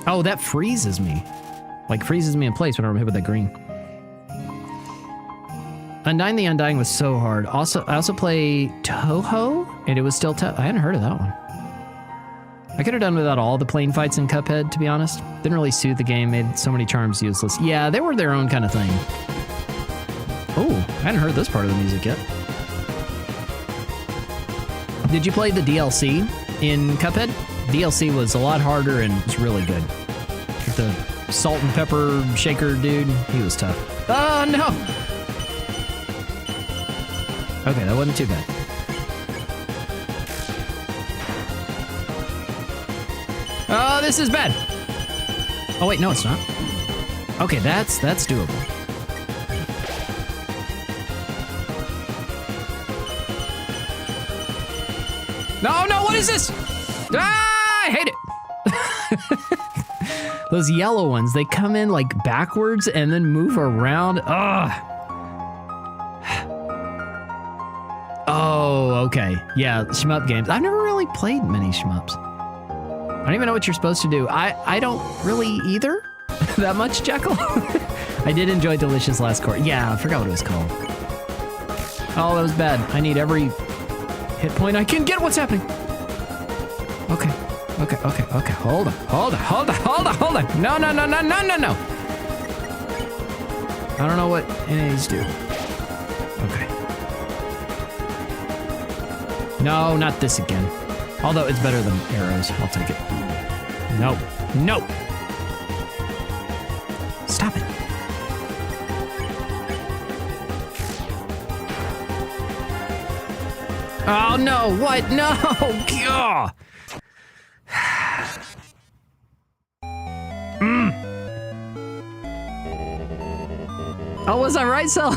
Oh, that freezes me. Like, freezes me in place whenever I'm hit with that green. Undying the Undying was so hard. Also, I also play Toho, and it was still tough. I hadn't heard of that one. I could have done without all the plane fights in Cuphead, to be honest. Didn't really suit the game, made so many charms useless. Yeah, they were their own kind of thing. Oh, I hadn't heard this part of the music yet. Did you play the DLC in Cuphead? DLC was a lot harder and it's really good. With the salt and pepper shaker dude, he was tough. Oh no! Okay, that wasn't too bad. Oh, this is bad. Oh wait, no, it's not. Okay, that's doable. No, no, what is this? Ah, I hate it. Those yellow ones, they come in like backwards and then move around. Ugh. Oh, okay. Yeah, shmup games. I've never really played many shmups. I don't even know what you're supposed to do. I don't really either that much, Jekyll. I did enjoy Delicious Last Course. Yeah, I forgot what it was called. Oh, that was bad. I need every hit point I can get. What's happening? Okay. Hold on. No. I don't know what any of these do. Okay. No, not this again. Although it's better than arrows. I'll take it. No. Stop it. Oh no, what? No! Gah! Oh, was I right, Cell?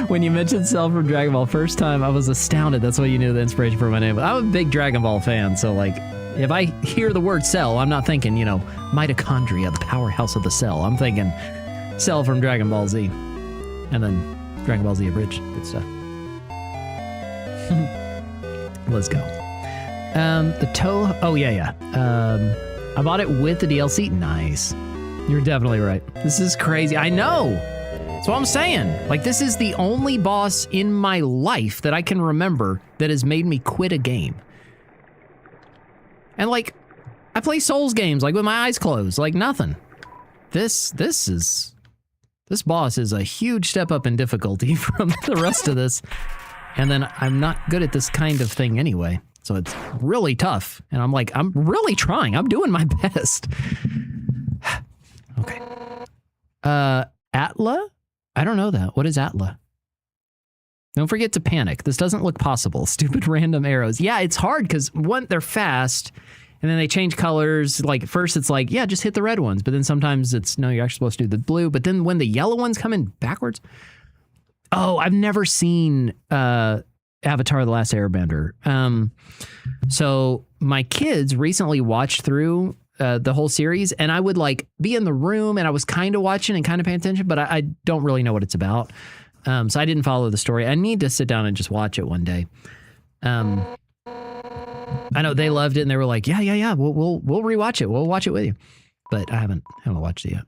When you mentioned Cell from Dragon Ball first time, I was astounded. That's why you knew the inspiration for my name. I'm a big Dragon Ball fan, so like, If I hear the word cell, I'm not thinking, mitochondria, the powerhouse of the cell. I'm thinking Cell from Dragon Ball Z. And then Dragon Ball Z Abridged. Good stuff. Let's go. Oh, yeah. I bought it with the DLC. Nice. You're definitely right. This is crazy. I know. That's what I'm saying. Like, this is the only boss in my life that I can remember that has made me quit a game. And, like, I play Souls games, like, with my eyes closed. Like, nothing. This boss is a huge step up in difficulty from the rest of this. And then I'm not good at this kind of thing anyway. So it's really tough. And I'm like, I'm really trying. I'm doing my best. Okay. Atla? I don't know that. What is Atla? Don't forget to panic. This doesn't look possible. Stupid random arrows. Yeah, it's hard because one, they're fast. And then they change colors. Like, at first it's like, yeah, just hit the red ones. But then sometimes it's, no, you're actually supposed to do the blue. But then when the yellow ones come in backwards. Oh, I've never seen Avatar The Last Airbender. So my kids recently watched through the whole series. And I would, like, be in the room. And I was kind of watching and kind of paying attention. But I don't really know what it's about. So I didn't follow the story. I need to sit down and just watch it one day. I know they loved it and they were like, yeah. We'll rewatch it. We'll watch it with you. But I haven't watched it yet.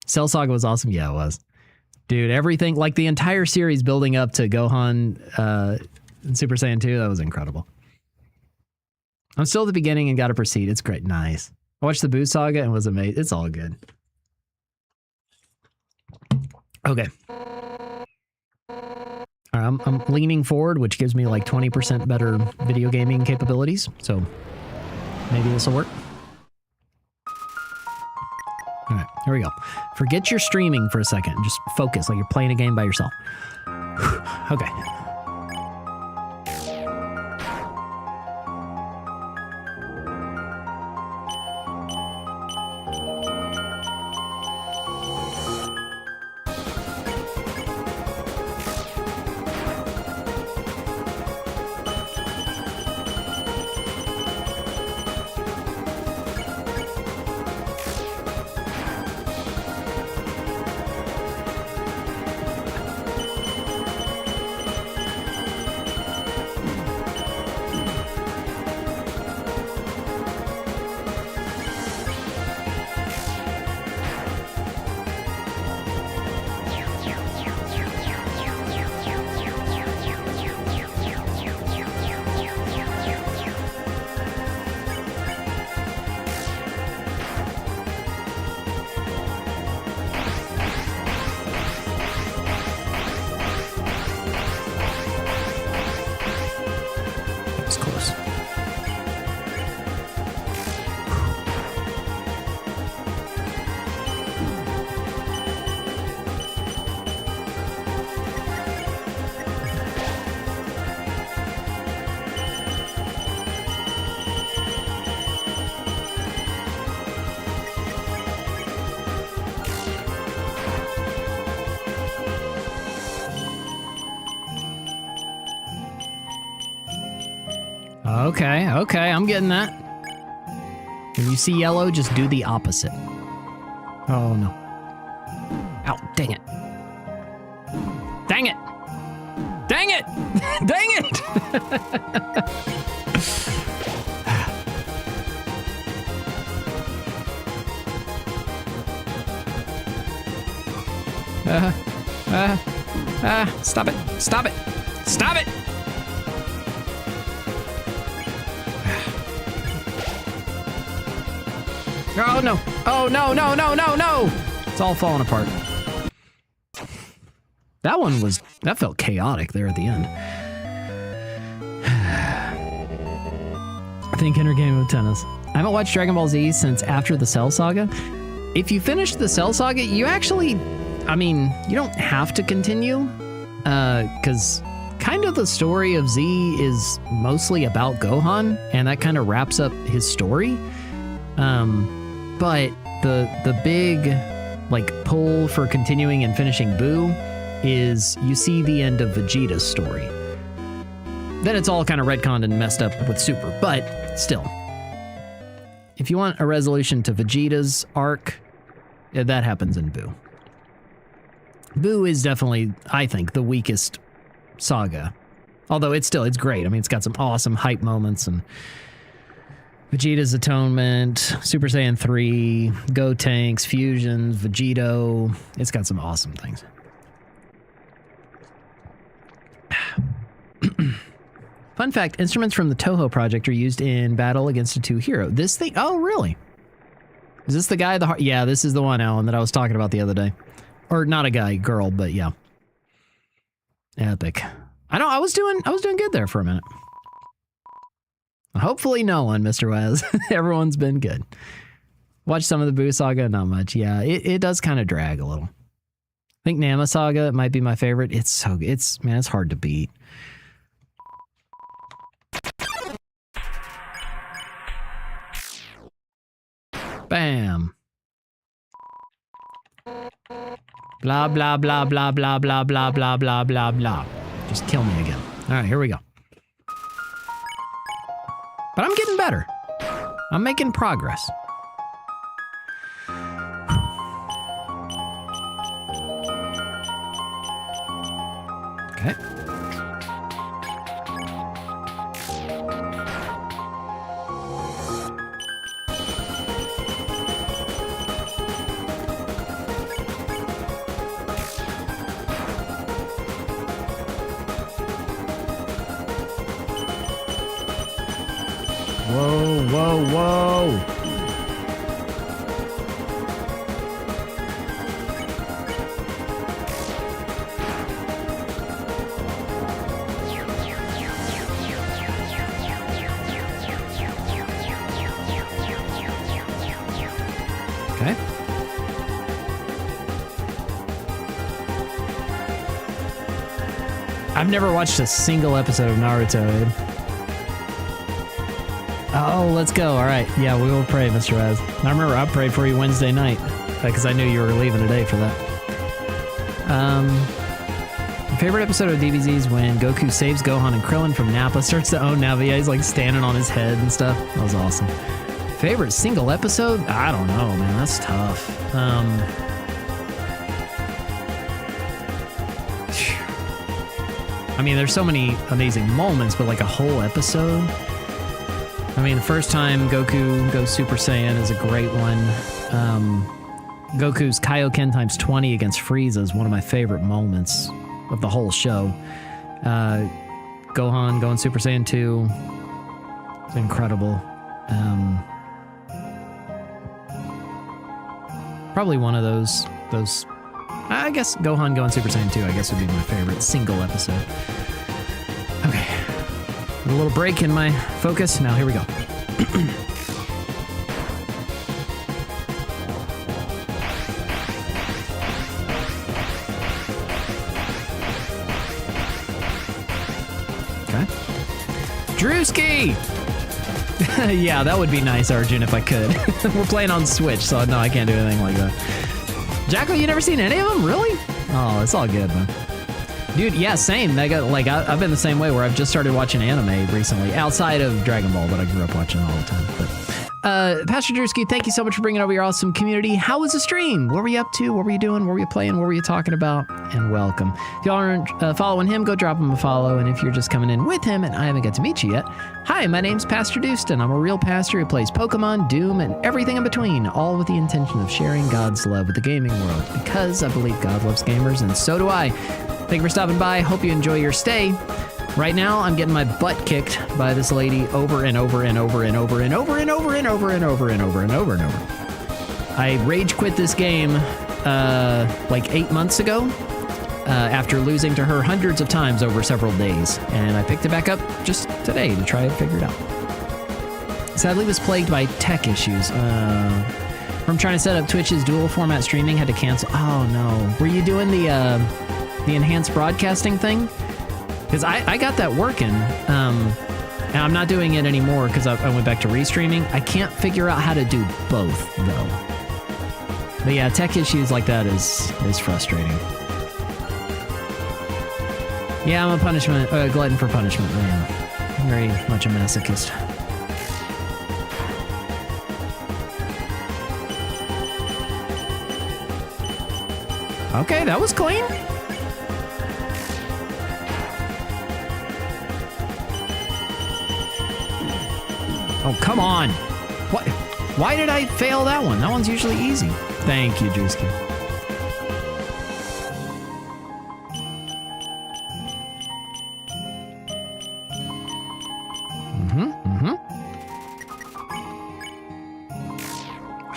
Cell Saga was awesome. Yeah, it was. Dude, everything, like the entire series building up to Gohan and Super Saiyan 2, that was incredible. I'm still at the beginning and got to proceed. It's great. Nice. I watched the Boo Saga and was amazing. It's all good. Okay. I'm leaning forward, which gives me like 20% better video gaming capabilities. So maybe this will work. All right, here we go. Forget your streaming for a second. Just focus like you're playing a game by yourself. Okay. Okay, I'm getting that. When you see yellow, just do the opposite. Oh, no. Ow, dang it. Dang it! Dang it! Dang it! Stop it! Stop it! Stop it! Oh no! Oh no! No! It's all falling apart. That felt chaotic there at the end. I think Game of Tennis. I haven't watched Dragon Ball Z since after the Cell Saga. If you finish the Cell Saga, you actually, you don't have to continue, because kind of the story of Z is mostly about Gohan, and that kind of wraps up his story. But the big pull for continuing and finishing Boo is you see the end of Vegeta's story. then it's all kind of retconned and messed up with Super. But still, if you want a resolution to Vegeta's arc, that happens in Boo. Boo is definitely, I think, the weakest saga. Although it's great. I mean, it's got some awesome hype moments and Vegeta's Atonement, Super Saiyan 3, Go Tanks, Fusions, Vegeto. It's got some awesome things. Fun fact, instruments from the Toho project are used in Battle Against a Two Hero. This thing, oh really? Is this the guy? Yeah, this is the one, Alan, that I was talking about the other day. Or not a guy, girl, but yeah. Epic. I know, I was doing good there for a minute. Hopefully no one, Mr. Waz. Everyone's been good. Watch some of the Boo Saga, not much. Yeah, it does kind of drag a little. I think Nama Saga might be my favorite. It's so good. Man, it's hard to beat. Bam. Blah, blah, blah, blah, blah, blah, blah, blah, blah, blah, blah. Just kill me again. All right, here we go. But I'm getting better. I'm making progress. Okay. Whoa, whoa, whoa. Okay. I've never watched a single episode of Naruto. Oh, let's go. All right. Yeah, we will pray, Mr. Raz. I remember I prayed for you Wednesday night because I knew you were leaving today for that. My favorite episode of DBZ is when Goku saves Gohan and Krillin from Nappa, starts to own Nappa. Yeah, he's like standing on his head and stuff. That was awesome. Favorite single episode? I don't know, man. That's tough. I mean, there's so many amazing moments, but like a whole episode? I mean, the first time Goku goes Super Saiyan is a great one. Goku's Kaioken times 20 against Frieza is one of my favorite moments of the whole show. Gohan going Super Saiyan 2 is incredible. Probably one of those. I guess Gohan going Super Saiyan 2, I guess, would be my favorite single episode. Okay. A little break in my focus. Now, here we go. Okay. Drewski! Yeah, that would be nice, Arjun, if I could. We're playing on Switch, so no, I can't do anything like that. Jacko, you never seen any of them? Really? Oh, it's all good, man. Dude, yeah, same. Mega, like, I've been the same way where I've just started watching anime recently, outside of Dragon Ball that I grew up watching all the time. But, Pastor Drewski, thank you so much for bringing over your awesome community. How was the stream? What were you up to? What were you doing? What were you playing? What were you talking about? And welcome. If y'all aren't following him, go drop him a follow. And if you're just coming in with him and I haven't got to meet you yet, hi, my name's PastorDoostyn. I'm a real pastor who plays Pokemon, Doom, and everything in between, all with the intention of sharing God's love with the gaming world, because I believe God loves gamers, and so do I. Thank you for stopping by. Hope you enjoy your stay. Right now, I'm getting my butt kicked by this lady over and over and over and over and over and over and over and over and over and over and over. I rage quit this game like 8 months ago after losing to her hundreds of times over several days, and I picked it back up just today to try to figure it out. Sadly, was plagued by tech issues. From trying to set up Twitch's dual format streaming, had to cancel. Oh no! Were you doing the enhanced broadcasting thing? Because I got that working, and I'm not doing it anymore because I went back to restreaming. I can't figure out how to do both though. But yeah, tech issues like that is frustrating. Yeah, I'm a glutton for punishment, man. I'm very much a masochist. Okay, that was clean. Oh, come on. What? Why did I fail that one? That one's usually easy. Thank you, Drewski.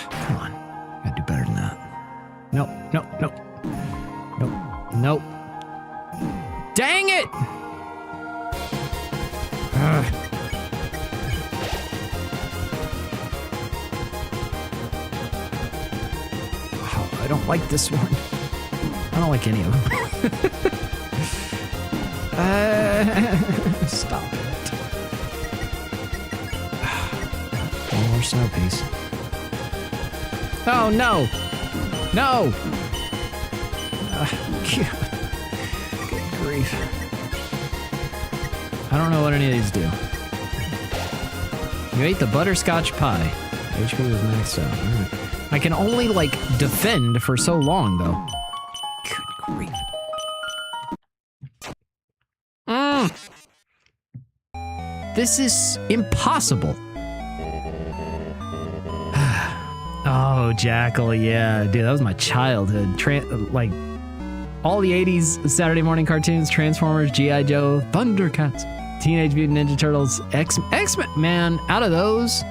Come on. Gotta do better than that. Nope, nope, nope. Nope, nope. Dang it! Ugh. Oh, I don't like this one. I don't like any of them. Stop it. One more snow piece. Oh, no! No! Good grief. I don't know what any of these do. You ate the butterscotch pie. HP was maxed out. All right. I can only, like, defend for so long, though. Good grief. This is impossible. Oh, Jackal, yeah. Dude, that was my childhood. Like, all the 80s Saturday morning cartoons, Transformers, G.I. Joe, Thundercats, Teenage Mutant Ninja Turtles, X-Men. Man, out of those,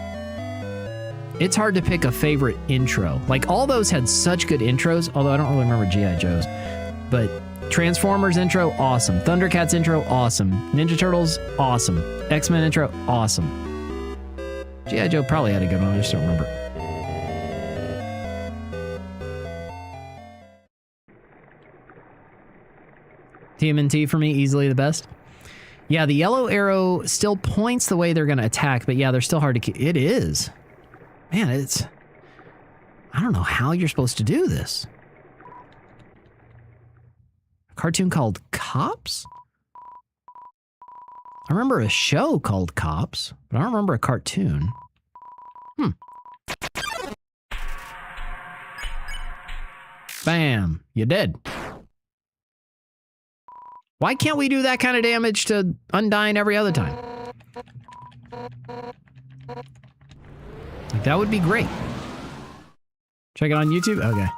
it's hard to pick a favorite intro. Like, all those had such good intros, although I don't really remember G.I. Joe's. But Transformers intro, awesome. Thundercats intro, awesome. Ninja Turtles, awesome. X-Men intro, awesome. G.I. Joe probably had a good one, I just don't remember. TMNT for me, easily the best. Yeah, the yellow arrow still points the way they're going to attack, but yeah, they're still hard to keep. It is. Man, it's... I don't know how you're supposed to do this. A cartoon called Cops? I remember a show called Cops, but I don't remember a cartoon. Bam. You dead. Why can't we do that kind of damage to Undyne every other time? Like, that would be great. Check it on YouTube? Okay.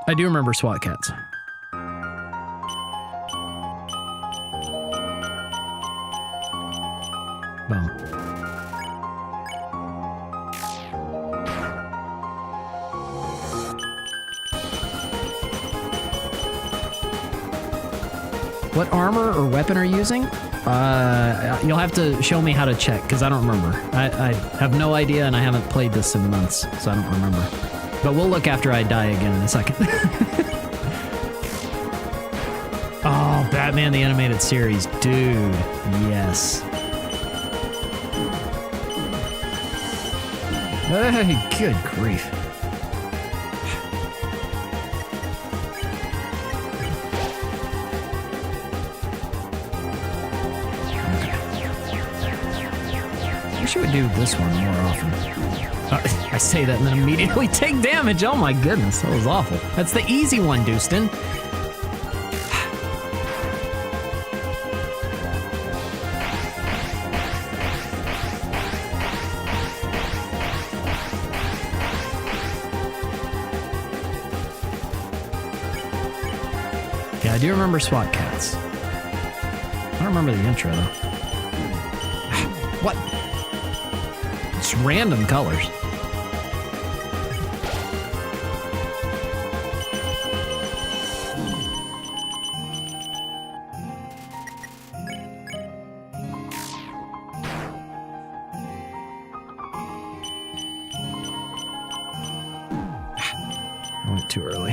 I do remember SWAT cats. Boom. What armor or weapon are you using? You'll have to show me how to check, because I don't remember. I have no idea, and I haven't played this in months, so I don't remember. But we'll look after I die again in a second. Oh, Batman the Animated Series. Dude, yes. Hey, good grief. I wish you would do this one more often. I say that and then immediately take damage. Oh my goodness, that was awful. That's the easy one, Doostyn. Yeah, I do remember SWAT cats. I don't remember the intro though. What? It's random colors. I went too early.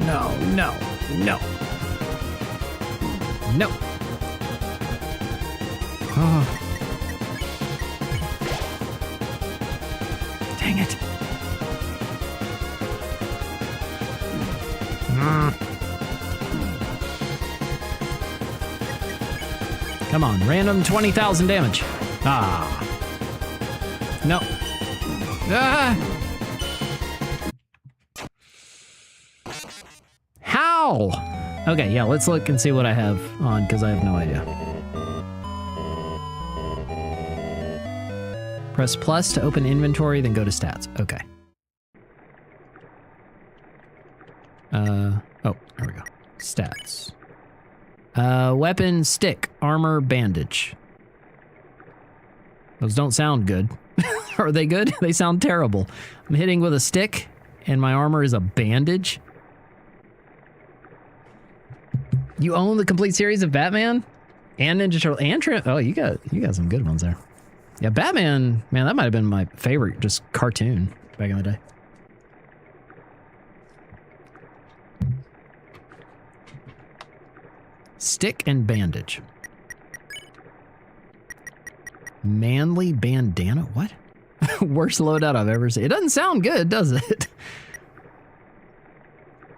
No, no, no. No. Oh. Dang it. Come on, random 20,000 damage. Ah. No. Ah. How? Okay, yeah, let's look and see what I have on, because I have no idea. Press plus to open inventory, then go to stats. Okay. Oh, there we go. Stats. Weapon, stick, armor, bandage. Those don't sound good. Are they good? They sound terrible. I'm hitting with a stick, and my armor is a bandage. You own the complete series of Batman and Ninja Turtle and oh, you got some good ones there. Yeah, Batman, man, that might have been my favorite just cartoon back in the day. Stick and bandage. Manly bandana? What? Worst loadout I've ever seen. It doesn't sound good, does it?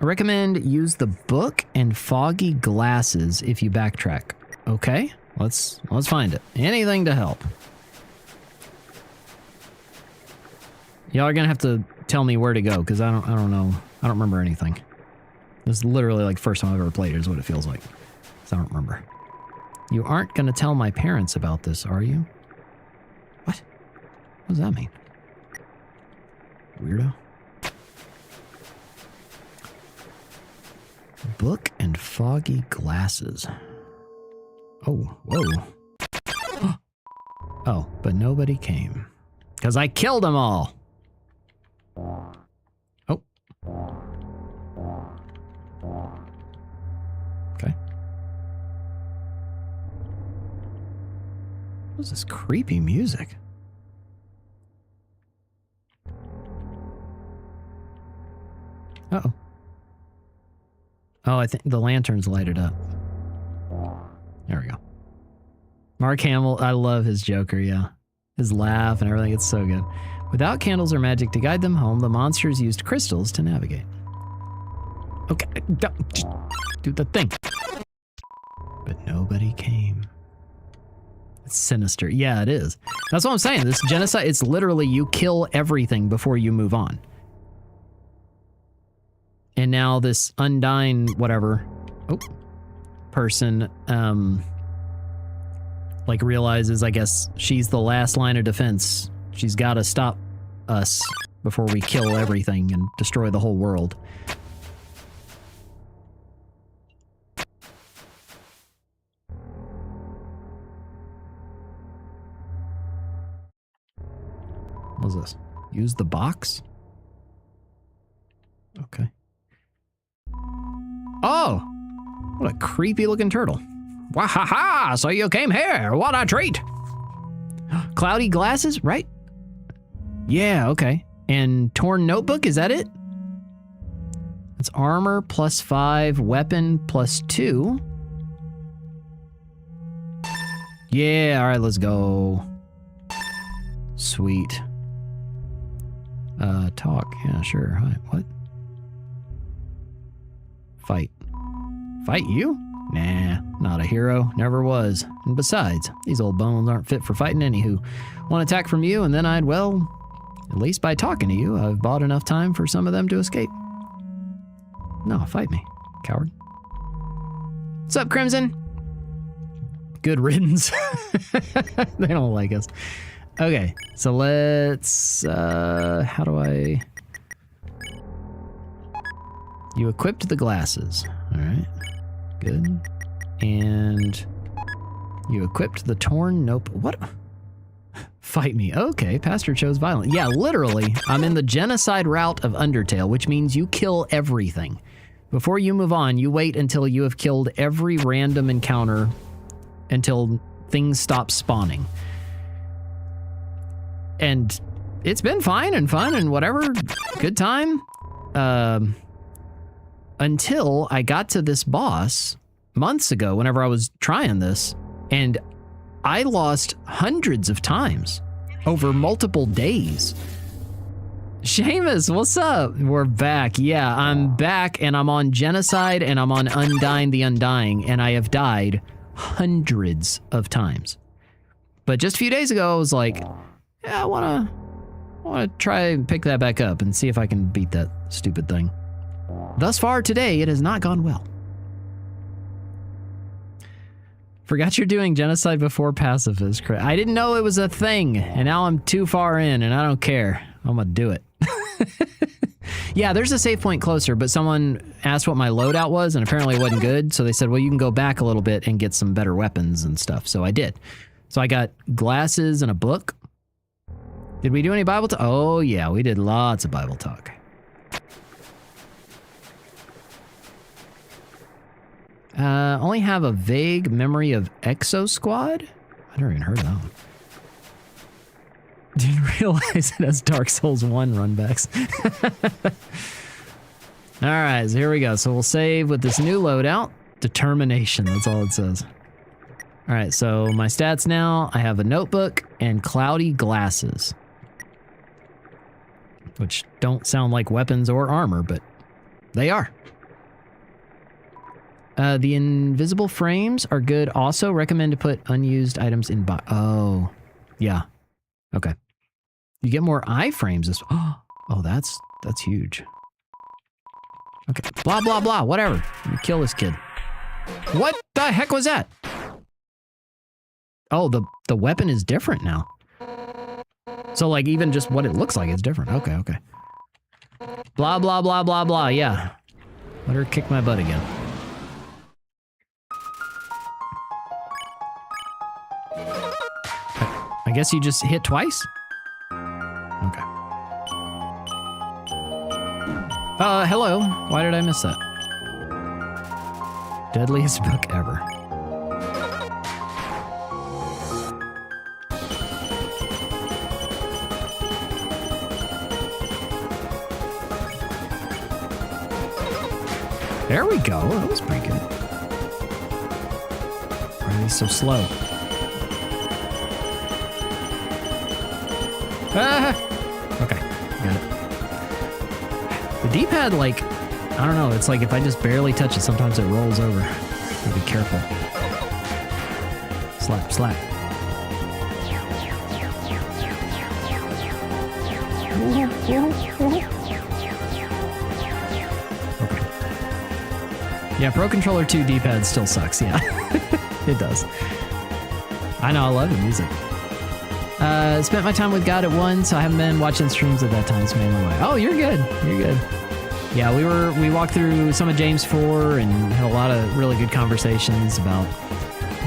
I recommend use the book and foggy glasses if you backtrack. Okay, let's find it. Anything to help. Y'all are gonna have to tell me where to go because I don't know. I don't remember anything. This is literally like first time I've ever played it is what it feels like. So I don't remember. You aren't gonna tell my parents about this, are you? What? What does that mean? Weirdo. Book and foggy glasses. Oh, whoa. Oh, but nobody came. Because I killed them all. Oh. Okay. What's this creepy music? Uh-oh. Oh, I think the lantern's lighted up. There we go. Mark Hamill, I love his Joker, yeah. His laugh and everything, it's so good. Without candles or magic to guide them home, the monsters used crystals to navigate. Okay, just do the thing. But nobody came. It's sinister. Yeah, it is. That's what I'm saying. This genocide, it's literally you kill everything before you move on. And now this undying whatever person like realizes, I guess, she's the last line of defense. She's got to stop us before we kill everything and destroy the whole world. What's this? Use the box? Okay. Oh! What a creepy looking turtle. Wahaha! So you came here. What a treat! Cloudy glasses, right? Yeah, okay. And torn notebook, is that it? It's armor +5, weapon +2. Yeah, alright, let's go. Sweet. Talk. Yeah, sure. Hi, what? Fight. Fight you? Nah, not a hero. Never was. And besides, these old bones aren't fit for fighting anywho. One attack from you, and then I'd, well, at least by talking to you, I've bought enough time for some of them to escape. No, fight me, coward. What's up, Crimson? Good riddance. They don't like us. Okay, so let's, how do I... You equipped the glasses. All right, good. And you equipped the torn nope. What? Fight me. Okay, Pastor chose violence. Yeah, literally, I'm in the genocide route of Undertale, which means you kill everything. Before you move on, you wait until you have killed every random encounter until things stop spawning. And it's been fine and fun and whatever. Good time. Until I got to this boss months ago whenever I was trying this, and I lost hundreds of times over multiple days. Seamus, what's up? We're back. Yeah, I'm back, and I'm on Genocide, and I'm on Undying the Undying, and I have died hundreds of times. But just a few days ago, I was like, yeah, I wanna try and pick that back up and see if I can beat that stupid thing. Thus far today, it has not gone well. Forgot you're doing Genocide before Pacifist. I didn't know it was a thing, and now I'm too far in, and I don't care. I'm gonna do it. Yeah, there's a save point closer, but someone asked what my loadout was, and apparently it wasn't good, so they said, well, you can go back a little bit and get some better weapons and stuff, so I did. So I got glasses and a book. Did we do any Bible talk? Oh, yeah, we did lots of Bible talk. Only have a vague memory of Exo Squad? I never even heard of that one. Didn't realize it has Dark Souls 1 runbacks. All right, so here we go. So we'll save with this new loadout. Determination, that's all it says. All right, so my stats now, I have a notebook and cloudy glasses. Which don't sound like weapons or armor, but they are. The invisible frames are good. Also recommend to put unused items in oh, yeah. Okay. You get more iframes. Oh, that's huge. Okay. Blah, blah, blah. Whatever. You kill this kid. What the heck was that? Oh, the weapon is different now. So, like, even just what it looks like is different. Okay, okay. Blah, blah, blah, blah, blah. Yeah. Let her kick my butt again. I guess you just hit twice? Okay. Hello. Why did I miss that? Deadliest book ever. There we go. That was pretty good. Why are they so slow? Ah! Okay, got it. The D-pad, like, I don't know, it's like if I just barely touch it, sometimes it rolls over. So be careful. Slap, slap. Okay. Yeah, Pro Controller 2 D-pad still sucks, yeah. It does. I know, I love the music. Spent my time with God at 1, so I haven't been watching streams at that time, so made my way. Oh, you're good. You're good. Yeah, we walked through some of James 4 and had a lot of really good conversations about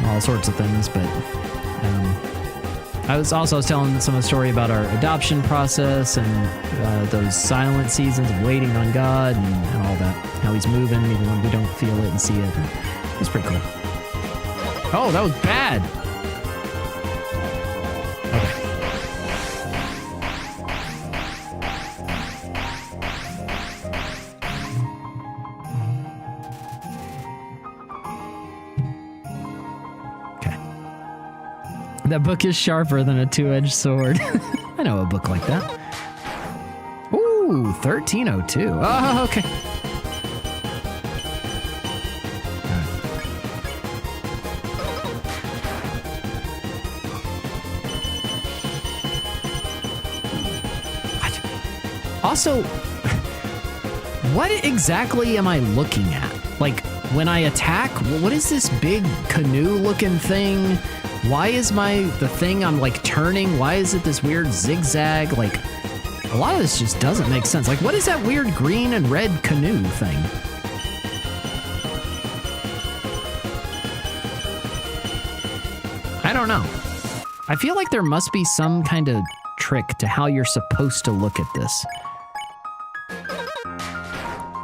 all sorts of things, but I was telling some of the story about our adoption process and those silent seasons of waiting on God and all that. How he's moving even when we don't feel it and see it. It was pretty cool. Oh, that was bad. That book is sharper than a two-edged sword. I know a book like that. Ooh, 1302. Oh, okay. What? Also, what exactly am I looking at? Like, when I attack, what is this big canoe-looking thing? Why is the thing I'm like turning, why is it this weird zigzag? Like, a lot of this just doesn't make sense. Like, what is that weird green and red canoe thing? I don't know. I feel like there must be some kind of trick to how you're supposed to look at this.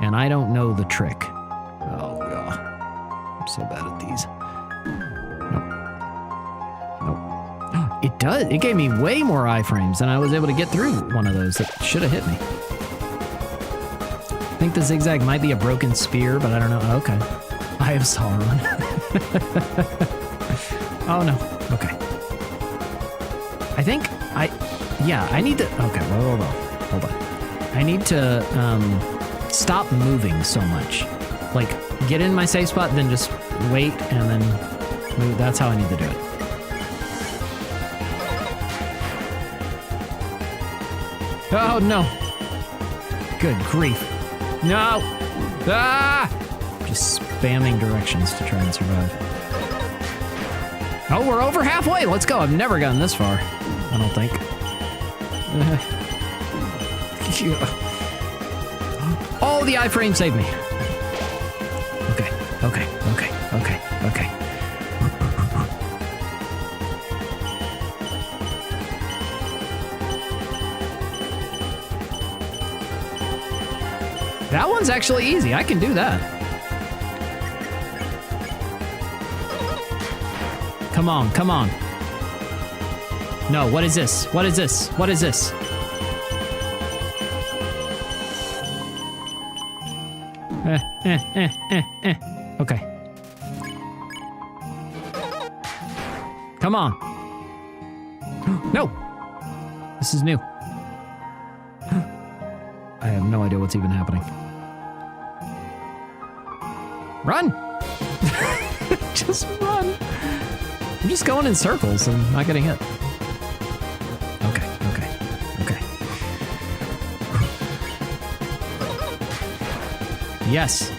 And I don't know the trick. Oh, God. I'm so bad at these. It does. It gave me way more iframes than I was able to get through one of those. That should have hit me. I think the zigzag might be a broken spear, but I don't know. Okay. I have Sauron. Oh, no. Okay. I think I need to... Okay, hold on. I need to stop moving so much. Like, get in my safe spot, then just wait, and then move. That's how I need to do it. Oh, no. Good grief. No! Ah! Just spamming directions to try and survive. Oh, we're over halfway. Let's go. I've never gotten this far. I don't think. Oh, the iframe saved me. Okay, okay, okay, okay, okay. That one's actually easy. I can do that. Come on, come on. No, what is this? What is this? What is this? Okay. Come on. No. This is new. I have no idea what's even happening. Run! Just run. I'm just going in circles and not getting hit. Okay, okay, okay. Yes.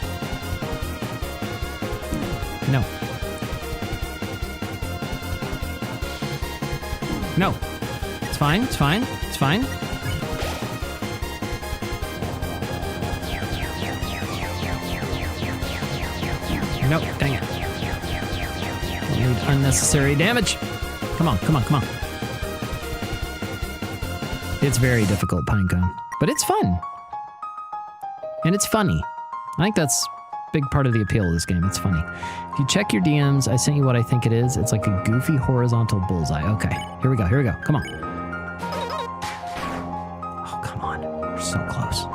No. No. It's fine, it's fine, it's fine. Nope, dang it. Need unnecessary damage. Come on, come on, come on. It's very difficult, Pinecone, but it's fun. And it's funny. I think that's a big part of the appeal of this game. It's funny. If you check your DMs, I sent you what I think it is. It's like a goofy horizontal bullseye. Okay, here we go, here we go. Come on. Oh, come on. We're so close.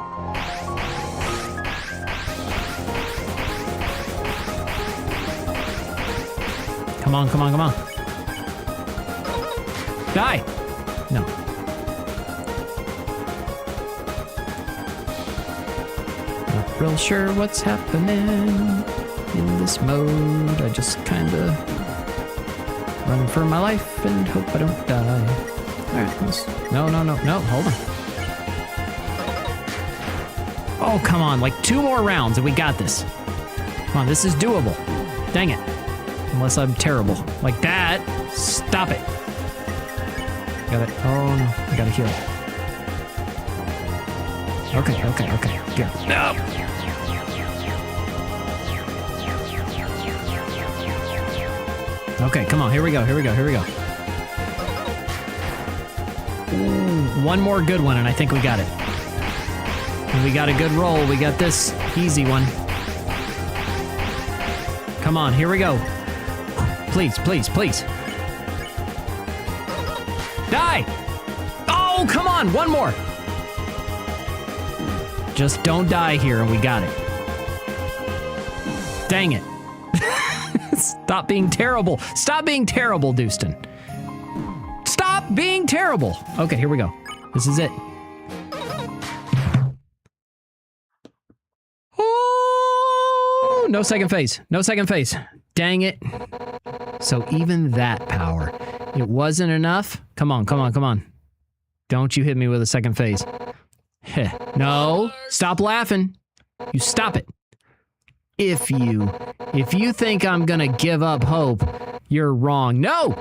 Come on, come on, come on. Die! No. Not real sure what's happening in this mode. I just kinda run for my life and hope I don't die. Alright, no, no, no, no, hold on. Oh, come on, like 2 more rounds and we got this. Come on, this is doable. Dang it. Unless I'm terrible. Like that. Stop it. Got it. Oh no. I gotta heal. Okay, okay, okay. Good. No! Okay, come on. Here we go. Here we go. Here we go. Ooh, one more good one and I think we got it. And we got a good roll. We got this easy one. Come on. Here we go. Please, please, please. Die! Oh, come on, one more. Just don't die here and we got it. Dang it. Stop being terrible. Stop being terrible, Doostyn. Stop being terrible. Okay, here we go. This is it. Oh, no second phase. No second phase. Dang it. So even that power, it wasn't enough. Come on, come on, come on. Don't you hit me with a second phase. Heh. No, stop laughing. You stop it. If you think I'm gonna give up hope, you're wrong. No,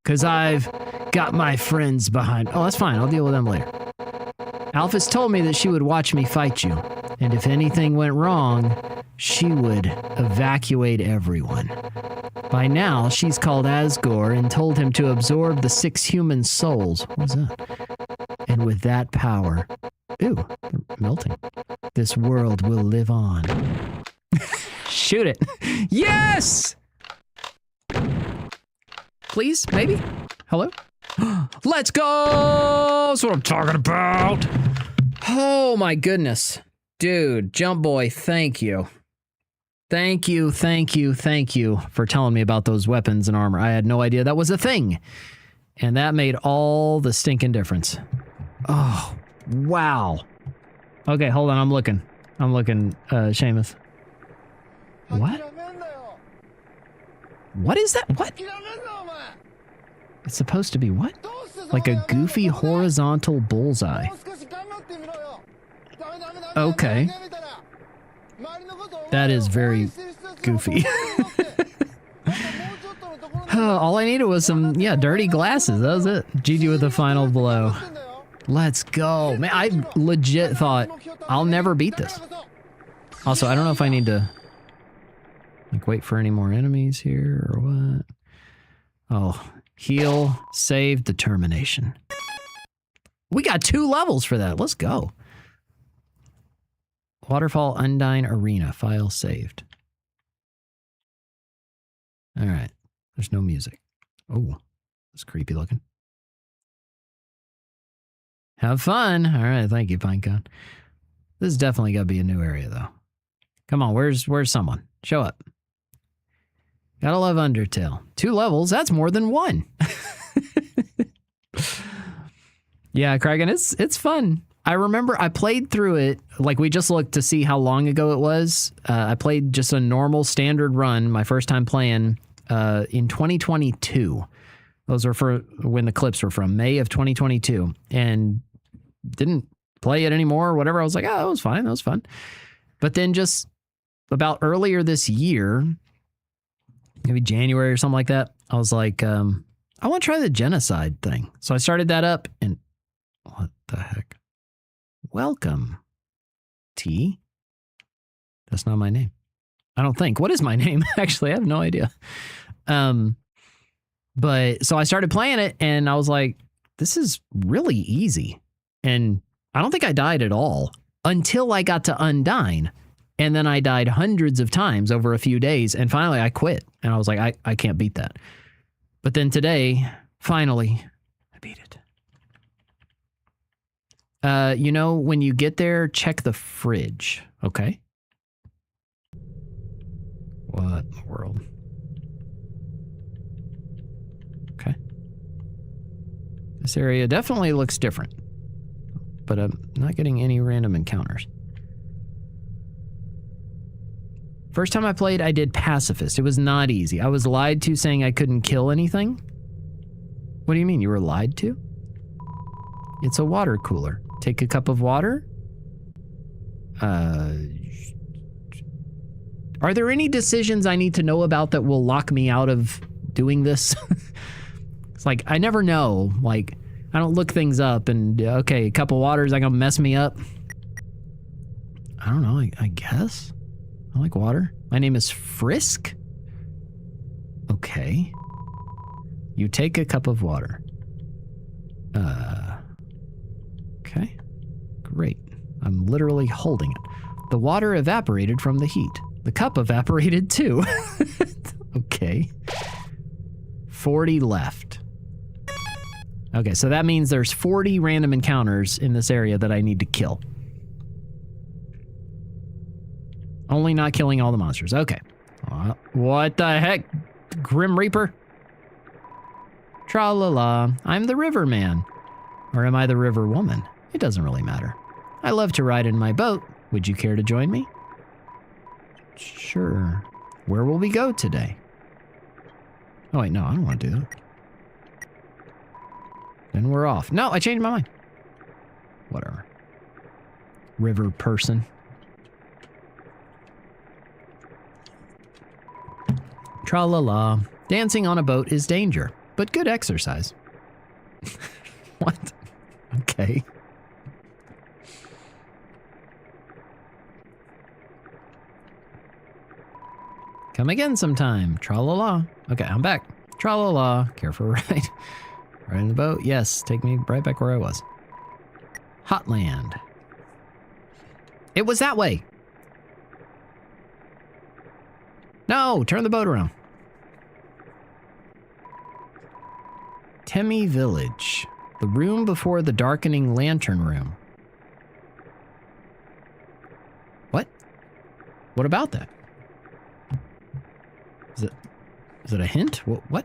because I've got my friends behind. Oh, that's fine. I'll deal with them later. Alphys told me that she would watch me fight you. And if anything went wrong, she would evacuate everyone. By now, she's called Asgore and told him to absorb the 6 human souls. What was that? And with that power... Ew, they're melting. This world will live on. Shoot it. Yes! Please? Maybe? Hello? Let's go! That's what I'm talking about! Oh my goodness. Dude, Jump Boy, thank you. Thank you, thank you, thank you for telling me about those weapons and armor. I had no idea that was a thing. And that made all the stinking difference. Oh, wow. Okay, hold on. I'm looking, Seamus. What? What is that? What? It's supposed to be what? Like a goofy horizontal bullseye. Okay. That is very goofy. All I needed was some, dirty glasses. That was it. GG with the final blow. Let's go. Man, I legit thought I'll never beat this. Also, I don't know if I need to like wait for any more enemies here or what. Oh, heal, save, determination. We got 2 levels for that. Let's go. Waterfall Undyne Arena. File saved. All right. There's no music. Oh, that's creepy looking. Have fun. All right. Thank you, Pinecone. This is definitely got to be a new area, though. Come on. Where's someone? Show up. Gotta love Undertale. 2 levels. That's more than 1. Yeah, Kragan, it's fun. I remember I played through it, like we just looked to see how long ago it was. I played just a normal standard run, my first time playing, in 2022. Those are for when the clips were from, May of 2022. And didn't play it anymore or whatever. I was like, oh, that was fine. That was fun. But then just about earlier this year, maybe January or something like that, I was like, I want to try the genocide thing. So I started that up and what the heck? Welcome, T. That's not my name. I don't think. What is my name? Actually, I have no idea. But so I started playing it and I was like, this is really easy. And I don't think I died at all until I got to Undyne. And then I died hundreds of times over a few days. And finally I quit. And I was like, I can't beat that. But then today, finally, I beat it. You know, when you get there, check the fridge. Okay. What in the world? Okay. This area definitely looks different. But I'm not getting any random encounters. First time I played, I did pacifist. It was not easy. I was lied to saying I couldn't kill anything. What do you mean? You were lied to? It's a water cooler. Take a cup of water. Are there any decisions I need to know about that will lock me out of doing this? It's like, I never know. Like, I don't look things up and, okay, a cup of water is like gonna mess me up. I don't know, I guess. I like water. My name is Frisk. Okay. You take a cup of water. Okay. Great. I'm literally holding it. The water evaporated from the heat. The cup evaporated too. Okay. 40 left. Okay, so that means there's 40 random encounters in this area that I need to kill. Only not killing all the monsters. Okay. What the heck? Grim Reaper? Tra-la-la. I'm the river man. Or am I the river woman? It doesn't really matter. I love to ride in my boat. Would you care to join me? Sure. Where will we go today? Oh, wait, no, I don't want to do that. Then we're off. No, I changed my mind. Whatever. River person. Tra-la-la. Dancing on a boat is danger, but good exercise. What? Okay. Come again sometime. Tra-la-la. Okay, I'm back. Tra-la-la. Care for a ride. Right in the boat. Yes, take me right back where I was. Hotland. It was that way. No, turn the boat around. Temi Village. The room before the darkening lantern room. What? What about that? Is it a hint? What?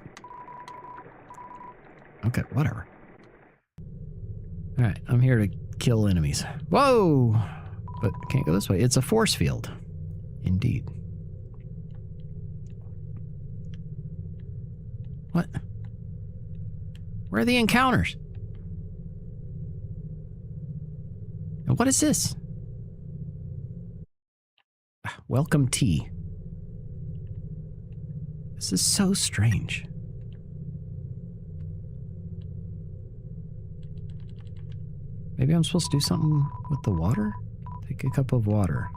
Okay, whatever. All right, I'm here to kill enemies. Whoa! But I can't go this way. It's a force field. Indeed. What? Where are the encounters? And what is this? Welcome tea. This is so strange. Maybe I'm supposed to do something with the water? Take a cup of water.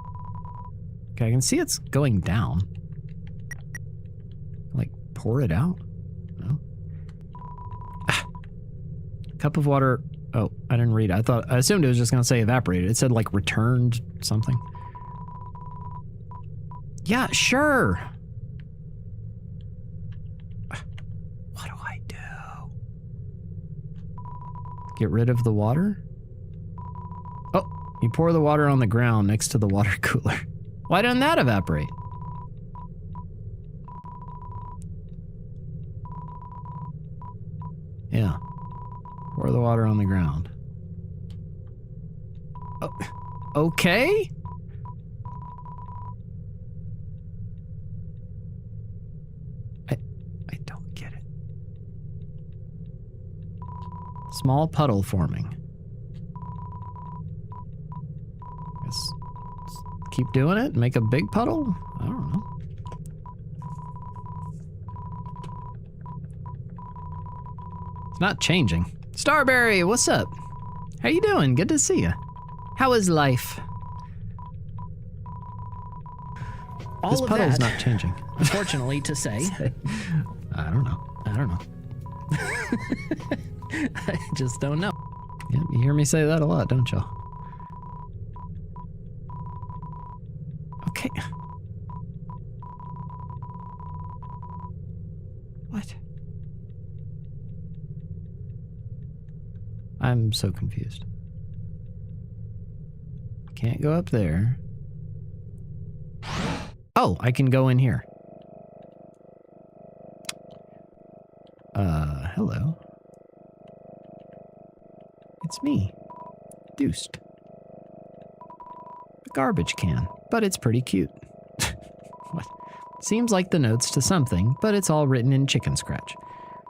Okay, I can see it's going down. Like, pour it out? No? Cup of water. Oh, I didn't read it. I assumed it was just going to say evaporated. It said, like, returned something. Yeah, sure. What do I do? Get rid of the water? Oh, you pour the water on the ground next to the water cooler. Why didn't that evaporate? Yeah. Pour the water on the ground. Oh, okay? I don't get it. Small puddle forming. Guess keep doing it and make a big puddle? I don't know. It's not changing. Starberry, what's up? How you doing? Good to see you. How is life? All This of puddle's that, not changing. unfortunately to say. I don't know. I just don't know. Yeah, you hear me say that a lot, don't y'all? Okay. What? I'm so confused. Can't go up there. Oh, I can go in here. Hello. It's me, Doostyn. A garbage can, but it's pretty cute. What? Seems like the notes to something, but it's all written in chicken scratch.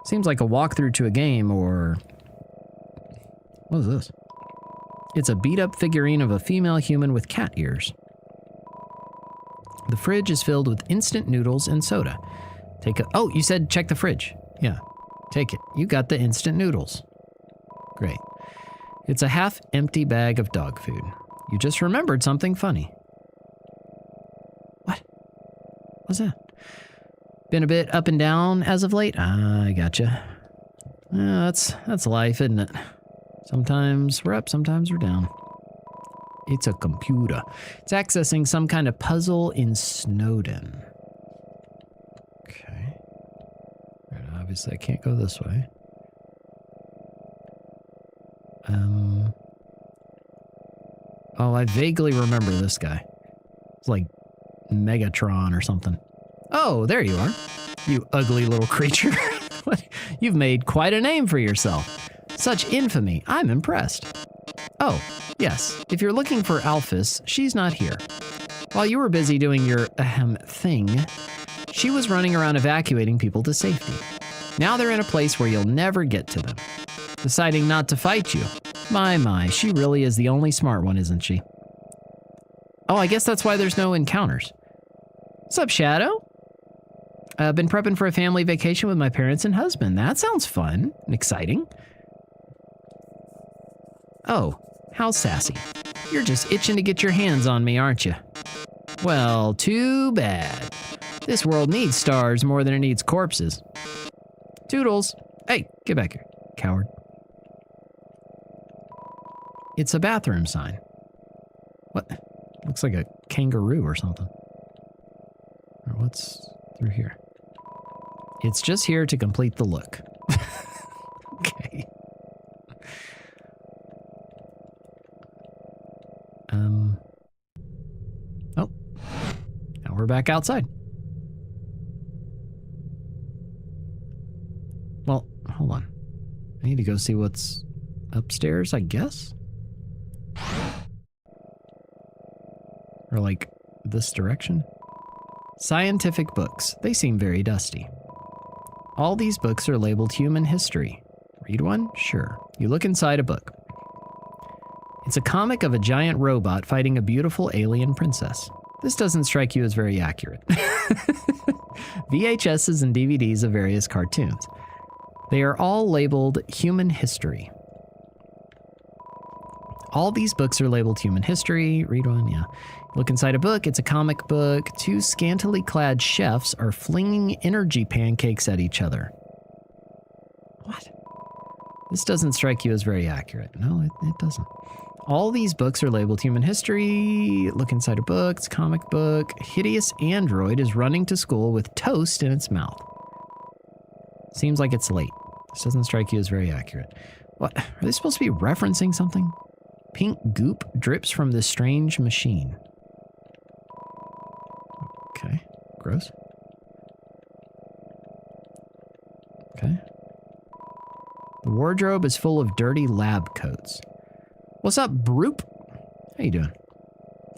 Seems like a walkthrough to a game or... What is this? It's a beat-up figurine of a female human with cat ears. The fridge is filled with instant noodles and soda. Oh, you said check the fridge. Yeah, take it. You got the instant noodles. Great. It's a half-empty bag of dog food. You just remembered something funny. What? What's that? Been a bit up and down as of late? I gotcha. That's life, isn't it? Sometimes we're up, sometimes we're down. It's a computer. It's accessing some kind of puzzle in Snowden. Okay. Right, obviously I can't go this way. Oh, I vaguely remember this guy. It's like Megatron or something. Oh, there you are. You ugly little creature. What? You've made quite a name for yourself. Such infamy. I'm impressed. Oh, yes. If you're looking for Alphys, she's not here. While you were busy doing your thing, she was running around evacuating people to safety. Now they're in a place where you'll never get to them. Deciding not to fight you. My, she really is the only smart one, isn't she? Oh, I guess that's why there's no encounters. What's up, Shadow? Been prepping for a family vacation with my parents and husband. That sounds fun and exciting. Oh, how sassy. You're just itching to get your hands on me, aren't you? Well, too bad. This world needs stars more than it needs corpses. Toodles. Hey, get back here, coward. It's a bathroom sign. What? Looks like a kangaroo or something. Or what's through here? It's just here to complete the look. Okay. Oh. Now we're back outside. Well, hold on. I need to go see what's upstairs, I guess? Or like this direction? Scientific books. They seem very dusty. All these books are labeled human history. Read one? Sure. You look inside a book. It's a comic of a giant robot fighting a beautiful alien princess. This doesn't strike you as very accurate. VHSs and DVDs of various cartoons. They are all labeled human history. All these books are labeled human history. Read one, yeah. Look inside a book. It's a comic book. Two scantily clad chefs are flinging energy pancakes at each other. What? This doesn't strike you as very accurate. No, it doesn't. All these books are labeled human history. Look inside a book. It's a comic book. Hideous android is running to school with toast in its mouth. Seems like it's late. This doesn't strike you as very accurate. What? Are they supposed to be referencing something? Pink goop drips from this strange machine. Okay. Gross. Okay. The wardrobe is full of dirty lab coats. What's up, Broop? How you doing?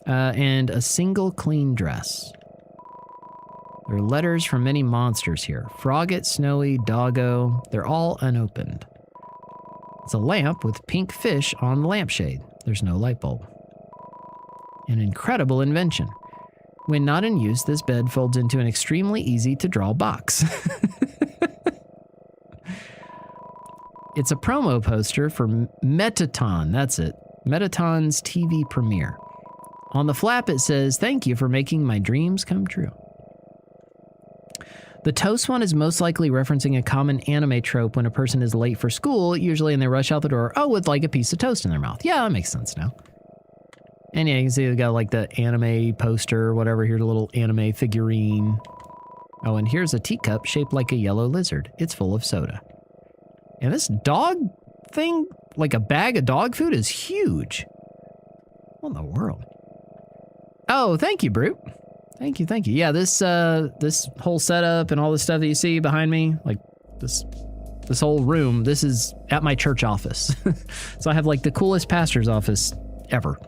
And a single clean dress. There are letters from many monsters here. Frogget, Snowy, Doggo. They're all unopened. It's a lamp with pink fish on the lampshade. There's no light bulb. An incredible invention. When not in use, this bed folds into an extremely easy to draw box. It's a promo poster for Metaton, that's it. Metaton's TV premiere. On the flap it says, "Thank you for making my dreams come true." The toast one is most likely referencing a common anime trope when a person is late for school, usually, and they rush out the door, with like a piece of toast in their mouth. Yeah, that makes sense now. And yeah, you can see they got like the anime poster or whatever. Here's a little anime figurine. Oh, and here's a teacup shaped like a yellow lizard. It's full of soda. And this dog thing, like a bag of dog food, is huge. What in the world? Oh, thank you, Brute. Thank you. Yeah, this whole setup and all the stuff that you see behind me, like this whole room, this is at my church office. So I have like the coolest pastor's office ever.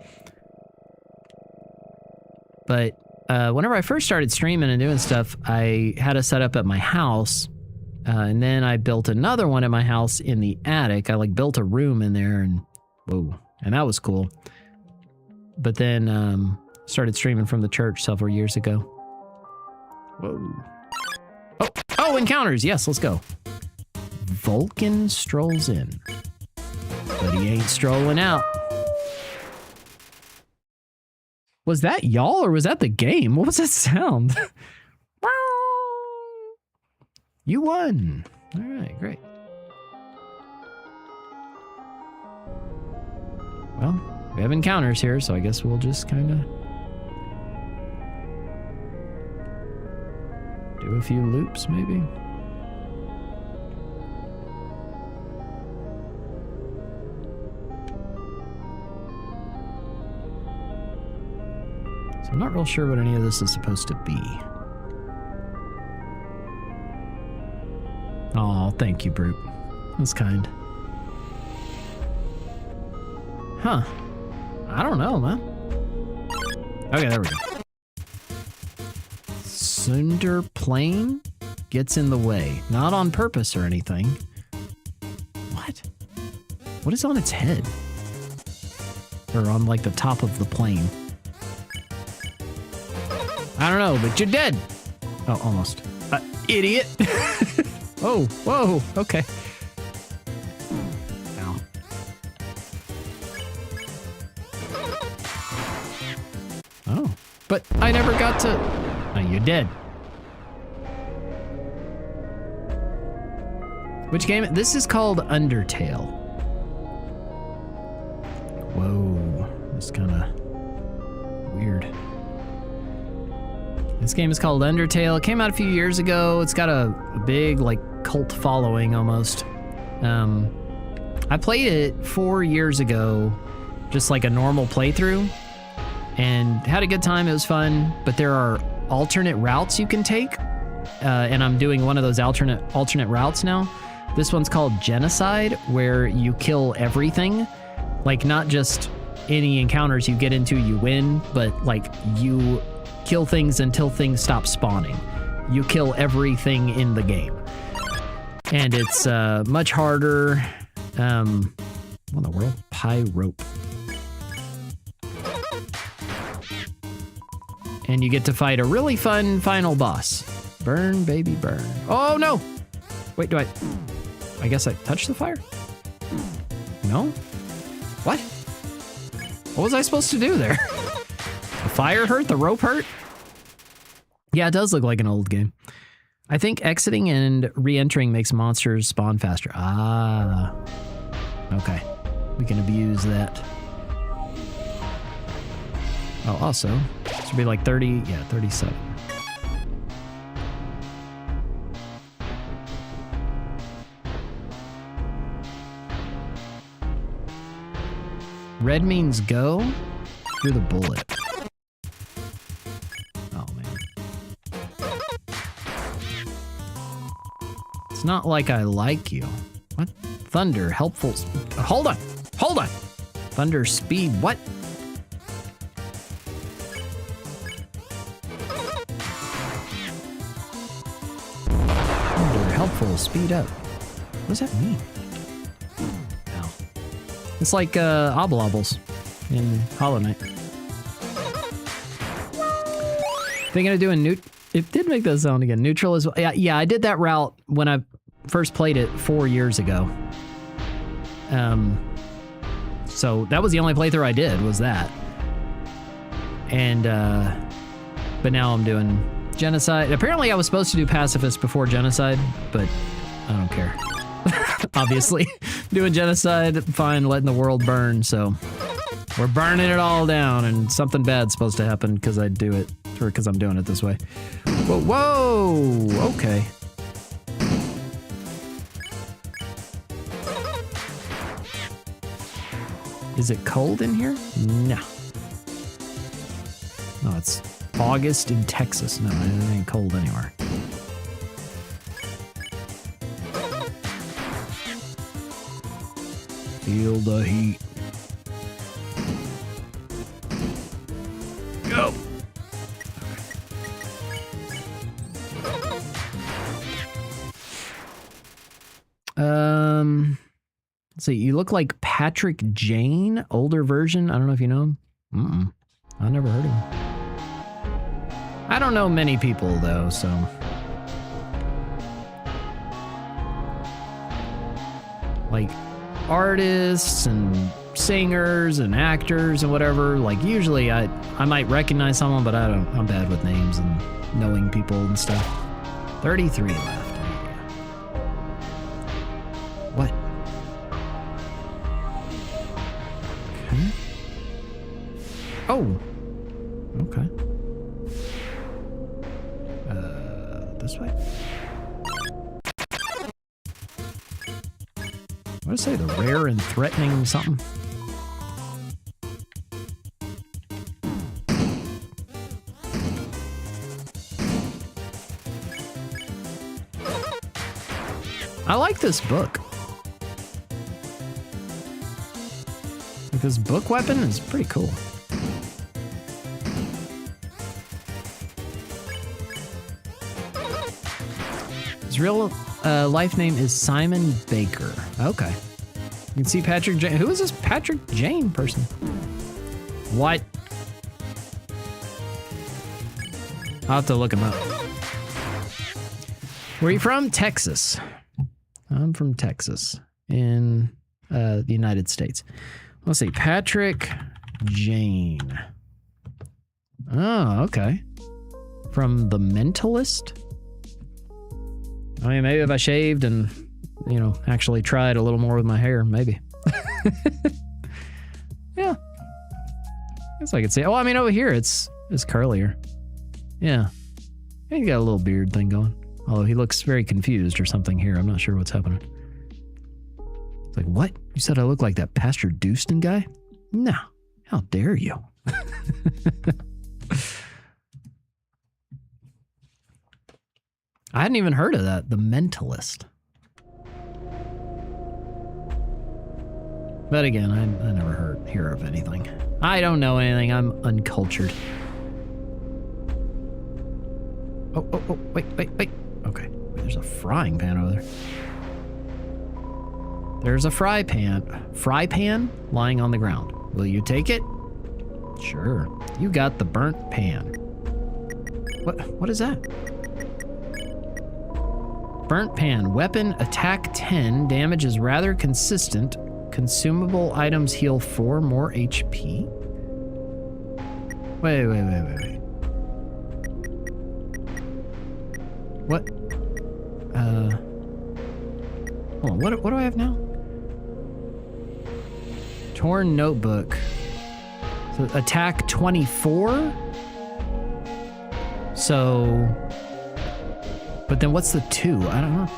But whenever I first started streaming and doing stuff, I had a setup at my house. And then I built another one at my house in the attic. I like built a room in there and whoa, and that was cool. But then started streaming from the church several years ago. Whoa. Oh, encounters. Yes, let's go. Vulcan strolls in, but he ain't strolling out. Was that y'all or was that the game? What was that sound? You won. All right, great. Well, we have encounters here, so I guess we'll just kind of do a few loops, maybe. So I'm not real sure what any of this is supposed to be. Oh, thank you, Brute. That's kind. Huh. I don't know, man. Okay, there we go. Cinder plane gets in the way. Not on purpose or anything. What? What is on its head? Or on, like, the top of the plane? I don't know, but you're dead. Oh, almost. Idiot. Oh, whoa, okay. Ow. Oh, but I never got to... Oh, you're dead. Which game? This is called Undertale. Whoa, that's kind of weird. This game is called Undertale. It came out a few years ago. It's got a big, like, cult following almost. I played it 4 years ago, just like a normal playthrough, and had a good time. It was fun, but there are alternate routes you can take, and I'm doing one of those alternate routes now. This one's called Genocide, where you kill everything. Like, not just any encounters you get into, you win, but like you kill things until things stop spawning. You kill everything in the game. And it's much harder. What in the world? Pie rope. And you get to fight a really fun final boss. Burn, baby, burn. Oh, no! Wait, I guess I touched the fire? No? What? What was I supposed to do there? The fire hurt? The rope hurt? Yeah, it does look like an old game. I think exiting and re-entering makes monsters spawn faster. Ah. Okay. We can abuse that. Oh, also, this would be like 30, yeah, 37. Red means go. You're the bullet. Oh, man. It's not like I like you. What? Thunder, helpful. Hold on. Hold on. Thunder, speed, what? Thunder, helpful, speed up. What does that mean? Oh. It's like oblobbles in Hollow Knight. Thinking of doing it did make that sound again. Neutral as well. Yeah, I did that route when I first played it 4 years ago. So that was the only playthrough I did, was that. And, but now I'm doing Genocide. Apparently I was supposed to do Pacifist before Genocide, but I don't care. Obviously. Doing Genocide, fine, letting the world burn, so we're burning it all down, and something bad's supposed to happen because I do it, or because I'm doing it this way. Whoa, whoa, okay. Is it cold in here? No. No, it's August in Texas. No, it ain't cold anywhere. Feel the heat. Go! Let's see, you look like Patrick Jane, older version. I don't know if you know him. I never heard of him. I don't know many people though, so. Like artists and singers and actors and whatever, like usually I might recognize someone, but I'm bad with names and knowing people and stuff. 33 left. What? Okay. Oh. Okay. This way? What did I say? The rare and threatening something? I like this book. Like this book weapon is pretty cool. His real life name is Simon Baker. Okay. You can see Patrick Jane. Who is this Patrick Jane person? What? I'll have to look him up. Where are you from? Texas. I'm from Texas in the United States. Let's see. Patrick Jane. Oh, okay. From The Mentalist? I mean, maybe if I shaved and, you know, actually tried a little more with my hair, maybe. Yeah. Guess I could say. Oh, I mean, over here, it's curlier. Yeah. He's got a little beard thing going. Although he looks very confused or something here. I'm not sure what's happening. It's like, what? You said I look like that PastorDoostyn guy? No. How dare you? I hadn't even heard of that. The Mentalist. But again, I never hear of anything. I don't know anything. I'm uncultured. Oh, wait. Okay, there's a frying pan over there. There's a fry pan lying on the ground. Will you take it? Sure. You got the burnt pan. What is that? Burnt pan. Weapon attack 10. Damage is rather consistent. Consumable items heal 4 more HP. Wait. What? Hold on. What do I have now? Torn notebook. So attack 24? So... But then what's the 2? I don't know.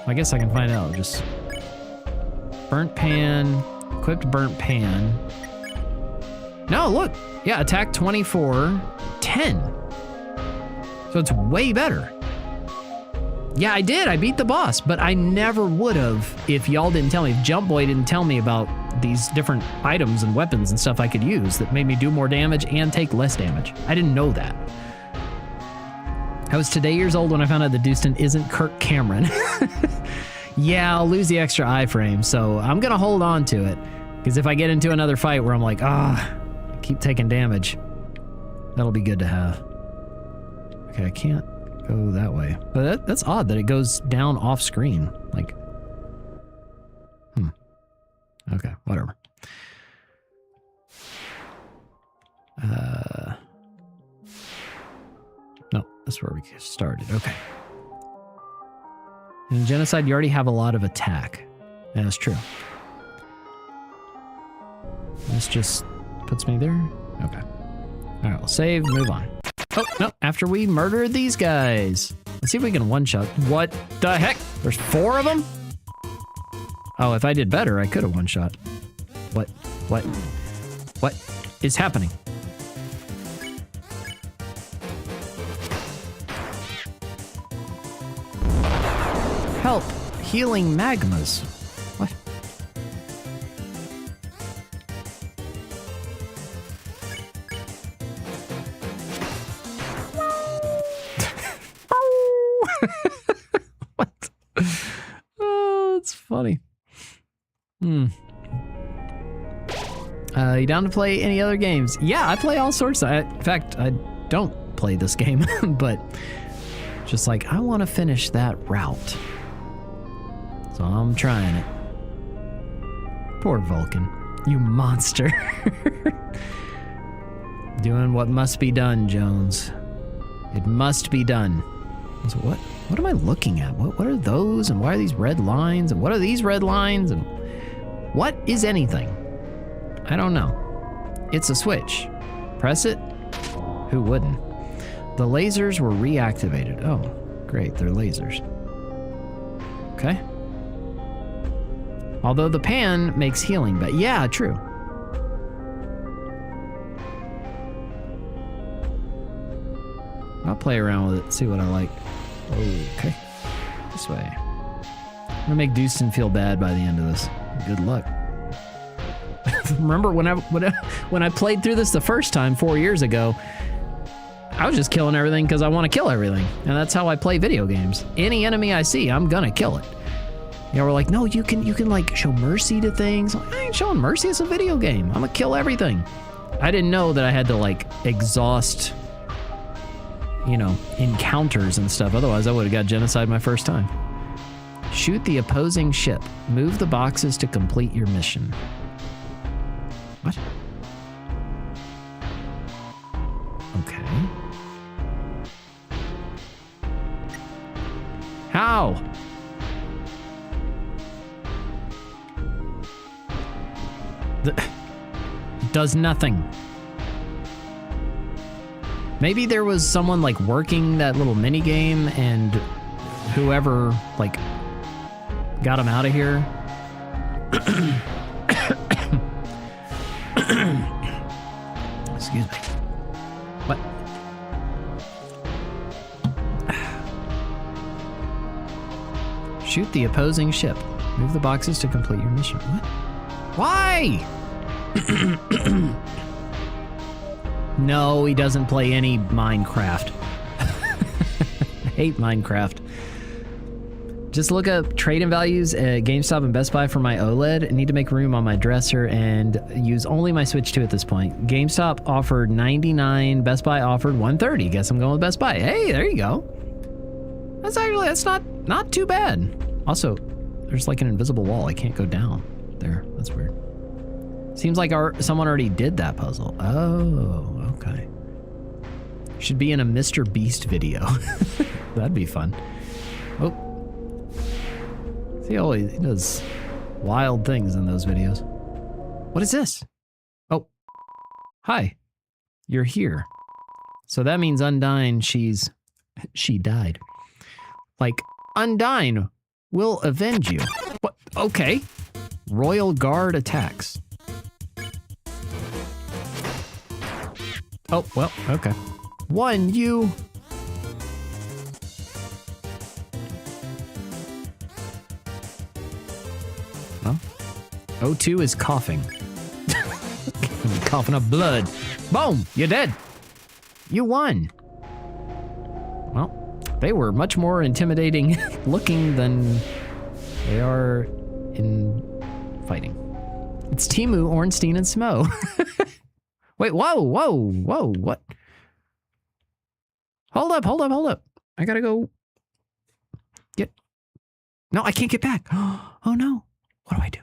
I guess I can find out. Just... Burnt pan. Equipped burnt pan. No, look! Yeah, attack 24. 10. So it's way better. Yeah, I did. I beat the boss, but I never would have if y'all didn't tell me. If Jump Boy didn't tell me about these different items and weapons and stuff I could use that made me do more damage and take less damage. I didn't know that. I was today years old when I found out that Doostyn isn't Kirk Cameron. Yeah, I'll lose the extra iframe, so I'm gonna hold on to it. Because if I get into another fight where I'm like, I keep taking damage, that'll be good to have. Okay, I can't go that way. But that's odd that it goes down off screen. Like, okay, whatever. No, that's where we started. Okay. In Genocide, you already have a lot of attack. Yeah, that's true. This just puts me there. Okay. All right, we'll save, move on. Oh, no, after we murder these guys. Let's see if we can one-shot. What the heck? There's 4 of them? Oh, if I did better, I could have one-shot. What is happening? Help! Healing magmas. What? What? Oh, it's funny. You down to play any other games? Yeah, I play all sorts. In fact, I don't play this game, but just like, I want to finish that route. So I'm trying it. Poor Vulcan. You monster. Doing what must be done, Jones. It must be done. So what am I looking at? What are those? And why are these red lines? And what are these red lines? And what is anything? I don't know. It's a switch. Press it? Who wouldn't? The lasers were reactivated. Oh, great. They're lasers. Okay. Although the pan makes healing, but yeah, true. I'll play around with it, see what I like. Okay. This way. I'm gonna make Doostyn feel bad by the end of this. Good luck. Remember when I played through this the first time 4 years ago, I was just killing everything because I want to kill everything. And that's how I play video games. Any enemy I see, I'm gonna kill it. You know, we're like, no, you can like show mercy to things. I ain't showing mercy, it's a video game. I'm gonna kill everything. I didn't know that I had to like exhaust, you know, encounters and stuff. Otherwise I would have got genocide my first time. Shoot the opposing ship. Move the boxes to complete your mission. What? Okay. How? Does nothing. Maybe there was someone like working that little mini game and whoever like got him out of here. Excuse me. What? Shoot the opposing ship. Move the boxes to complete your mission. What? Why? No, he doesn't play any Minecraft. I hate Minecraft. Just look up trade-in values at GameStop and Best Buy for my OLED. I need to make room on my dresser and use only my Switch 2 at this point. GameStop offered $99. Best Buy offered $130. Guess I'm going with Best Buy. Hey, there you go. That's not too bad. Also, there's like an invisible wall. I can't go down there. That's weird. Seems like someone already did that puzzle. Oh, okay. Should be in a Mr. Beast video. That'd be fun. Oh. See how he does wild things in those videos. What is this? Oh. Hi. You're here. So that means Undyne, she died. Like, Undyne will avenge you. What? Okay. Royal Guard attacks. Oh, well, okay. One, you. Well, O2 is coughing. Coughing up blood. Boom, you're dead. You won. Well, they were much more intimidating looking than they are in fighting. It's Timu, Ornstein, and Smo. Wait, whoa, what? Hold up. I gotta go No, I can't get back. Oh no. What do I do?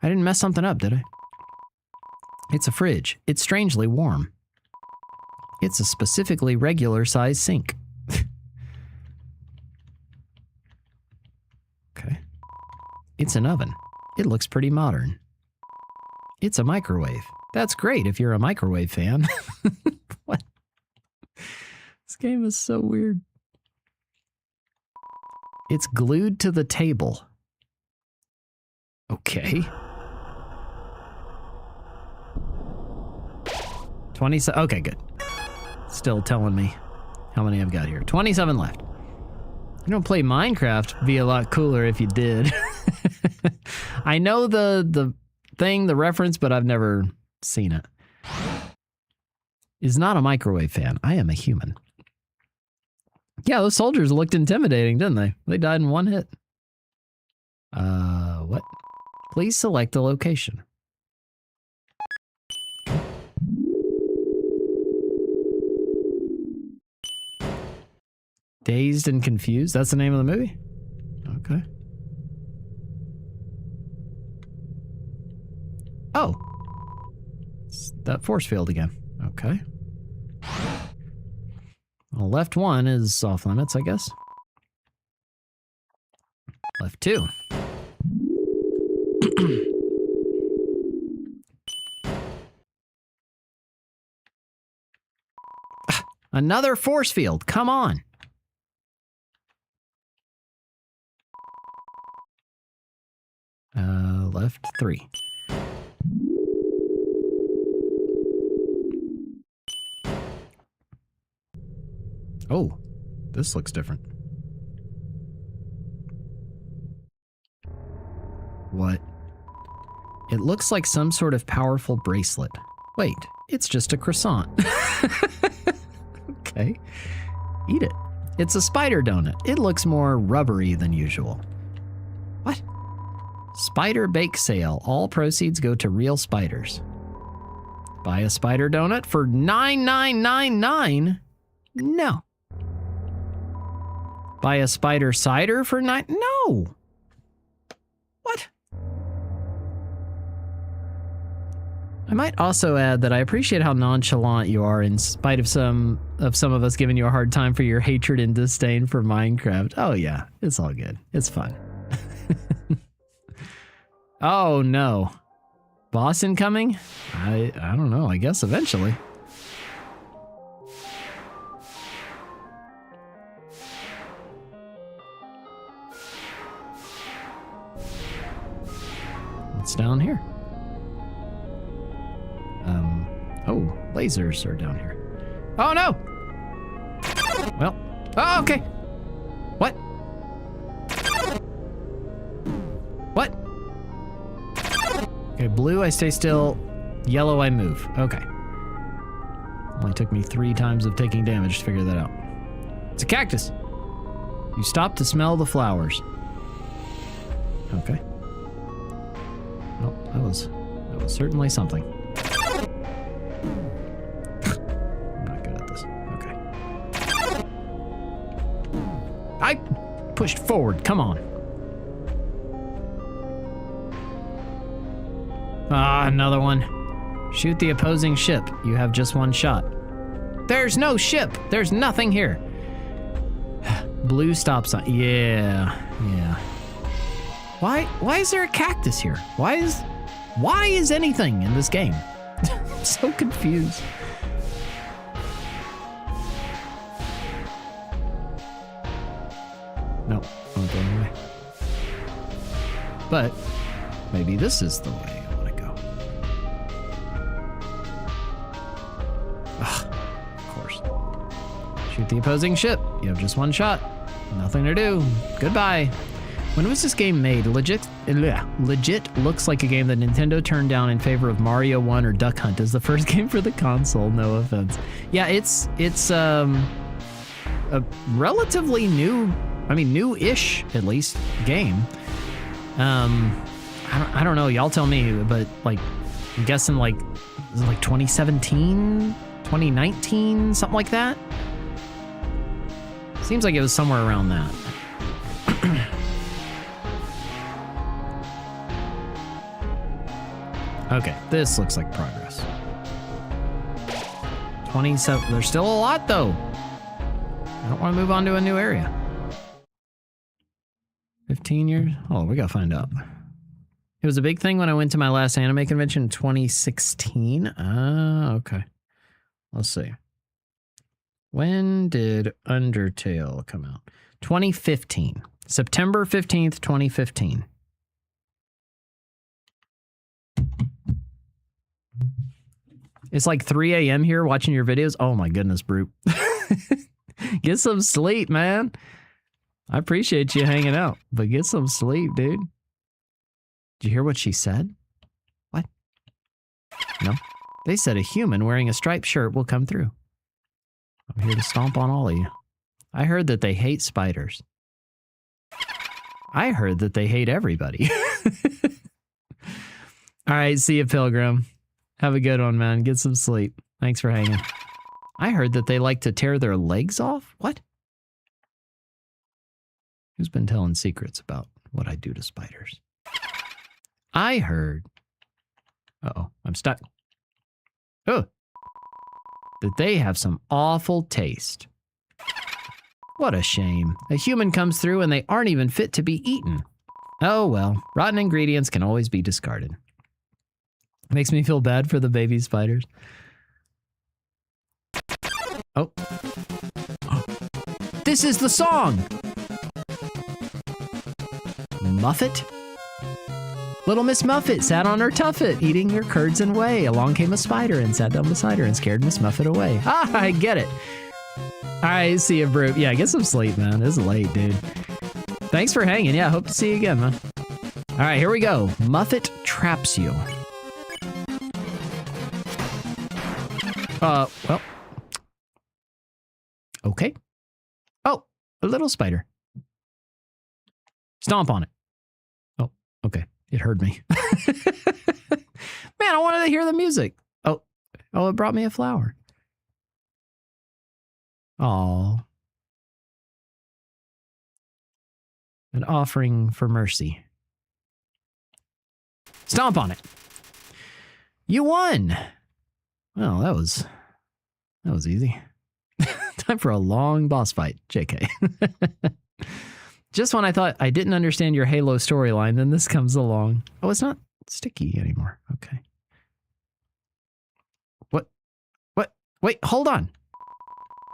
I didn't mess something up, did I? It's a fridge. It's strangely warm. It's a specifically regular size sink. Okay. It's an oven. It looks pretty modern. It's a microwave. That's great if you're a microwave fan. What? This game is so weird. It's glued to the table. Okay. 27. Okay, good. Still telling me how many I've got here. 27 left. You don't play Minecraft. It'd be a lot cooler if you did. I know the thing, the reference, but I've never seen it. Is not a microwave fan. I am a human. Yeah, those soldiers looked intimidating, didn't they? They died in one hit. What? Please select the location. Dazed and Confused? That's the name of the movie? Okay. Oh. It's that force field again. Okay. Well, left 1 is off limits, I guess. Left 2. Another force field. Come on. Left 3. Oh, this looks different. What? It looks like some sort of powerful bracelet. Wait, it's just a croissant. Okay. Eat it. It's a spider donut. It looks more rubbery than usual. What? Spider bake sale. All proceeds go to real spiders. Buy a spider donut for $9.99. No. Buy a spider cider for $9. No. What? I might also add that I appreciate how nonchalant you are in spite of some of us giving you a hard time for your hatred and disdain for Minecraft. Oh yeah, it's all good. It's fun. Oh no. Boss incoming? I don't know. I guess eventually. What's down here? Oh, lasers are down here. Oh no! Well, oh, okay. What? Okay, blue, I stay still. Yellow, I move. Okay. Only took me 3 times of taking damage to figure that out. It's a cactus. You stop to smell the flowers. Okay. Well, that was certainly something. I'm not good at this. Okay. I pushed forward. Come on. Ah, another one. Shoot the opposing ship. You have just 1 shot. There's no ship. There's nothing here. Blue stop sign. Yeah. Why is there a cactus here? Why is anything in this game? I'm so confused. No, I'm going away. But maybe this is the way I want to go. Ugh, of course. Shoot the opposing ship. You have just 1 shot. Nothing to do. Goodbye. When was this game made? Legit looks like a game that Nintendo turned down in favor of Mario 1 or Duck Hunt as the first game for the console. No offense. Yeah, it's a relatively new-ish at least game. I don't know. Y'all tell me, but like, I'm guessing like, is it like 2017, 2019, something like that? Seems like it was somewhere around that. Okay, this looks like progress. 27, there's still a lot though. I don't want to move on to a new area. 15 years? Oh, we gotta find out. It was a big thing when I went to my last anime convention in 2016. Ah, okay. Let's see. When did Undertale come out? 2015. September 15th, 2015. It's like 3 a.m. here watching your videos. Oh my goodness, Brute. Get some sleep, man. I appreciate you hanging out, but get some sleep, dude. Did you hear what she said? What? No? They said a human wearing a striped shirt will come through. I'm here to stomp on all of you. I heard that they hate spiders. I heard that they hate everybody. All right, see you, Pilgrim. Have a good one, man. Get some sleep. Thanks for hanging. I heard that they like to tear their legs off. What? Who's been telling secrets about what I do to spiders? I heard. Uh-oh, I'm stuck. Oh. That they have some awful taste. What a shame. A human comes through and they aren't even fit to be eaten. Oh well, rotten ingredients can always be discarded. Makes me feel bad for the baby spiders. Oh. This is the song! Muffet? Little Miss Muffet sat on her tuffet, eating her curds and whey. Along came a spider and sat down beside her and scared Miss Muffet away. Ah, I get it. All right, see you, Brute. Yeah, get some sleep, man. It's late, dude. Thanks for hanging. Yeah, hope to see you again, man. All right, here we go. Muffet traps you. Well. Okay. Oh, a little spider. Stomp on it. Oh, okay. It heard me. Man, I wanted to hear the music. Oh, it brought me a flower. Aw. An offering for mercy. Stomp on it. You won. Well, that was easy. Time for a long boss fight, JK. Just when I thought I didn't understand your Halo storyline, then this comes along. Oh, it's not sticky anymore. Okay. What? Wait, hold on.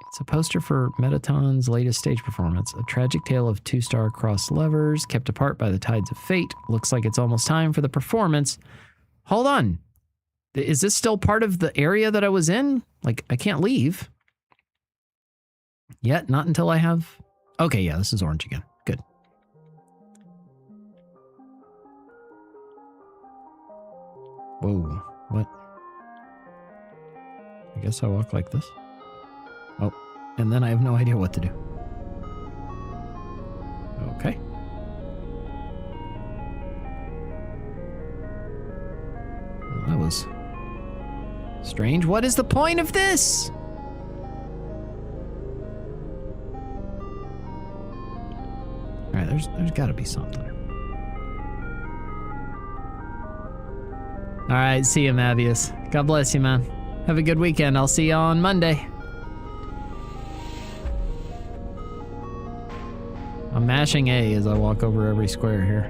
It's a poster for Metaton's latest stage performance. A tragic tale of two star-crossed lovers kept apart by the tides of fate. Looks like it's almost time for the performance. Hold on. Is this still part of the area that I was in? Like, I can't leave. Yet, not until I have... Okay, yeah, this is orange again. Good. Whoa, what? I guess I walk like this. Oh, and then I have no idea what to do. Okay. Well, that was strange. What is the point of this? All right, there's got to be something. All right, see you, Mavius. God bless you, man. Have a good weekend. I'll see you on Monday. I'm mashing A as I walk over every square here.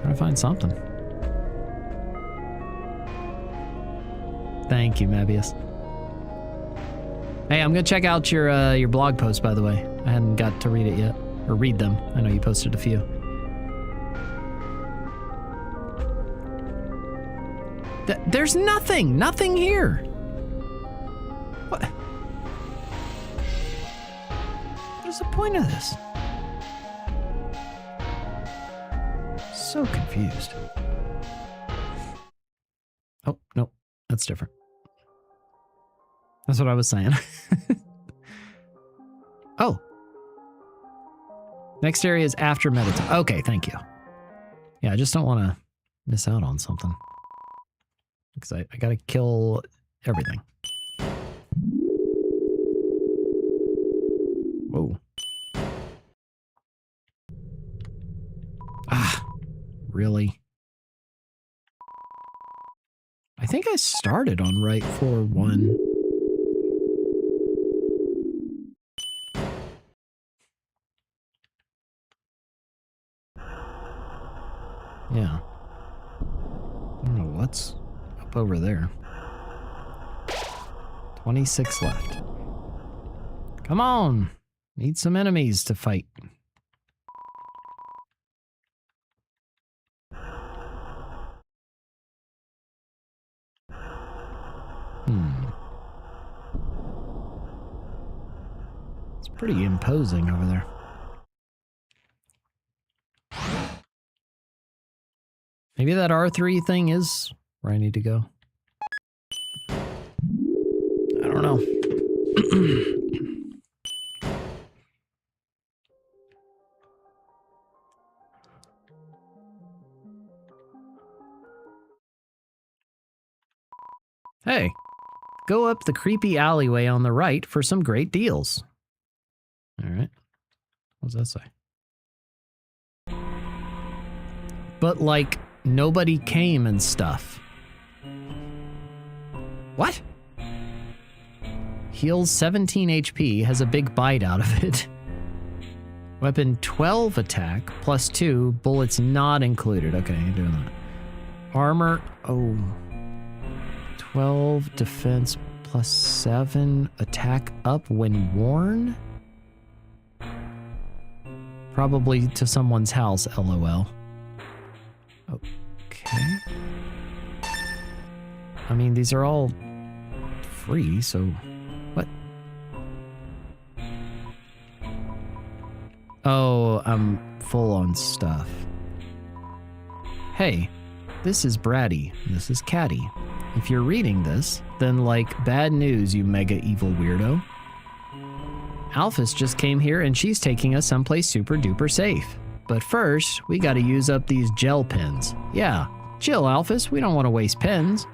Trying to find something. Thank you, Mavius. Hey, I'm gonna check out your blog post, by the way. I hadn't got to read it yet. Or read them. I know you posted a few. There's nothing! Nothing here! What? What is the point of this? So confused. Oh, no. That's different. That's what I was saying. Oh. Next area is after meditation. Okay, thank you. Yeah, I just don't want to miss out on something. Because I gotta kill everything. Whoa. Ah, really? I think I started on right floor 1. Yeah. I don't know what's up over there. 26 left. Come on! Need some enemies to fight. It's pretty imposing over there. Maybe that R3 thing is where I need to go. I don't know. Hey, go up the creepy alleyway on the right for some great deals. All right. What does that say? But like, nobody came and stuff. What? Heals 17 HP, has a big bite out of it. Weapon 12 attack, plus 2, bullets not included. Okay, you're doing that. Armor, oh. 12 defense plus 7 attack up when worn? Probably to someone's house, LOL. Okay. I mean, these are all free, so what? Oh, I'm full on stuff. Hey, this is Bratty. This is Catty. If you're reading this, then like, bad news, you mega evil weirdo. Alphys just came here and she's taking us someplace super duper safe. But first, we gotta use up these gel pens. Yeah, chill, Alphys, we don't want to waste pens.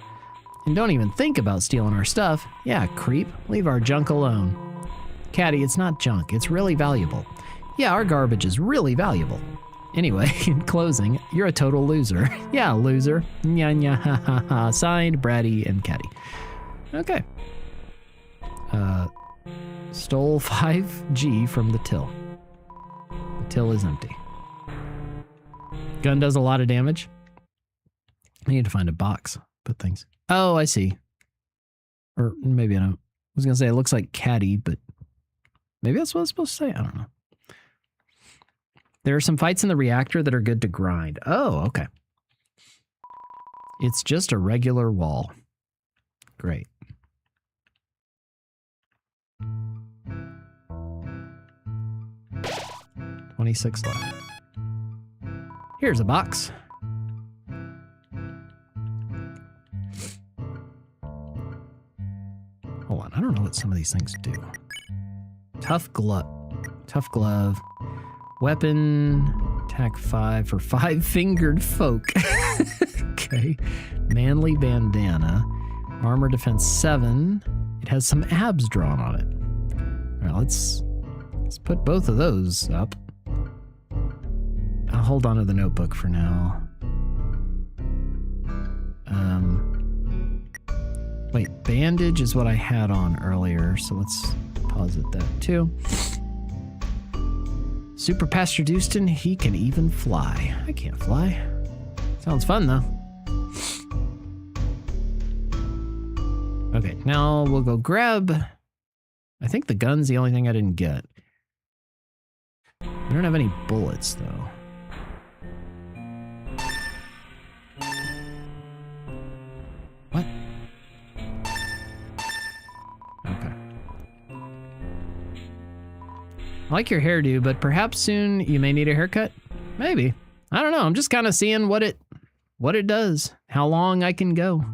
And don't even think about stealing our stuff. Yeah, creep, leave our junk alone. Catty, it's not junk, it's really valuable. Yeah, our garbage is really valuable. Anyway, in closing, you're a total loser. Yeah, loser. Nya nya ha ha ha. Signed, Bratty and Catty. Okay. Stole 5G from the till. The till is empty. Gun does a lot of damage. I need to find a box. Put things. Oh, I see. Or maybe I don't. I was going to say it looks like Catty, but maybe that's what I was supposed to say. I don't know. There are some fights in the reactor that are good to grind. Oh, okay. It's just a regular wall. Great. $26 left. Here's a box. Hold on. I don't know what some of these things do. Tough glove. Weapon. Attack 5 for 5-fingered folk. Okay. Manly bandana. Armor defense 7. It has some abs drawn on it. All right, let's put both of those up. I'll hold on to the notebook for now. Wait, bandage is what I had on earlier, so let's deposit that too. Super PastorDoostyn, he can even fly. I can't fly. Sounds fun though. Okay, now we'll go grab... I think the gun's the only thing I didn't get. I don't have any bullets though. What? Okay. I like your hairdo, but perhaps soon you may need a haircut? Maybe. I don't know. I'm just kind of seeing what it does. How long I can go.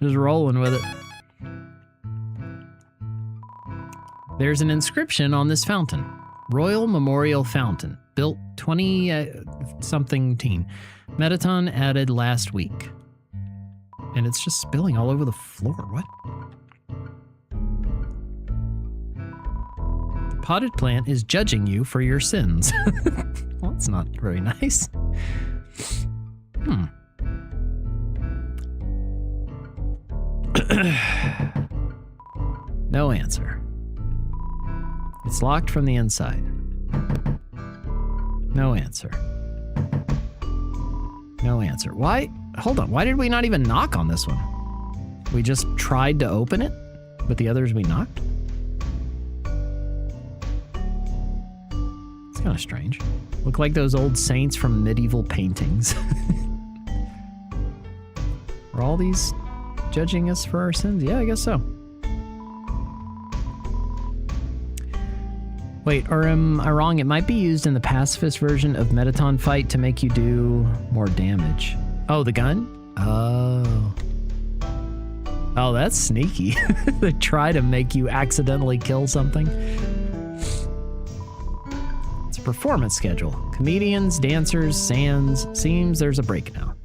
Just rolling with it. There's an inscription on this fountain. Royal Memorial Fountain. Built 20-something teen. Metaton added last week. And it's just spilling all over the floor. What? The potted plant is judging you for your sins. Well, that's not very nice. No answer. It's locked from the inside. No answer. No answer. Why? Hold on. Why did we not even knock on this one? We just tried to open it, but the others we knocked? It's kind of strange. Look like those old saints from medieval paintings. Are all these judging us for our sins? Yeah, I guess so. Wait, or am I wrong? It might be used in the pacifist version of Metaton fight to make you do more damage. Oh, the gun? Oh. Oh, that's sneaky. They try to make you accidentally kill something. It's a performance schedule. Comedians, dancers, sands. Seems there's a break now.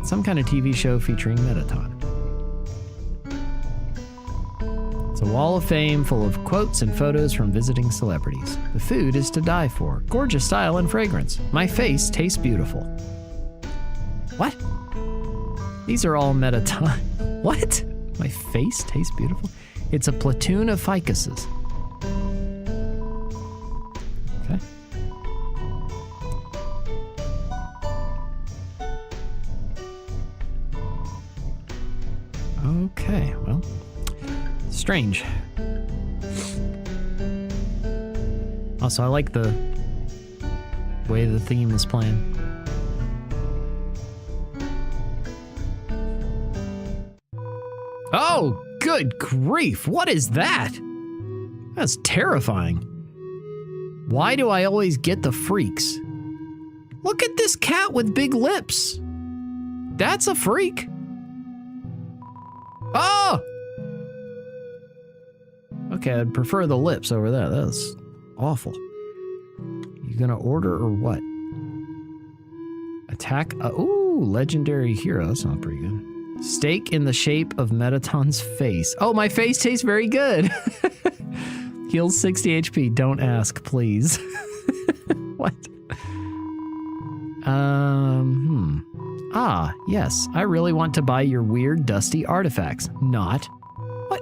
Some kind of TV show featuring Metaton. It's a wall of fame full of quotes and photos from visiting celebrities. The food is to die for. Gorgeous style and fragrance. My face tastes beautiful. What? These are all Metaton. What? My face tastes beautiful? It's a platoon of ficuses. Okay. Okay, well. Strange. Also, I like the way the theme is playing. Oh, good grief. What is that? That's terrifying. Why do I always get the freaks? Look at this cat with big lips. That's a freak. Oh! Okay, I'd prefer the lips over that. That's awful. You gonna order or what? Attack. Ooh, legendary hero. That sounds pretty good. Steak in the shape of Metaton's face. Oh, my face tastes very good. Heals 60 HP. Don't ask, please. What? Ah, yes. I really want to buy your weird, dusty artifacts. Not. What?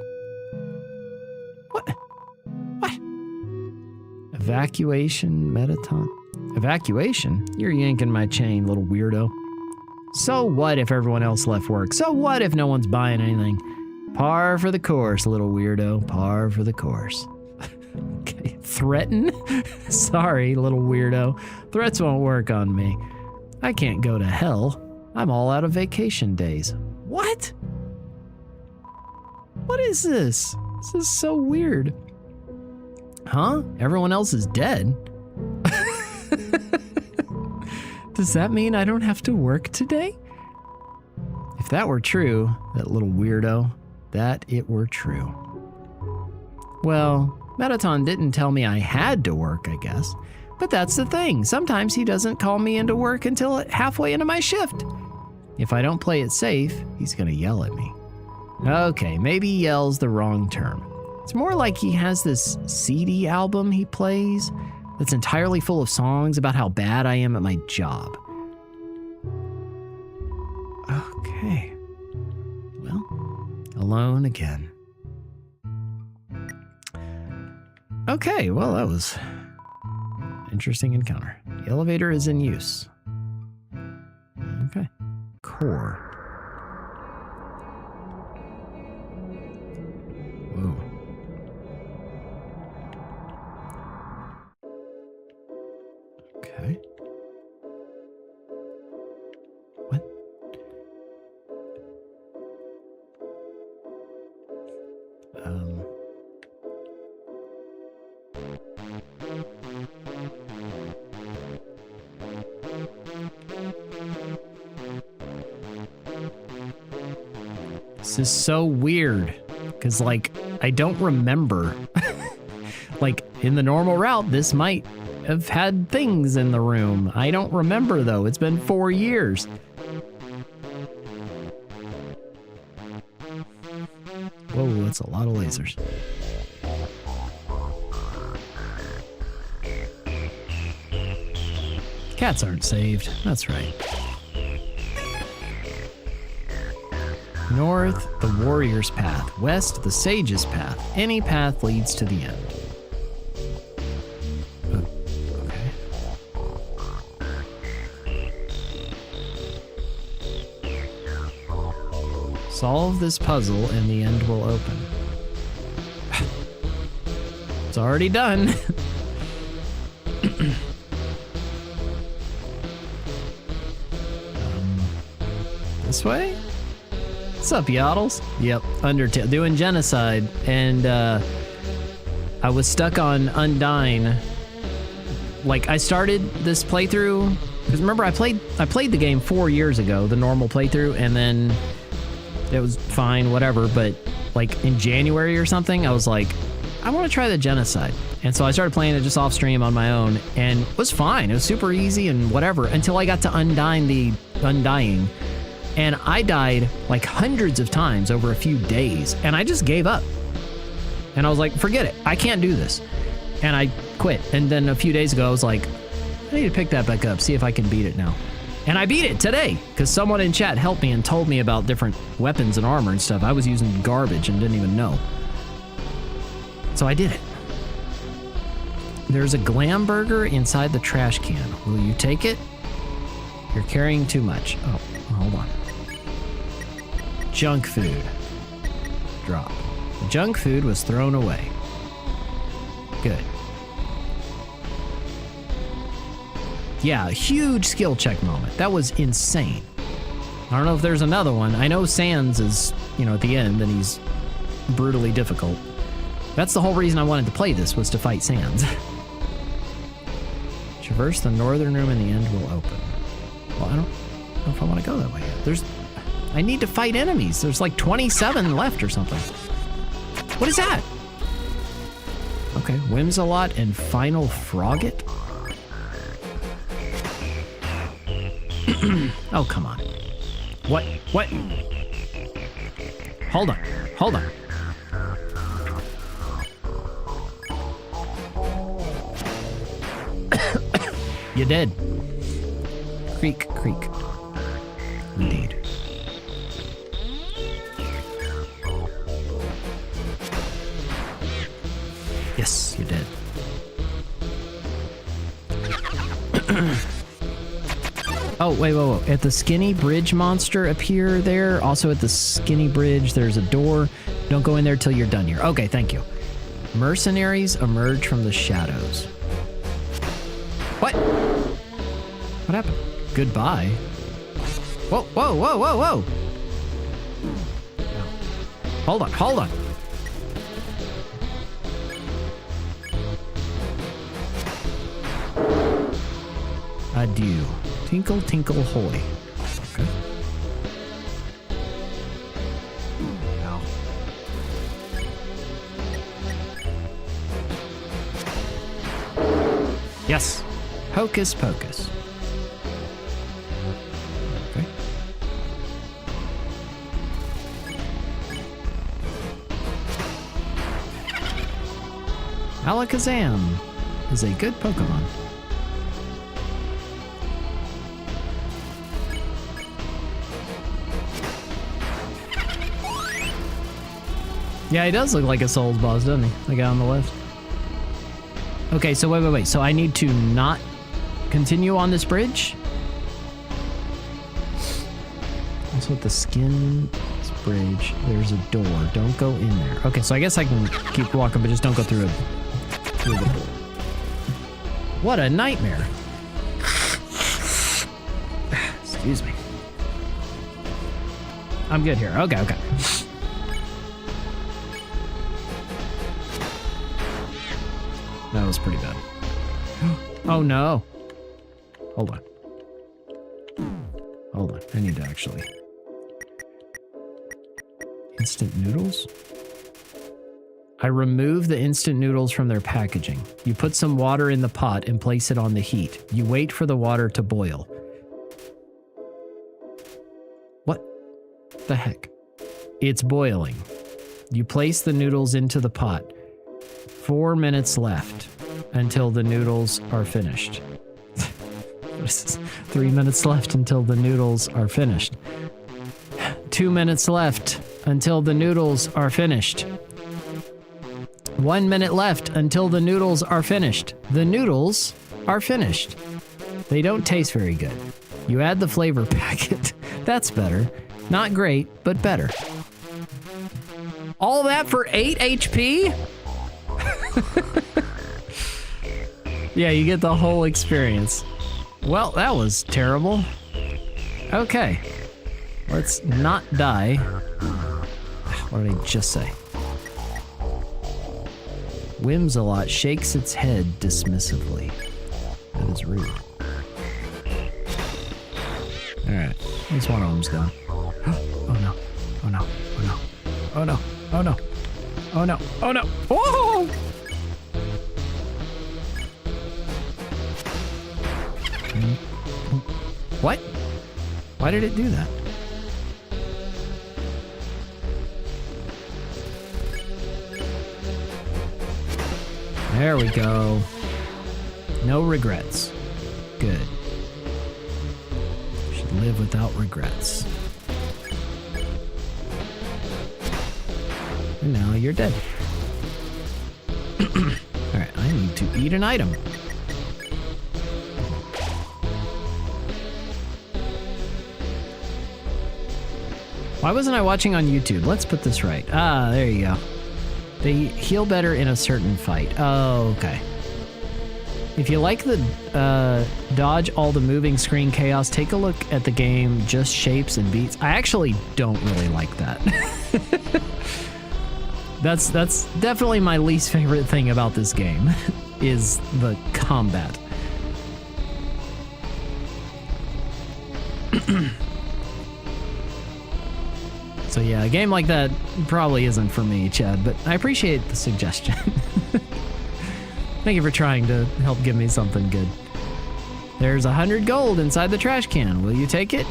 Evacuation, Metaton. Evacuation? You're yanking my chain, little weirdo. So what if everyone else left work? So what if no one's buying anything? Par for the course, little weirdo. Par for the course. Okay. Threaten? Sorry, little weirdo. Threats won't work on me. I can't go to hell. I'm all out of vacation days. What? What is this? This is so weird. Huh? Everyone else is dead? Does that mean I don't have to work today? If that were true, that little weirdo, that it were true. Well, Metaton didn't tell me I had to work, I guess. But that's the thing. Sometimes he doesn't call me into work until halfway into my shift. If I don't play it safe, he's gonna yell at me. Okay, maybe yell's the wrong term. It's more like he has this CD album he plays that's entirely full of songs about how bad I am at my job. Okay. Well, alone again. Okay, well, that was an interesting encounter. The elevator is in use. Okay. Core. Whoa. Okay. What? This is so weird, because, like, I don't remember. Like, in the normal route, this might have had things in the room. I don't remember, though. It's been 4 years. Whoa, that's a lot of lasers. Cats aren't saved. That's right. North, the warrior's path. West, the sage's path. Any path leads to the end. Okay. Solve this puzzle and the end will open. It's already done. This way? What's up, Yoddles? Yep, Undertale. Doing genocide. And I was stuck on Undyne. Like, I started this playthrough, because remember, I played the game 4 years ago, the normal playthrough, and then it was fine, whatever, but like in January or something, I was like, I want to try the genocide. And so I started playing it just off stream on my own, and it was fine. It was super easy and whatever, until I got to Undying. And I died like hundreds of times over a few days, and I just gave up. And I was like, forget it, I can't do this. And I quit. And then a few days ago, I was like, I need to pick that back up, see if I can beat it now. And I beat it today, because someone in chat helped me and told me about different weapons and armor and stuff. I was using garbage and didn't even know. So I did it. There's a glam burger inside the trash can. Will you take it? You're carrying too much. Oh, hold on. Junk food. Drop. The junk food was thrown away. Good. Yeah, huge skill check moment. That was insane. I don't know if there's another one. I know Sans is, at the end, and he's brutally difficult. That's the whole reason I wanted to play this, was to fight Sans. Traverse the northern room and the end will open. Well, I don't know if I want to go that way yet. I need to fight enemies. There's like 27 left or something. What is that? Okay, Whimsalot and Final Frogget. Oh, come on. What? Hold on. You did. Creak. Indeed. Yes, you did. Oh, wait. At the skinny bridge monster appear there. Also at the skinny bridge, there's a door. Don't go in there till you're done here. Okay, thank you. Mercenaries emerge from the shadows. What? What happened? Goodbye. Whoa. Hold on. Adieu. Tinkle, tinkle, holy. Okay. Yes. Hocus pocus. Okay. Alakazam is a good Pokemon. Yeah, he does look like a Souls boss, doesn't he? The guy on the left. Okay, so wait. So I need to not continue on this bridge? That's what the skin bridge. There's a door. Don't go in there. Okay, so I guess I can keep walking, but just don't go through it. Through the door. What a nightmare. Excuse me. I'm good here. Okay. That was pretty bad. Oh no. Hold on. I need to actually. Instant noodles? I remove the instant noodles from their packaging. You put some water in the pot and place it on the heat. You wait for the water to boil. What the heck? It's boiling. You place the noodles into the pot. 4 minutes left until the noodles are finished. 3 minutes left until the noodles are finished. 2 minutes left until the noodles are finished. 1 minute left until the noodles are finished. The noodles are finished. They don't taste very good. You add the flavor packet. That's better. Not great, but better. All that for 8 HP? Yeah, you get the whole experience. Well, that was terrible. Okay. Let's not die. What did I just say? Whimsalot shakes its head dismissively. That is rude. Alright, at least one of them's done. Oh no. Oh no. Oh no. Oh no. Oh no. Oh no. Oh no. Whoa! What? Why did it do that? There we go. No regrets. Good. Should live without regrets. And now you're dead. Alright, I need to eat an item. Why wasn't I watching on YouTube? Let's put this right. Ah, there you go. They heal better in a certain fight. Oh, okay. If you like the dodge all the moving screen chaos, take a look at the game Just Shapes and Beats. I actually don't really like that. That's definitely my least favorite thing about this game is the combat. So yeah, a game like that probably isn't for me, Chad, but I appreciate the suggestion. Thank you for trying to help give me something good. There's 100 gold inside the trash can. Will you take it?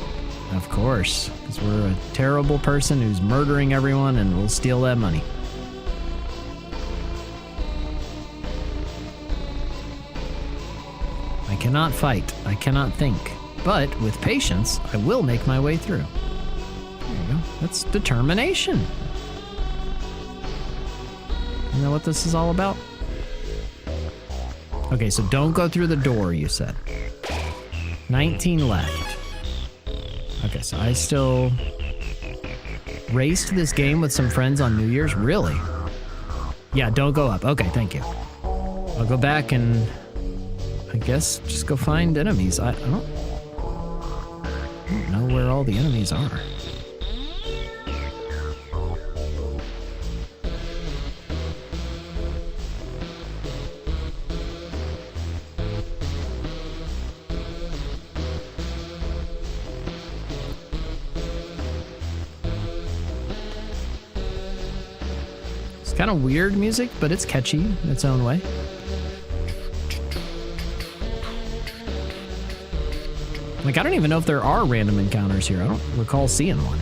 Of course, because we're a terrible person who's murdering everyone and will steal that money. I cannot fight. I cannot think. But with patience, I will make my way through. There you go. That's determination. You know what this is all about? Okay, so don't go through the door, you said. 19 left. Okay, so I still raced this game with some friends on New Year's? Really? Yeah, don't go up. Okay, thank you. I'll go back and I guess just go find enemies. I don't know where all the enemies are. It's kind of weird music, but it's catchy in its own way. Like, I don't even know if there are random encounters here. I don't recall seeing one.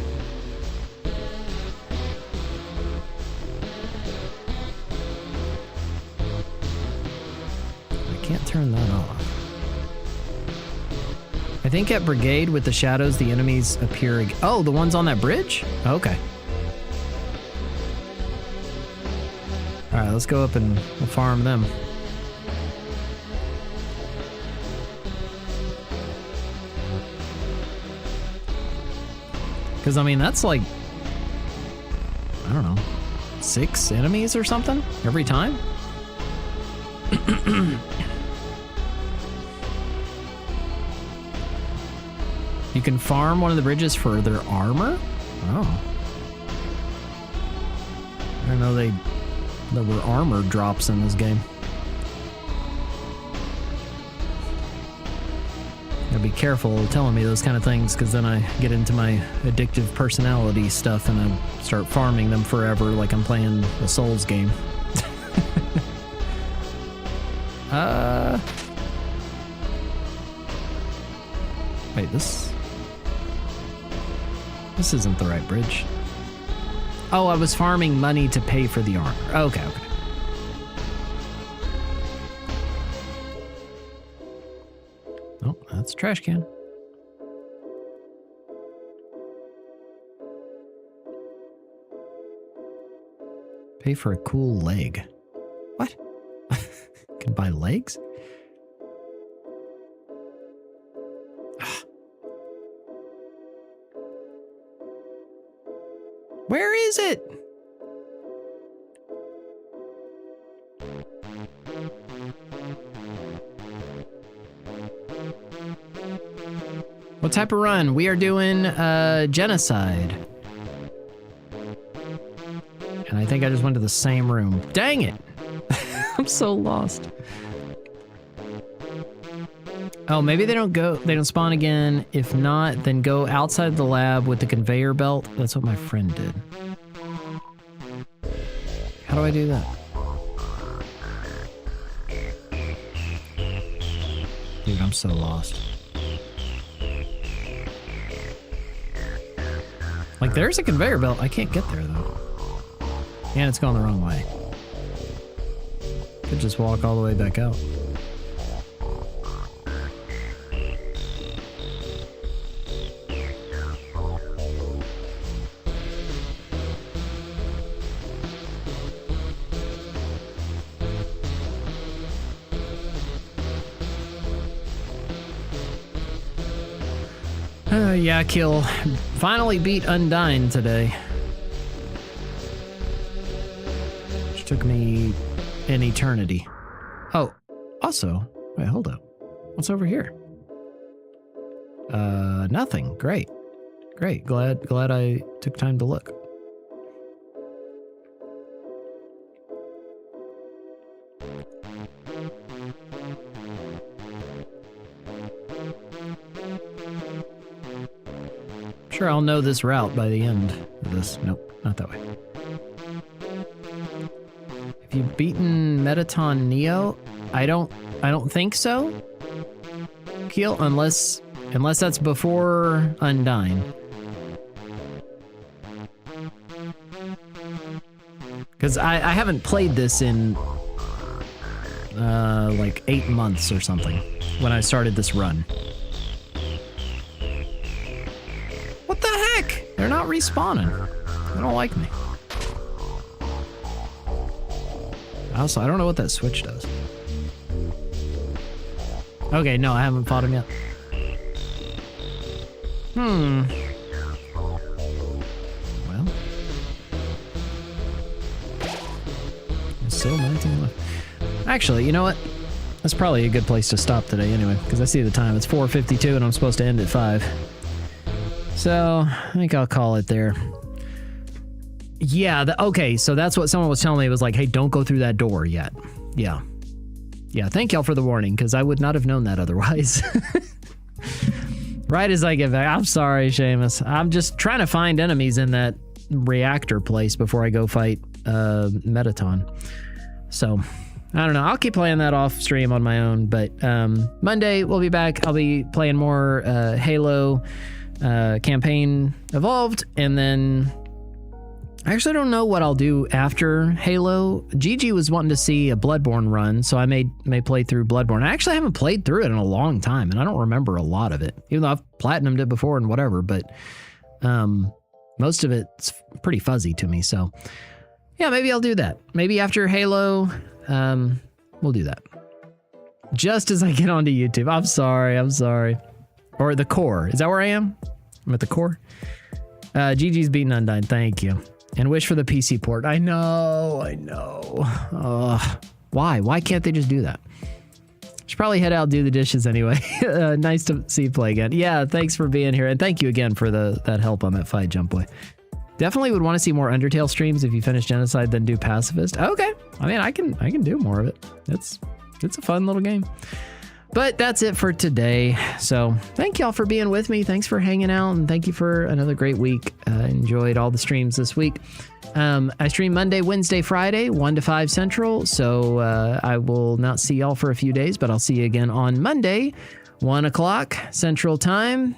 I can't turn that off. I think at Brigade with the shadows, the enemies appear. Oh, the ones on that bridge? Okay. All right, let's go up and we'll farm them. Because, I mean, that's like, I don't know, 6 enemies or something every time? You can farm one of the bridges for their armor? Oh. I didn't know there were armor drops in this game. Gotta be careful telling me those kind of things, because then I get into my addictive personality stuff and I start farming them forever like I'm playing a Souls game. Wait, this isn't the right bridge. Oh, I was farming money to pay for the armor. Okay. Oh, that's a trash can. Pay for a cool leg. What? Can buy legs? Where is it? What type of run? We are doing genocide. And I think I just went to the same room. Dang it! I'm so lost. Oh, maybe they don't spawn again. If not, then go outside the lab with the conveyor belt. That's what my friend did. How do I do that? Dude, I'm so lost. Like, there's a conveyor belt. I can't get there, though. And it's going the wrong way. Could just walk all the way back out. Yeah, kill. Finally beat Undyne today. Which took me an eternity. Oh, also, wait, hold up. What's over here? Nothing. Great. Glad I took time to look. Sure, I'll know this route by the end of this. Nope, not that way. Have you beaten Metaton Neo? I don't think so. Keel, unless that's before Undyne. Because I haven't played this in like 8 months or something when I started this run. What the heck? They're not respawning. They don't like me. Also, I don't know what that switch does. Okay, no, I haven't fought him yet. Well. There's still 19 left. Actually, you know what? That's probably a good place to stop today anyway, because I see the time. It's 4:52 and I'm supposed to end at 5. So, I think I'll call it there. Yeah, okay, so that's what someone was telling me. It was like, hey, don't go through that door yet. Yeah. Yeah, thank y'all for the warning, because I would not have known that otherwise. Right as I get back. I'm sorry, Seamus. I'm just trying to find enemies in that reactor place before I go fight Metaton. So, I don't know. I'll keep playing that off stream on my own, but Monday we'll be back. I'll be playing more Halo campaign evolved, and then I actually don't know what I'll do after Halo. Gigi was wanting to see a Bloodborne run, so I may play through Bloodborne. I actually haven't played through it in a long time, and I don't remember a lot of it, even though I've platinumed it before and whatever, but most of it's pretty fuzzy to me, so yeah, maybe I'll do that. Maybe after Halo, we'll do that. Just as I get onto YouTube. I'm sorry. Or the core. Is that where I am? I'm at the core. Gigi's beaten Undyne. Thank you. And wish for the PC port. I know. Why? Why can't they just do that? Should probably head out and do the dishes anyway. Nice to see you play again. Yeah, thanks for being here. And thank you again for that help on that fight, Jump Boy. Definitely would want to see more Undertale streams if you finish Genocide, then do Pacifist. Okay. I mean, I can do more of it. It's a fun little game. But that's it for today. So thank y'all for being with me. Thanks for hanging out, and thank you for another great week. Enjoyed all the streams this week. I stream Monday, Wednesday, Friday, 1 to 5 Central. So I will not see y'all for a few days, but I'll see you again on Monday, 1 o'clock Central Time.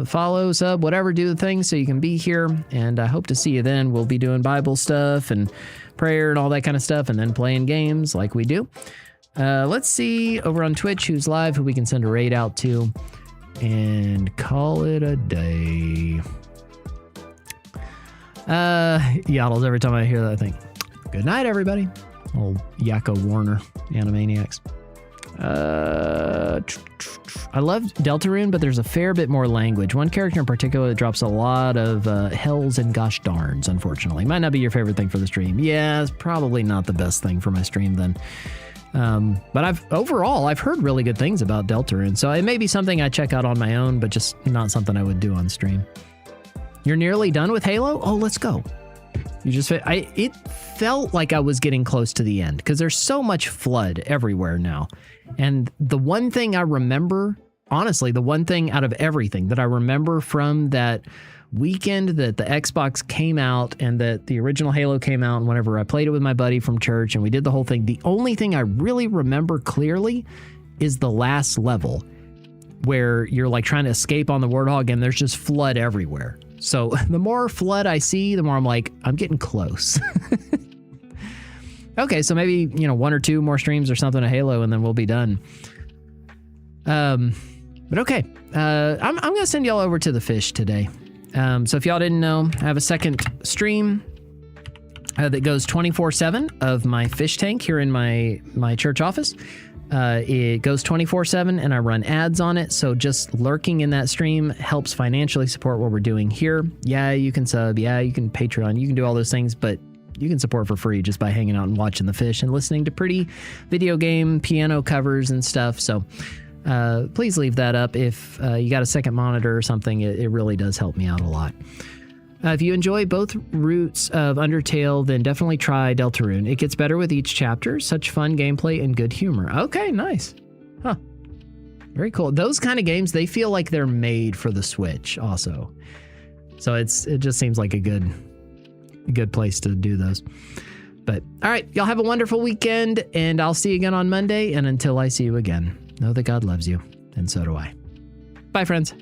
Follow, sub, whatever, do the thing so you can be here. And I hope to see you then. We'll be doing Bible stuff and prayer and all that kind of stuff, and then playing games like we do. Let's see over on Twitch who's live, who we can send a raid out to, and call it a day. Yoddles every time I hear that, I think, good night, everybody. Old Yakko Warner, Animaniacs. I love Deltarune, but there's a fair bit more language. One character in particular that drops a lot of hells and gosh darns, unfortunately. Might not be your favorite thing for the stream. Yeah, it's probably not the best thing for my stream then. But I've heard really good things about Deltarune, so it may be something I check out on my own, but just not something I would do on stream. You're nearly done with Halo? Oh, let's go. It felt like I was getting close to the end because there's so much flood everywhere now. And the one thing I remember, honestly, the one thing out of everything that I remember from that weekend that the Xbox came out and that the original Halo came out, and whenever I played it with my buddy from church and we did the whole thing, the only thing I really remember clearly is the last level where you're like trying to escape on the Warthog and there's just flood everywhere. So the more flood I see, the more I'm like, I'm getting close. Okay, so maybe, 1 or 2 more streams or something of Halo and then we'll be done. But okay, I'm going to send y'all over to the fish today. So if y'all didn't know, I have a second stream that goes 24/7 of my fish tank here in my church office. It goes 24/7 and I run ads on it. So just lurking in that stream helps financially support what we're doing here. Yeah, you can sub. Yeah, you can Patreon. You can do all those things, but you can support for free just by hanging out and watching the fish and listening to pretty video game piano covers and stuff. So please leave that up. If you got a second monitor or something, it really does help me out a lot. If you enjoy both routes of Undertale, then definitely try Deltarune. It gets better with each chapter. Such fun gameplay and good humor. Okay, nice. Huh. Very cool. Those kind of games, they feel like they're made for the Switch also. So it just seems like a good place to do those. But all right, y'all have a wonderful weekend, and I'll see you again on Monday. And until I see you again, know that God loves you, and so do I. Bye, friends.